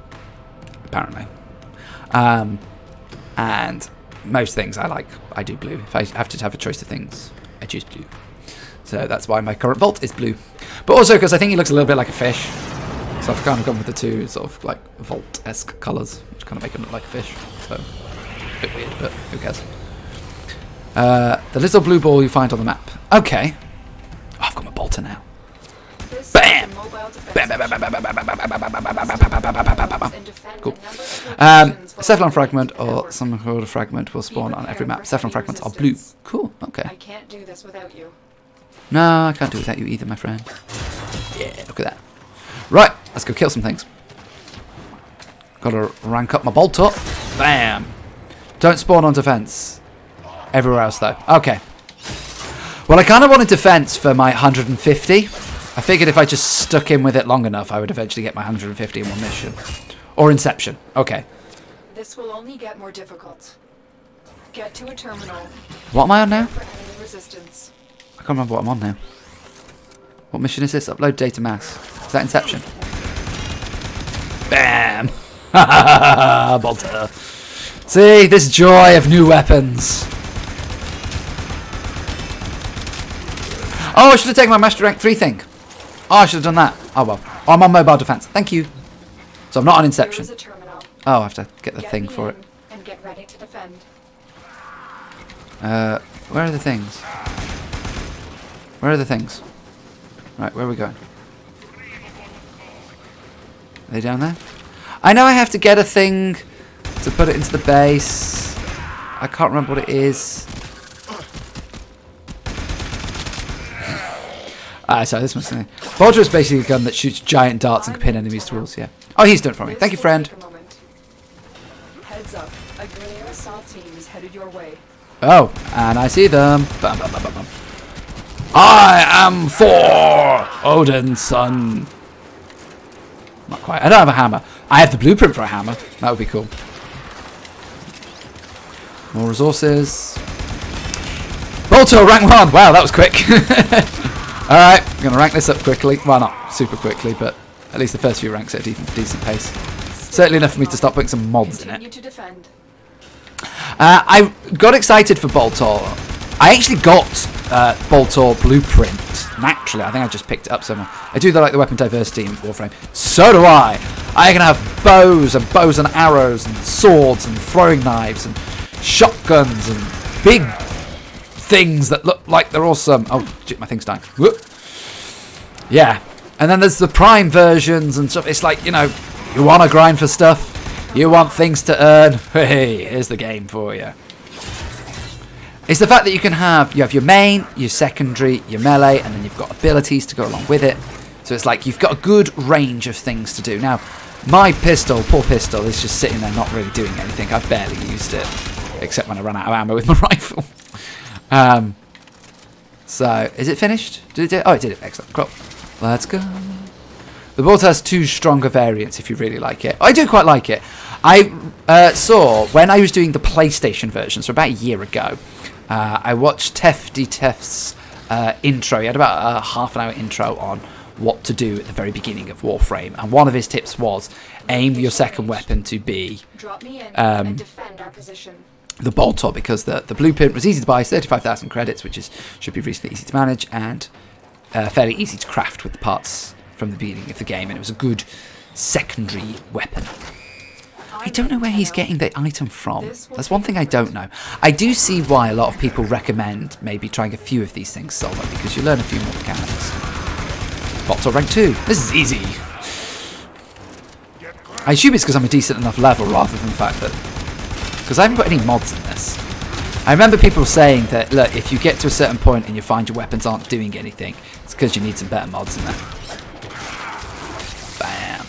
apparently. And most things I like, I do blue. If I have to have a choice of things, I choose blue. So that's why my current vault is blue. But also because I think he looks a little bit like a fish. So I've kind of gone with the two sort of like vault-esque colours, which kind of make him look like a fish. So, a bit weird, but who cares? The little blue ball you find on the map. Okay. Oh, I've got my bolter now. Bam! Bam, bam, bam, bam, bam, bam, bam, bam, bam, bam, bam, bam. Cool. Cephalon fragment or some sort of fragment will spawn on every map. Cephalon fragments are blue. Cool. Okay. I can't do this without you. No, I can't do it without you either, my friend. Yeah, look at that. Right, let's go kill some things. Gotta rank up my bolter. Bam! Don't spawn on defense. Everywhere else, though. Okay. Well, I kind of wanted defense for my 150. I figured if I just stuck in with it long enough, I would eventually get my 150 in one mission. Or Inception. Okay. This will only get more difficult. Get to a terminal. What am I on now? For enemy resistance. I can't remember what I'm on now. What mission is this? Upload data mass. Is that Inception? Bam! Bolter. See, this joy of new weapons. Oh, I should have taken my Master Rank 3 thing. Oh, I should have done that. Oh, well. Oh, I'm on mobile defense. Thank you. So I'm not on Inception. Oh, I have to get the thing for it. And get ready to defend. Where are the things? Where are the things? Right, where are we going? Are they down there? I know I have to get a thing to put it into the base. I can't remember what it is. Sorry, this must be... Bolter is basically a gun that shoots giant darts and can pin enemies to walls, yeah. Oh, he's done it for me. Thank you, friend. Heads up. A Grenadier assault team is headed your way. Oh, and I see them. Bum, bum, bum, bum, bum. I am Thor, Odin's son. Not quite. I don't have a hammer. I have the blueprint for a hammer. That would be cool. More resources. Bolter, rank 1. Wow, that was quick. Alright, I'm going to rank this up quickly. Well, not super quickly, but at least the first few ranks at a decent pace. Certainly enough for me to start putting some mods in it. I got excited for Bolter. I actually got Bolter Blueprint naturally. I think I just picked it up somewhere. I do like the weapon diversity in Warframe. So do I. I can have bows and arrows and swords and throwing knives and shotguns and big things that look like they're awesome. Oh, shit, my thing's dying. Whoop. Yeah. And then there's the Prime versions and stuff. It's like, you know, you want to grind for stuff. You want things to earn. Hey, here's the game for you. It's the fact that you have your main, your secondary, your melee, and then you've got abilities to go along with it. So it's like you've got a good range of things to do. Now, my pistol, poor pistol, is just sitting there not really doing anything. I've barely used it, except when I run out of ammo with my rifle. So, is it finished? Did it do it? Oh, it did it. Excellent. Cool. Let's go. The Bolter has 2 stronger variants if you really like it. I do quite like it. I saw, when I was doing the PlayStation version, so about a year ago, I watched Tefty Tef's intro. He had about a half-an-hour intro on what to do at the very beginning of Warframe, and one of his tips was aim your second weapon to be Drop me in and defend our position. the bolter, because the blueprint was easy to buy, 35,000 credits, which should be reasonably easy to manage and fairly easy to craft with the parts from the beginning of the game, and it was a good secondary weapon. I don't know where he's getting the item from. That's one thing I don't know. I do see why a lot of people recommend maybe trying a few of these things solo, because you learn a few more mechanics. Bolter rank 2. This is easy. I assume it's because I'm a decent enough level rather than the fact that... Because I haven't got any mods in this. I remember people saying that, look, if you get to a certain point and you find your weapons aren't doing anything, it's because you need some better mods in there. Bam.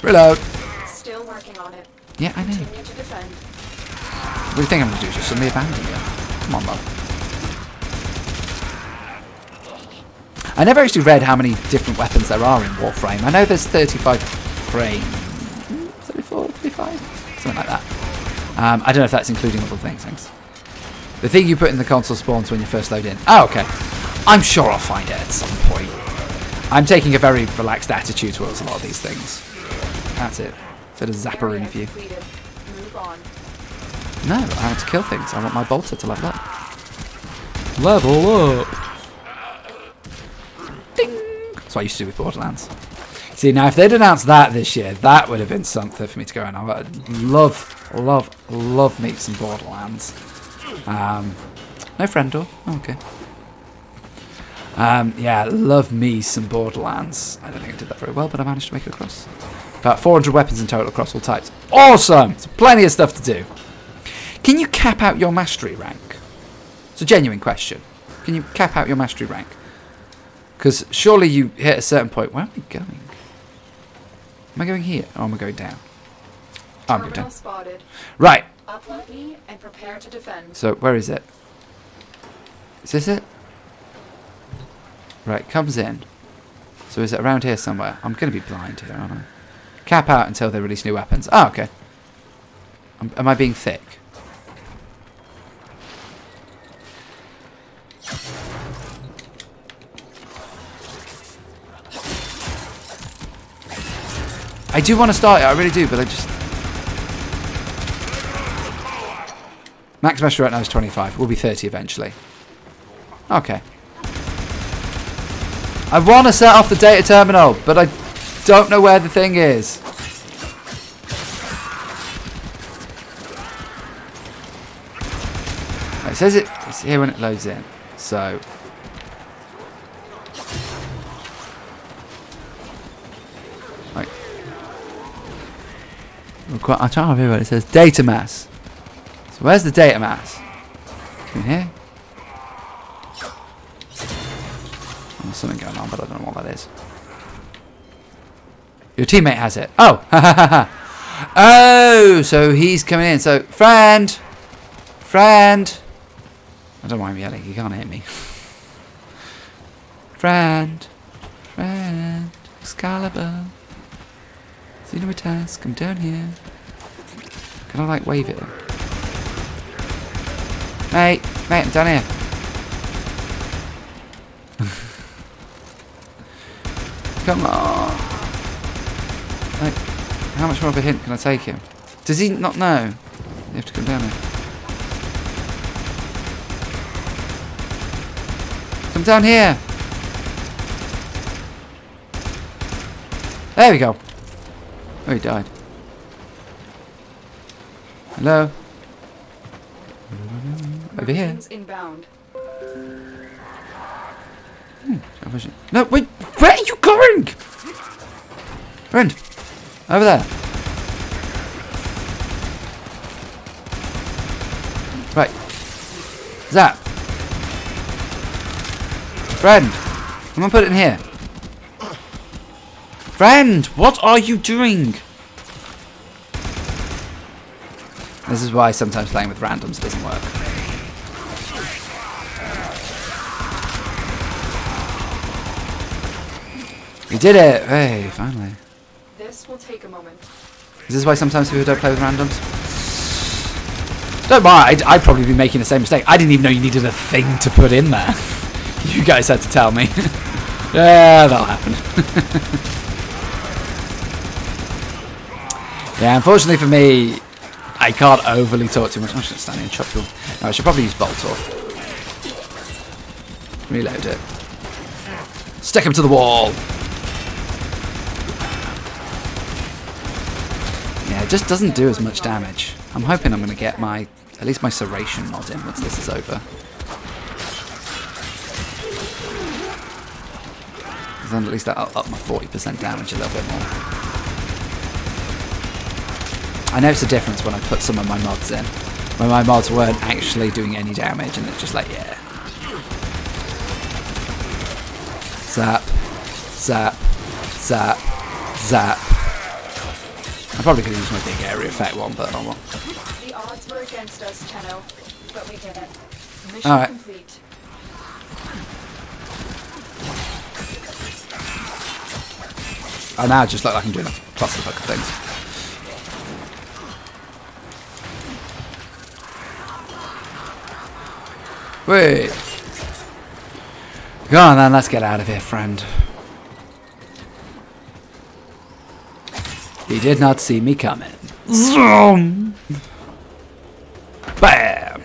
Reload. Still working on it. Yeah, I know. Continue to defend. What do you think I'm going to do? Just suddenly abandon you? Come on, love. I never actually read how many different weapons there are in Warframe. I know there's 35 frame. 34, 35? Something like that. I don't know if that's including other things. The thing you put in the console spawns when you first load in. Oh, okay. I'm sure I'll find it at some point. I'm taking a very relaxed attitude towards a lot of these things. That's it. Bit of zapper in you. Move on. No, I want to kill things. I want my bolter to level up. Level up! Ding! That's what I used to do with Borderlands. See, now if they'd announced that this year, that would have been something for me to go on. I would love me some Borderlands. No friend door. Oh, okay. Yeah, love me some Borderlands. I don't think I did that very well, but I managed to make it across. About 400 weapons in total across all types. Awesome! It's plenty of stuff to do. Can you cap out your mastery rank? It's a genuine question. Can you cap out your mastery rank? Because surely you hit a certain point. Where am I going? Am I going here? Or am I going down? Oh, I'm going down. Spotted. Right. Upload me and prepare to defend. So, where is it? Is this it? Right, comes in. So is it around here somewhere? I'm going to be blind here, aren't I? Cap out until they release new weapons. Oh, okay. Am I being thick? I do want to start it, I really do, but I just... Max mastery right now is 25. We'll be 30 eventually. Okay. I want to set off the data terminal, but I don't know where the thing is. It says it's here when it loads in, so... Right. I'm trying to remember what it says. Data mass. So where's the data mass? In here? There's something going on, but I don't know what that is. Your teammate has it. Oh! Oh! So he's coming in. So, friend! Friend! I don't mind yelling. You can't hit me. Friend! Friend! Excalibur! Seen a task. Come down here. Can I, like, wave at him? Mate! Mate, I'm down here. Come on. Like, how much more of a hint can I take him? Does he not know? You have to come down here. Come down here. There we go. Oh, he died. Hello? Over here. Inbound. No, wait, where are you going? Friend, over there. Right. Zap. Friend, I'm gonna put it in here. Friend, what are you doing? This is why sometimes playing with randoms doesn't work. We did it! Hey, finally. This will take a moment. Is this why sometimes people don't play with randoms? Don't mind, I'd probably be making the same mistake. I didn't even know you needed a thing to put in there. You guys had to tell me. Yeah, that'll happen. Yeah, unfortunately for me, I can't overly talk too much. I'm just standing and chop you. No, I should probably use Boltor. Reload it. Stick him to the wall. Yeah, it just doesn't do as much damage. I'm hoping I'm going to get my, at least my Serration mod in once this is over. Then at least that'll up my 40% damage a little bit more. I noticed a difference when I put some of my mods in. When my mods weren't actually doing any damage and it's just like, yeah. Zap. Zap. Zap. Zap. I probably could use my big area effect one, but I won't. The odds were against us, Tenno, but we did it. Mission All right. complete. Oh, now it just look like I'm doing a clusterfuck of things. Wait. Go on then, let's get out of here, friend. He did not see me coming. Zoom! Bam!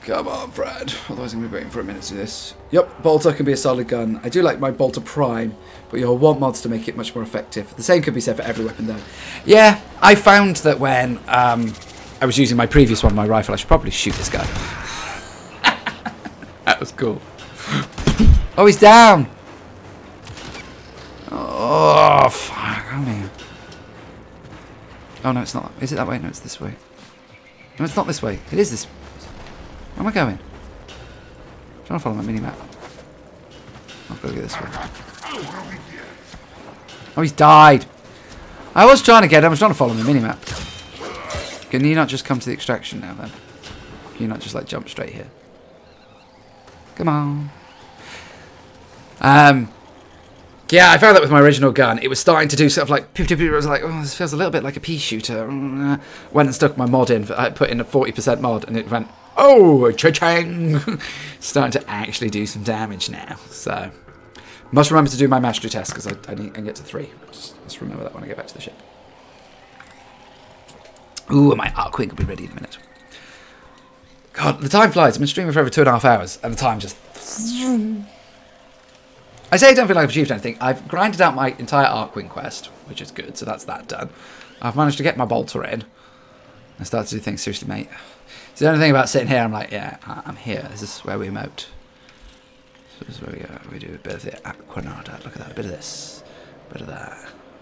Come on, Fred. Otherwise I'm going to be waiting for a minute to do this. Yep, Bolter can be a solid gun. I do like my Bolter Prime, but you'll want mods to make it much more effective. The same could be said for every weapon, though. Yeah, I found that when I was using my previous one, my rifle, I should probably shoot this guy. That was cool. Oh, he's down! Oh, fuck. Come here. Oh, no, it's not. Is it that way? No, it's this way. No, it's not this way. It is this. Where am I going? I'm trying to follow my mini-map. I'll go this way. Oh, he's died. I was trying to get him. I was trying to follow my mini-map. Can you not just come to the extraction now, then? Can you not just, like, jump straight here? Come on. Yeah, I found that with my original gun. It was starting to do sort of like... I was like, oh, this feels a little bit like a pea shooter. Went and stuck my mod in. I put in a 40% mod, and it went... Oh, cha-chang! Starting to actually do some damage now. So, must remember to do my mastery test, because I need to get to 3. Just remember that when I get back to the ship. Ooh, my Arcwing will be ready in a minute. God, the time flies. I've been streaming for over 2.5 hours, and the time just... I say I don't feel like I've achieved anything. I've grinded out my entire Arcwing quest, which is good, so that's that done. I've managed to get my Bolter in. I started to do things seriously, mate. So the only thing about sitting here, I'm like, yeah, I'm here. This is where we emote. This is where we go. We do a bit of the Aquanada. Look at that. A bit of this. A bit of that.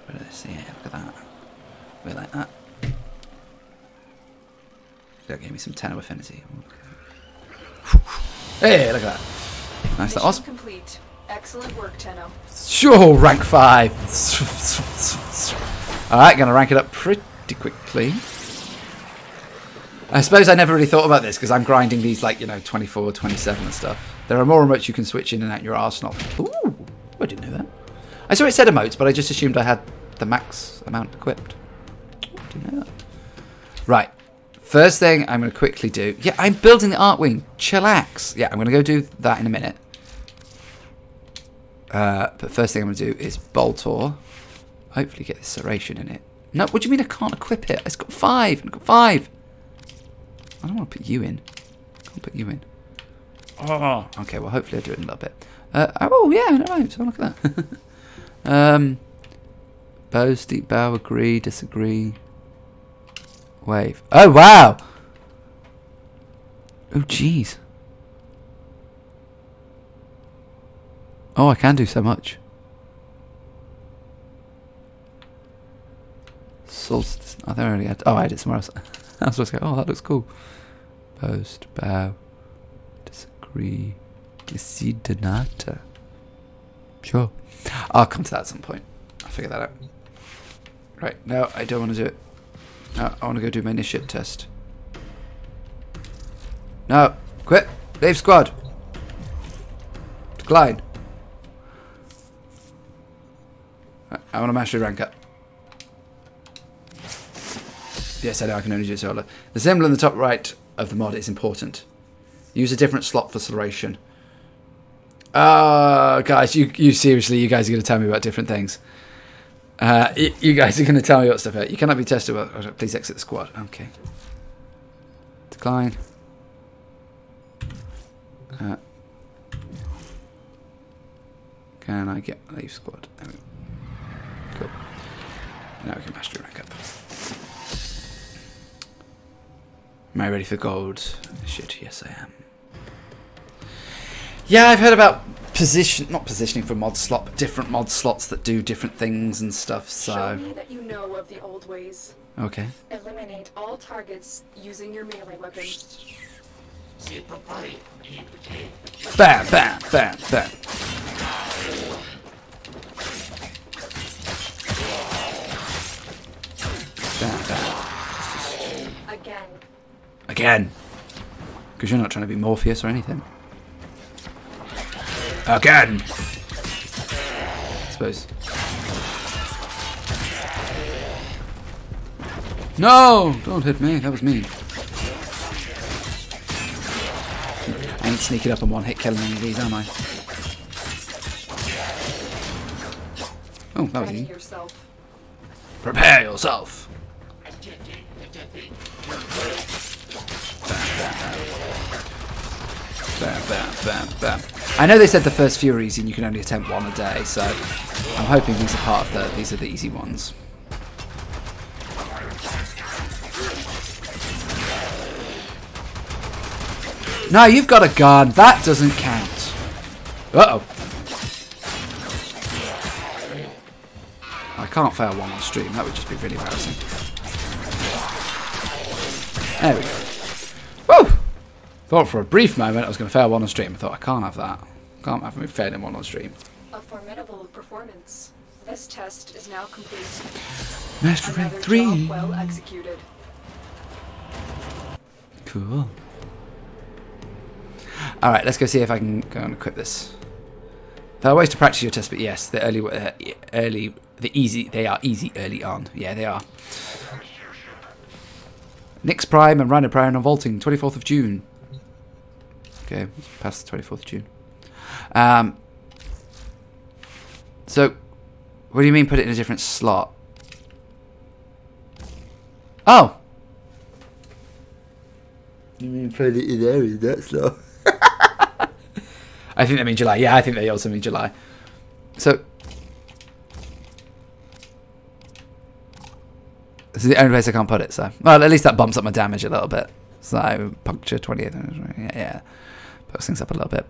A bit of this. Yeah, look at that. A bit like that. That gave me some Tenno affinity. Hey, look at that. Nice. That was Complete. Excellent work, Tenno. sure rank 5. All right, gonna rank it up pretty quickly. I suppose I never really thought about this because I'm grinding these like, you know, 24, 27 and stuff. There are more emotes you can switch in and out your arsenal. Ooh, I didn't know that. I saw it said emotes, but I just assumed I had the max amount equipped. Didn't know that. Right. First thing I'm going to quickly do... Yeah, I'm building the Arcwing. Chillax. Yeah, I'm going to go do that in a minute. But first thing I'm going to do is Boltor. Hopefully get this Serration in it. No, what do you mean I can't equip it? It's got 5. I've got 5. I don't want to put you in. I can't put you in. Oh. Okay, well, hopefully I'll do it in a little bit. Oh, yeah, no, so look at that. Bow, steep bow, agree, disagree. Wave. Oh, wow! Oh, jeez. Oh, I can do so much. Solstice. I think I already had... Oh, I had it somewhere else. I was supposed to go, oh, that looks cool. Post, bow, disagree, desiderata. Sure. I'll come to that at some point. I'll figure that out. Right, no, I don't want to do it. No, I want to go do my initiate test. No, quit. Leave squad. Decline. I want to mastery rank up. Yes, I know, I can only do solo. The symbol in the top right of the mod is important. Use a different slot for acceleration. Guys, you seriously, you guys are going to tell me about different things. You guys are going to tell me what stuff out. You cannot be tested. Please exit the squad. Okay. Decline. Can I get leave squad? There we go. Cool. Now we can mastery rank up. Am I ready for gold? Shit, yes I am. Yeah, I've heard about not positioning for mod slot, but different mod slots that do different things and stuff, so... Show me that you know of the old ways. Okay. Eliminate all targets using your melee weapon. Bam, bam, bam, bam. Bam, bam. Again. Again. Because you're not trying to be Morpheus or anything. Again. I suppose. No! Don't hit me. That was mean. I ain't sneaking up and one-hit killing any of these, am I? Oh, that was easy. Prepare yourself. Bam, bam, bam, bam. I know they said the first few are easy and you can only attempt one a day, so I'm hoping these are part of these are the easy ones. No, you've got a gun. That doesn't count. Uh-oh. I can't fail one on stream. That would just be really embarrassing. There we go. Woo! Thought for a brief moment I was going to fail one on stream. I thought, I can't have that. Can't have me failing one on stream. A formidable performance. This test is now complete. Master rank Another 3. job well executed. Cool. Alright, let's go see if I can go and equip this. There are ways to practice your test, but yes, the they are easy early on. Yeah, they are. Nyx Prime and Rhino Prime are vaulting, 24th of June. Okay, past the 24th of June. So, what do you mean put it in a different slot? Oh! You mean put it in there in that slot? I think they mean July. Yeah, I think they also mean July. So, this is the only place I can't put it, so... Well, at least that bumps up my damage a little bit. So, puncture 28. Yeah. Puts things up a little bit.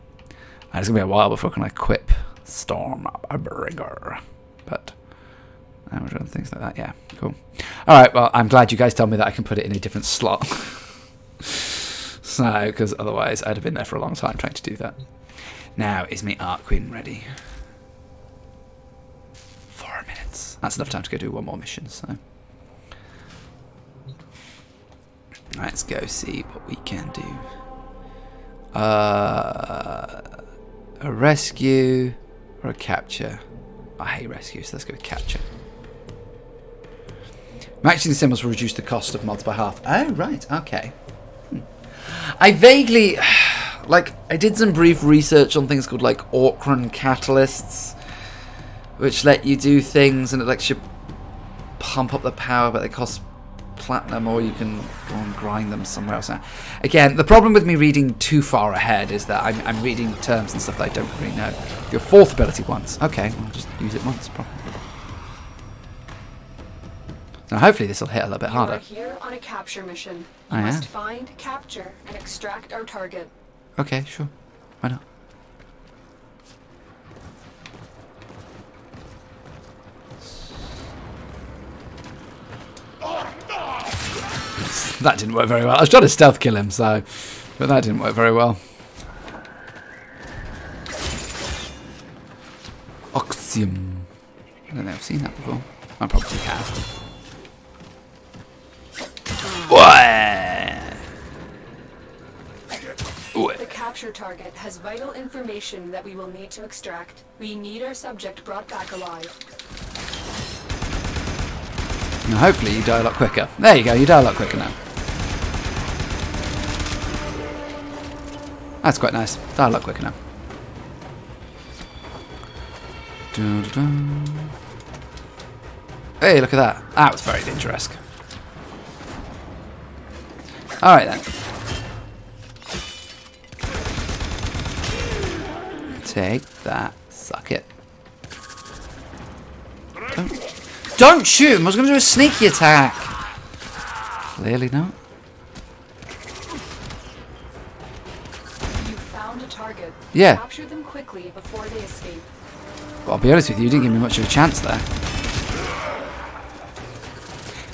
And it's going to be a while before I can equip Stormbringer. But, I'm doing things like that. Yeah, cool. Alright, well, I'm glad you guys tell me that I can put it in a different slot. So, because otherwise I'd have been there for a long time trying to do that. Now, is my Arc Queen ready? 4 minutes. That's enough time to go do one more mission, so... Let's go see what we can do. A rescue or a capture? I hate rescue, so let's go with capture. Matching the symbols will reduce the cost of mods by half. Oh, right, okay. I vaguely... Like, I did some brief research on things called, like, Orcran catalysts, which let you do things and it lets you pump up the power, but they cost platinum, or you can go and grind them somewhere else. Now, again, the problem with me reading too far ahead is that I'm reading terms and stuff that I don't really know. Your fourth ability once. Okay, I'll just use it once, probably. Now, hopefully this will hit a little bit harder. You are here on a capture mission. You must find, capture, and extract our target. Okay, sure. Why not? That didn't work very well. I was trying to stealth kill him, so... But that didn't work very well. Oxium. I don't think I've seen that before. I probably have. The capture target has vital information that we will need to extract. We need our subject brought back alive. Now hopefully you die a lot quicker. There you go, you die a lot quicker now. That's quite nice. Die a lot quicker now. Dun, dun, dun. Hey, look at that. That was very Ninja-esque. Alright then. Take that. Suck it. Don't shoot him! I was going to do a sneaky attack. Clearly not. You found a target. Yeah. Capture them quickly before they escape. Well, I'll be honest with you, you didn't give me much of a chance there.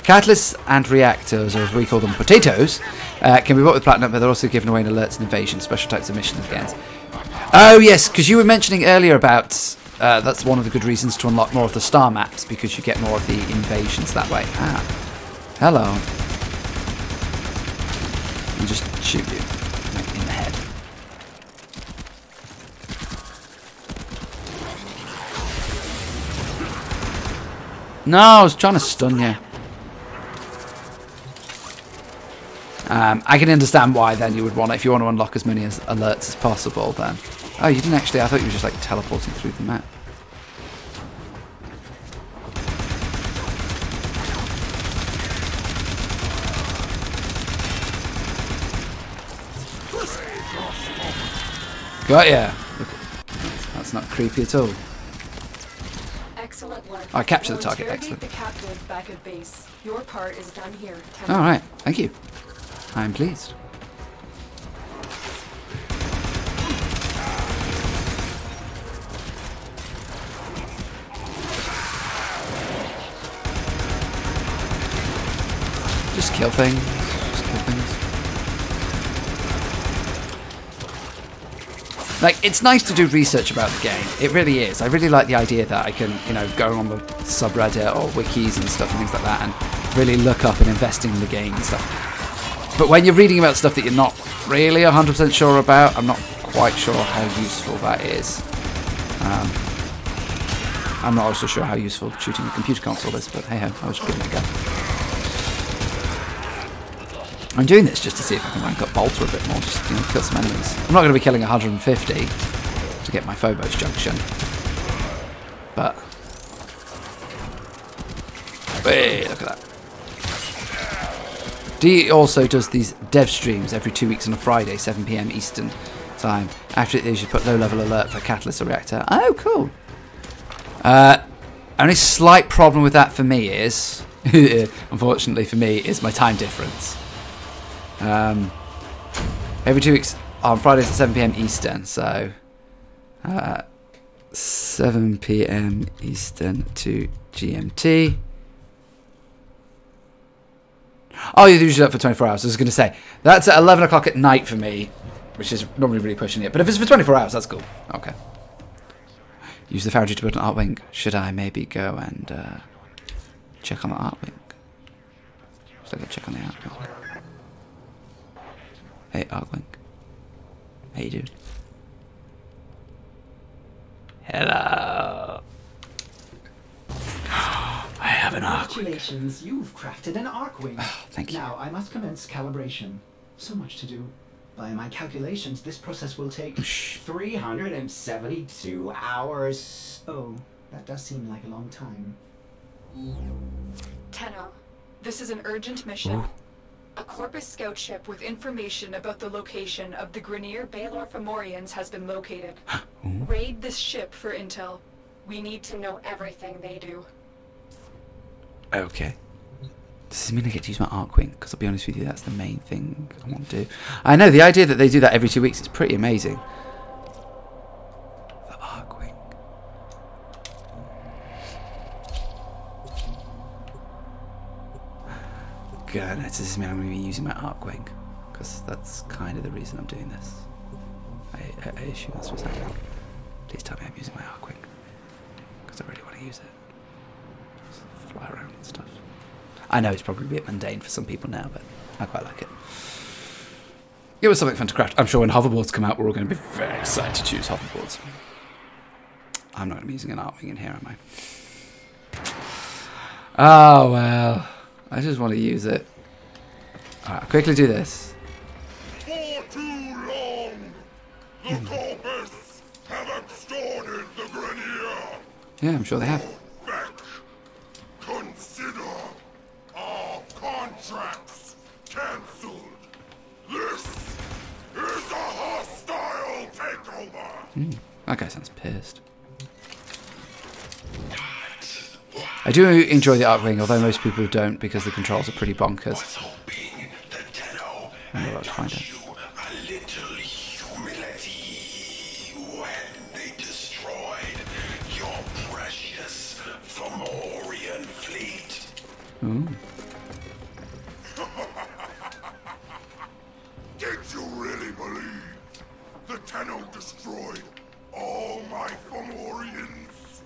Catalysts and reactors, or as we call them, potatoes, can be bought with platinum, but they're also given away in alerts and invasions, special types of missions against. Oh yes, because you were mentioning earlier about that's one of the good reasons to unlock more of the star maps, because you get more of the invasions that way. Ah, hello. I'll just shoot you in the head. No, I was trying to stun you. I can understand why then you would want it. If you want to unlock as many alerts as possible, then... Oh, you didn't actually... I thought you were just like teleporting through the map. Got ya! Look, that's not creepy at all. Excellent work. I captured the We'll target, interrogate excellent. the captive back at base. Your part is done here. Alright, thank you. I'm pleased. Just kill things. Just kill things. Like, it's nice to do research about the game. It really is. I really like the idea that I can, you know, go on the subreddit or wikis and stuff and things like that and really look up and invest in the game and stuff. But when you're reading about stuff that you're not really 100% sure about, I'm not quite sure how useful that is. I'm not also sure how useful shooting a computer console is, but hey ho, I was just giving it a go. I'm doing this just to see if I can rank up Bolter a bit more, just, you know, kill some enemies. I'm not going to be killing 150 to get my Phobos junction. But... Hey, look at that. D also does these dev streams every 2 weeks on a Friday, 7 PM Eastern time. After it, they should put low-level alert for catalyst or reactor. Oh, cool. Only slight problem with that for me is, unfortunately for me, is my time difference. Every 2 weeks on Fridays at 7 PM Eastern, so 7 PM Eastern to GMT. Oh, you're usually up for 24 hours. I was going to say, that's at 11 o'clock at night for me, which is normally really pushing it. But if it's for 24 hours, that's cool. Okay. Use the foundry to build an art wing. Should I maybe go and check on the art wing? Should I go check on the art wing? Hey, art wing. Hey, dude. Hello. I have an arc wing. Congratulations, you've crafted an arc wing. Oh, thank you. Now I must commence calibration. So much to do. By my calculations, this process will take 372 hours. Oh, that does seem like a long time. Tenno, this is an urgent mission. Ooh. A Corpus scout ship with information about the location of the Grineer Baelor Fomorians has been located. Raid this ship for intel. We need to know everything they do. Okay. Does this mean I get to use my arc wing? Because I'll be honest with you, that's the main thing I want to do. I know, the idea that they do that every 2 weeks is pretty amazing. The arc wing. Goodness, does this mean I'm going to be using my arc wing? Because that's kind of the reason I'm doing this. I assume that's what's happening. Please tell me I'm using my arc wing. Because I really want to use it. Just fly around and stuff. I know it's probably a bit mundane for some people now, but I quite like it. It was something fun to craft. I'm sure when hoverboards come out, we're all going to be very excited to choose hoverboards. I'm not going to be using an art wing in here, am I? Oh, well. I just want to use it. Alright, I'll quickly do this. For too long, the Corpus have extorted the Grenier. Yeah, I'm sure they have. Back. Consider our contracts cancelled. This is a hostile takeover. That guy sounds pissed. I do enjoy the Archwing, although most people don't because the controls are pretty bonkers. I'm about to find out. Ooh. Did you really believe the Tenno destroyed all my Fomorians?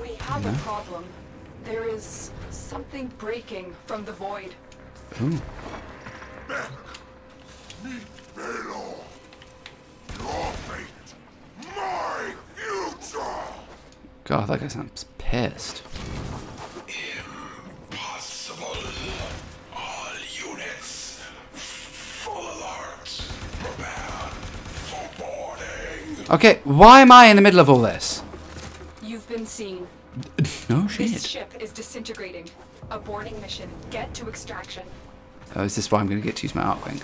We have a problem. There is something breaking from the void. Ooh. Beck, meet Baylor. Your fate, my future. God, that guy sounds pissed. Impossible. All units, full alert. Prepare for boarding. Okay, why am I in the middle of all this? You've been seen. No This shit. ship is disintegrating. Aborting mission. Get to extraction. Oh, is this why I'm going to get to use my Archwing?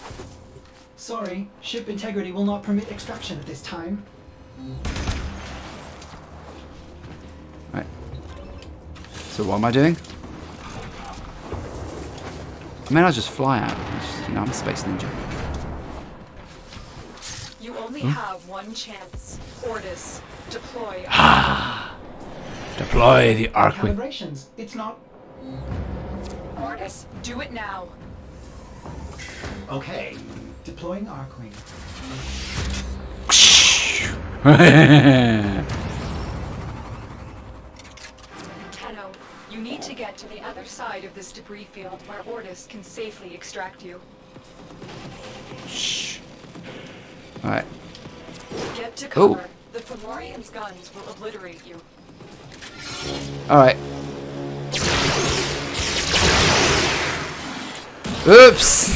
Sorry, ship integrity will not permit extraction at this time. Right. So what am I doing? I mean, I'll just fly out. You know, I'm a space ninja. You only have one chance. Ordis, deploy. Deploy the Archwing. Calibrations. It's not. Ordis, do it now. Okay. Deploying Archwing. Tenno, you need to get to the other side of this debris field where Ordis can safely extract you. Alright. Get to cover. Ooh. The Fomorian's guns will obliterate you. Alright. Oops!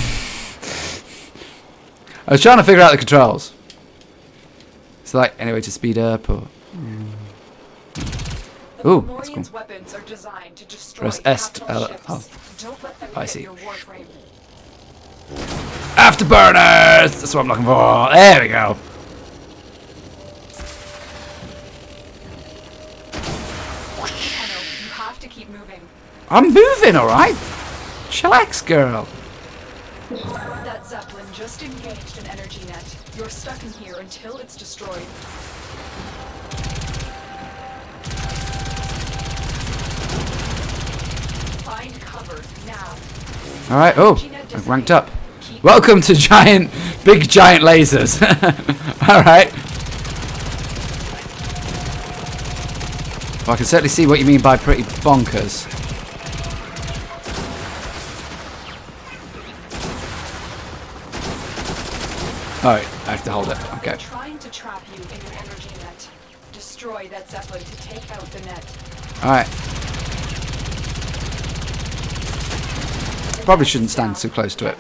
I was trying to figure out the controls. Is there like any way to speed up or... The Ooh, that's Fomorian's cool. weapons are designed to destroy Press S to capital L- ships. oh. Don't let them I hit see. your warframe. Afterburners! That's what I'm looking for. There we go. Tenno, you have to keep moving. I'm moving, alright? Chillax, girl. That Zeppelin just engaged an energy net. You're stuck in here until it's destroyed. Find cover now. Alright, oh, I've ranked up. Welcome to big giant lasers. Alright. Well, I can certainly see what you mean by pretty bonkers. Alright, I have to hold it. Okay. They're trying to trap you in an energy net. Destroy that Zeppelin to take out the net. Alright. Probably shouldn't stand so close to it.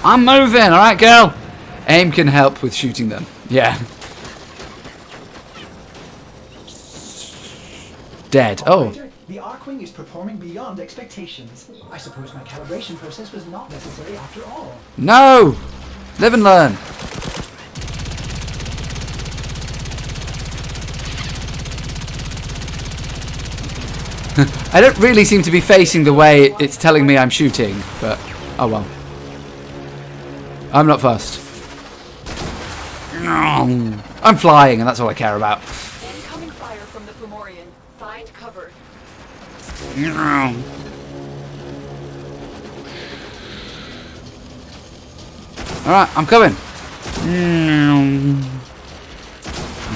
I'm moving, alright, girl? Aim can help with shooting them. Yeah. Dead. Oh. Operator, the Archwing is performing beyond expectations. I suppose my calibration process was not necessary after all. No! Live and learn. I don't really seem to be facing the way it's telling me I'm shooting, but oh well. I'm not fussed. I'm flying, and that's all I care about. Incoming fire from the Fomorian. Find cover. Alright, I'm coming.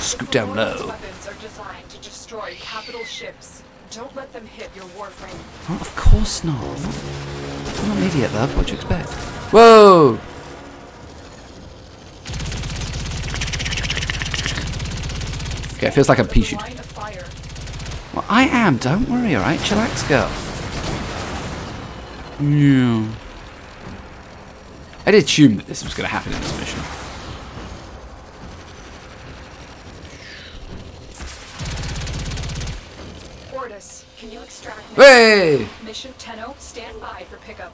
Scoot down Fomorian's low. weapons are designed to destroy capital ships. Don't let them hit your warframe. Oh, of course not. I'm not an idiot, love. What do you expect? Whoa! Okay, it feels like I'm pea shooting. Line of fire. Well, I am. Don't worry, alright? Chillax, girl. Yeah. I did assume that this was going to happen in this mission. Ordis, can you extract... Hey! Mission Tenno, stand by for pickup.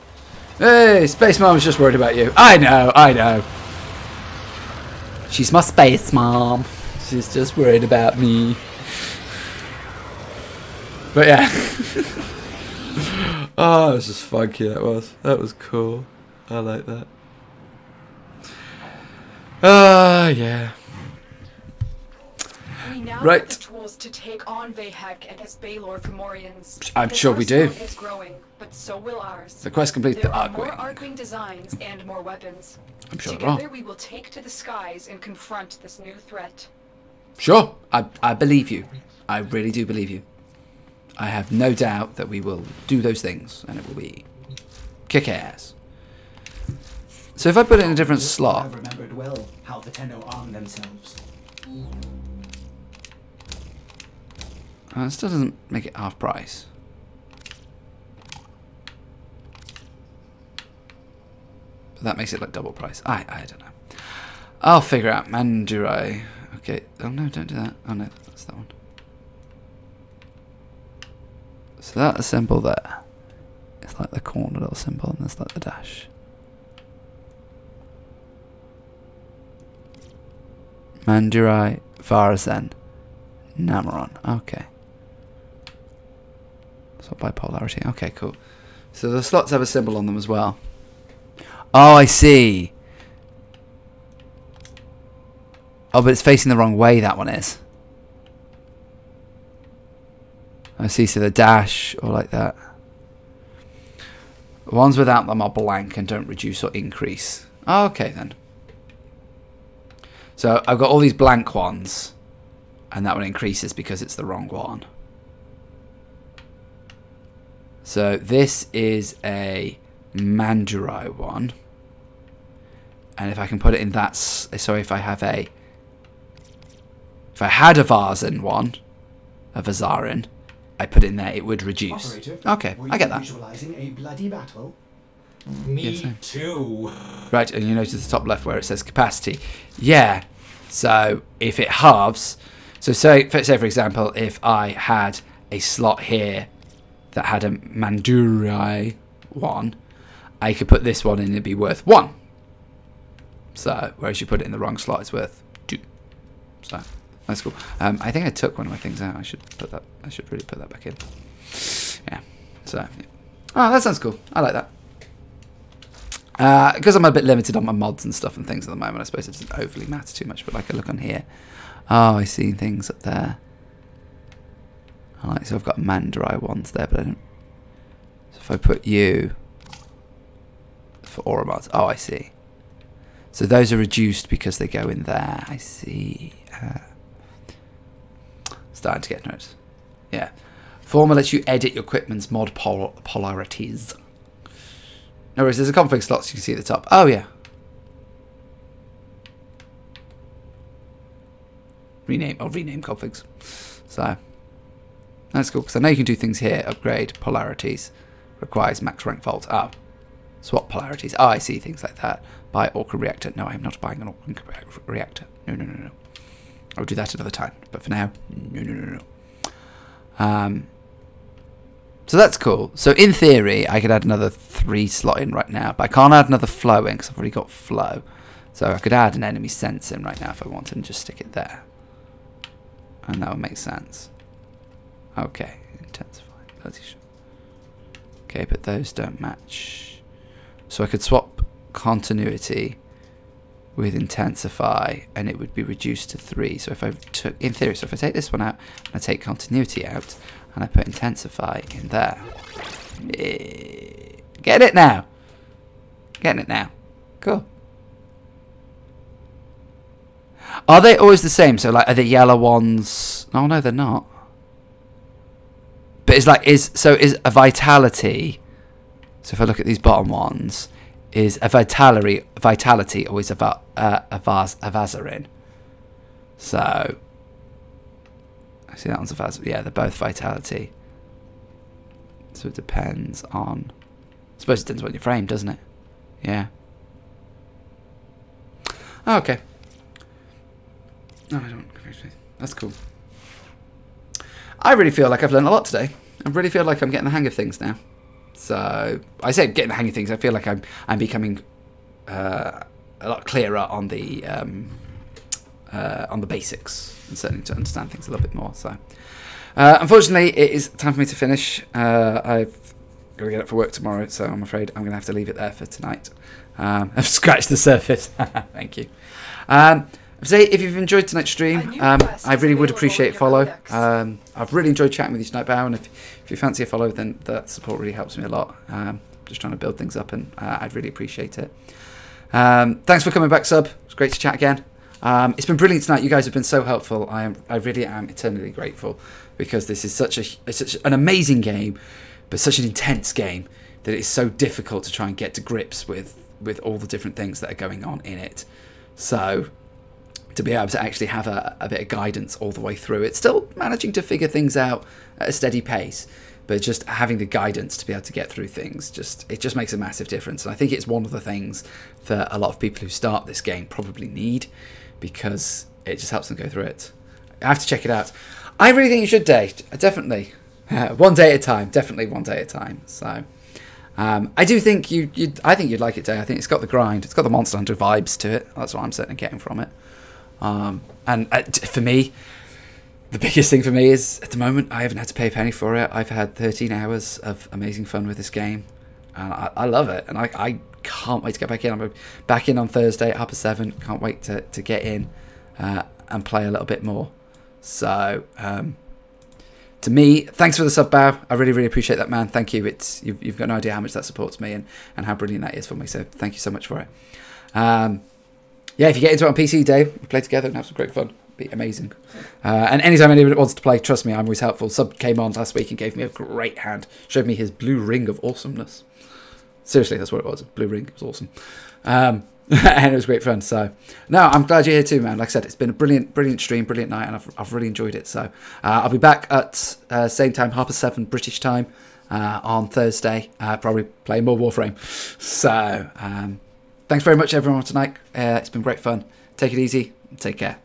Hey, Space Mom was just worried about you. I know. She's my Space Mom. She's just worried about me. But yeah. Oh, it was just funky, that was. That was cool. I like that. Yeah. We now Right. have the tools to take on Vahek and his Baylor Fomorians. I'm sure we do. Is growing, but so will ours. The quest complete There the are more Arkwing. Arkwing designs and more weapons. I'm sure there are. Together we will take to the skies and confront this new threat. Sure, I believe you. I really do believe you. I have no doubt that we will do those things, and it will be kick ass. So if I put it in a different slot, I've remembered well how the Tenno arm themselves. It still doesn't make it half price. But that makes it like double price. I don't know. I'll figure out Mandurai. Okay. Oh no, don't do that. Oh no, that's that one. So that symbol there, it's like the corner little symbol, and there's like the dash. Mandurai, Varazen, Nameron. Okay. So by polarity. Okay, cool. So the slots have a symbol on them as well. Oh, I see. Oh, but it's facing the wrong way, that one is. I see, so the dash, or like that. The ones without them are blank and don't reduce or increase. Oh, okay, then. So I've got all these blank ones, and that one increases because it's the wrong one. So this is a Mandurai one. And if I can put it in that... So if I have a... If I had a Varzin one, a Vazarin, I put it in there, it would reduce. Operator, Okay, were I get you that. visualizing a bloody battle? Me Yes, too. Right, and you notice the top left where it says capacity. Yeah, so if it halves... So say for example, if I had a slot here that had a Mandurai one, I could put this one in and it'd be worth 1. So, whereas you put it in the wrong slot, it's worth 2. So, that's cool. I think I took one of my things out. I should put that. I should really put that back in. Yeah. So, yeah. Oh, that sounds cool. I like that. Because I'm a bit limited on my mods and stuff and things at the moment, I suppose it doesn't overly matter too much. But like I look on here, oh, I see things up there. I like, so I've got Mandurai ones there, but I don't. So if I put you for aura mods, oh, I see. So those are reduced because they go in there. I see. Starting to get notes. Yeah. Forma lets you edit your equipment's mod polarities. No worries, there's a config slot so you can see at the top. Oh, yeah. Rename configs. So, that's cool, because I know you can do things here. Upgrade polarities. Requires max rank vault. Oh. Swap polarities. Oh, I see, things like that. Buy Orca reactor. No, I'm not buying an Orca reactor. No. I'll do that another time. But for now, no. So that's cool. So in theory, I could add another 3 slot in right now. But I can't add another flow in because I've already got flow. So I could add an enemy sense in right now if I wanted and just stick it there. And that would make sense. Okay. Intensify. Okay, but those don't match. So I could swap continuity with intensify and it would be reduced to 3. So if I took, in theory, so if I take this one out and I take continuity out and I put intensify in there. Get it now. Getting it now. Cool. Are they always the same? So like are the yellow ones? Oh no, they're not. But it's like is a vitality. So if I look at these bottom ones, is a vitality always a Vazarin? So I see that one's a fast. Yeah, they're both vitality. So it depends on. I suppose it depends on your frame, doesn't it? Yeah. Oh, okay. No, I don't. That's cool. I really feel like I've learned a lot today. I really feel like I'm getting the hang of things now. So I say getting the hang of things. I feel like I'm becoming a lot clearer on the basics and certainly to understand things a little bit more. So unfortunately, it is time for me to finish. I've got to get up for work tomorrow, so I'm afraid I'm going to have to leave it there for tonight. I've scratched the surface. Thank you. Say if you've enjoyed tonight's stream, I really would appreciate a follow. I've really enjoyed chatting with you tonight, Bao, and if you fancy a follow, then that support really helps me a lot. Just trying to build things up, and I'd really appreciate it. Thanks for coming back, Sub. It's great to chat again. It's been brilliant tonight. You guys have been so helpful. I really am eternally grateful, because this is such an amazing game, but such an intense game that it's so difficult to try and get to grips with all the different things that are going on in it. So to be able to actually have a bit of guidance all the way through, it's still managing to figure things out at a steady pace, but just having the guidance to be able to get through things, it just makes a massive difference. And I think it's one of the things that a lot of people who start this game probably need, because it just helps them go through it. I have to check it out. I really think you should, Dave. Definitely. One day at a time. Definitely one day at a time. So I do think I think you'd like it, Dave. I think it's got the grind. It's got the Monster Hunter vibes to it. That's what I'm certainly getting from it. And for me, the biggest thing for me is, at the moment, I haven't had to pay a penny for it. I've had 13 hours of amazing fun with this game, and I love it. And I can't wait to get back in. I'm back in on Thursday at 7:30. Can't wait to get in and play a little bit more. So to me, thanks for the sub, Bao. I really, really appreciate that, man. Thank you. You've got no idea how much that supports me and how brilliant that is for me. So thank you so much for it. Yeah, if you get into it on PC, Dave, we play together and have some great fun. It'd be amazing. And anytime anybody wants to play, trust me, I'm always helpful. Sub came on last week and gave me a great hand. Showed me his blue ring of awesomeness. Seriously, that's what it was. Blue ring. It was awesome. And it was great fun. So, no, I'm glad you're here too, man. Like I said, it's been a brilliant, brilliant stream, brilliant night, and I've really enjoyed it. So, I'll be back at same time, 7:30 British time on Thursday. Probably playing more Warframe. So, thanks very much, everyone, tonight. It's been great fun. Take it easy. Take care.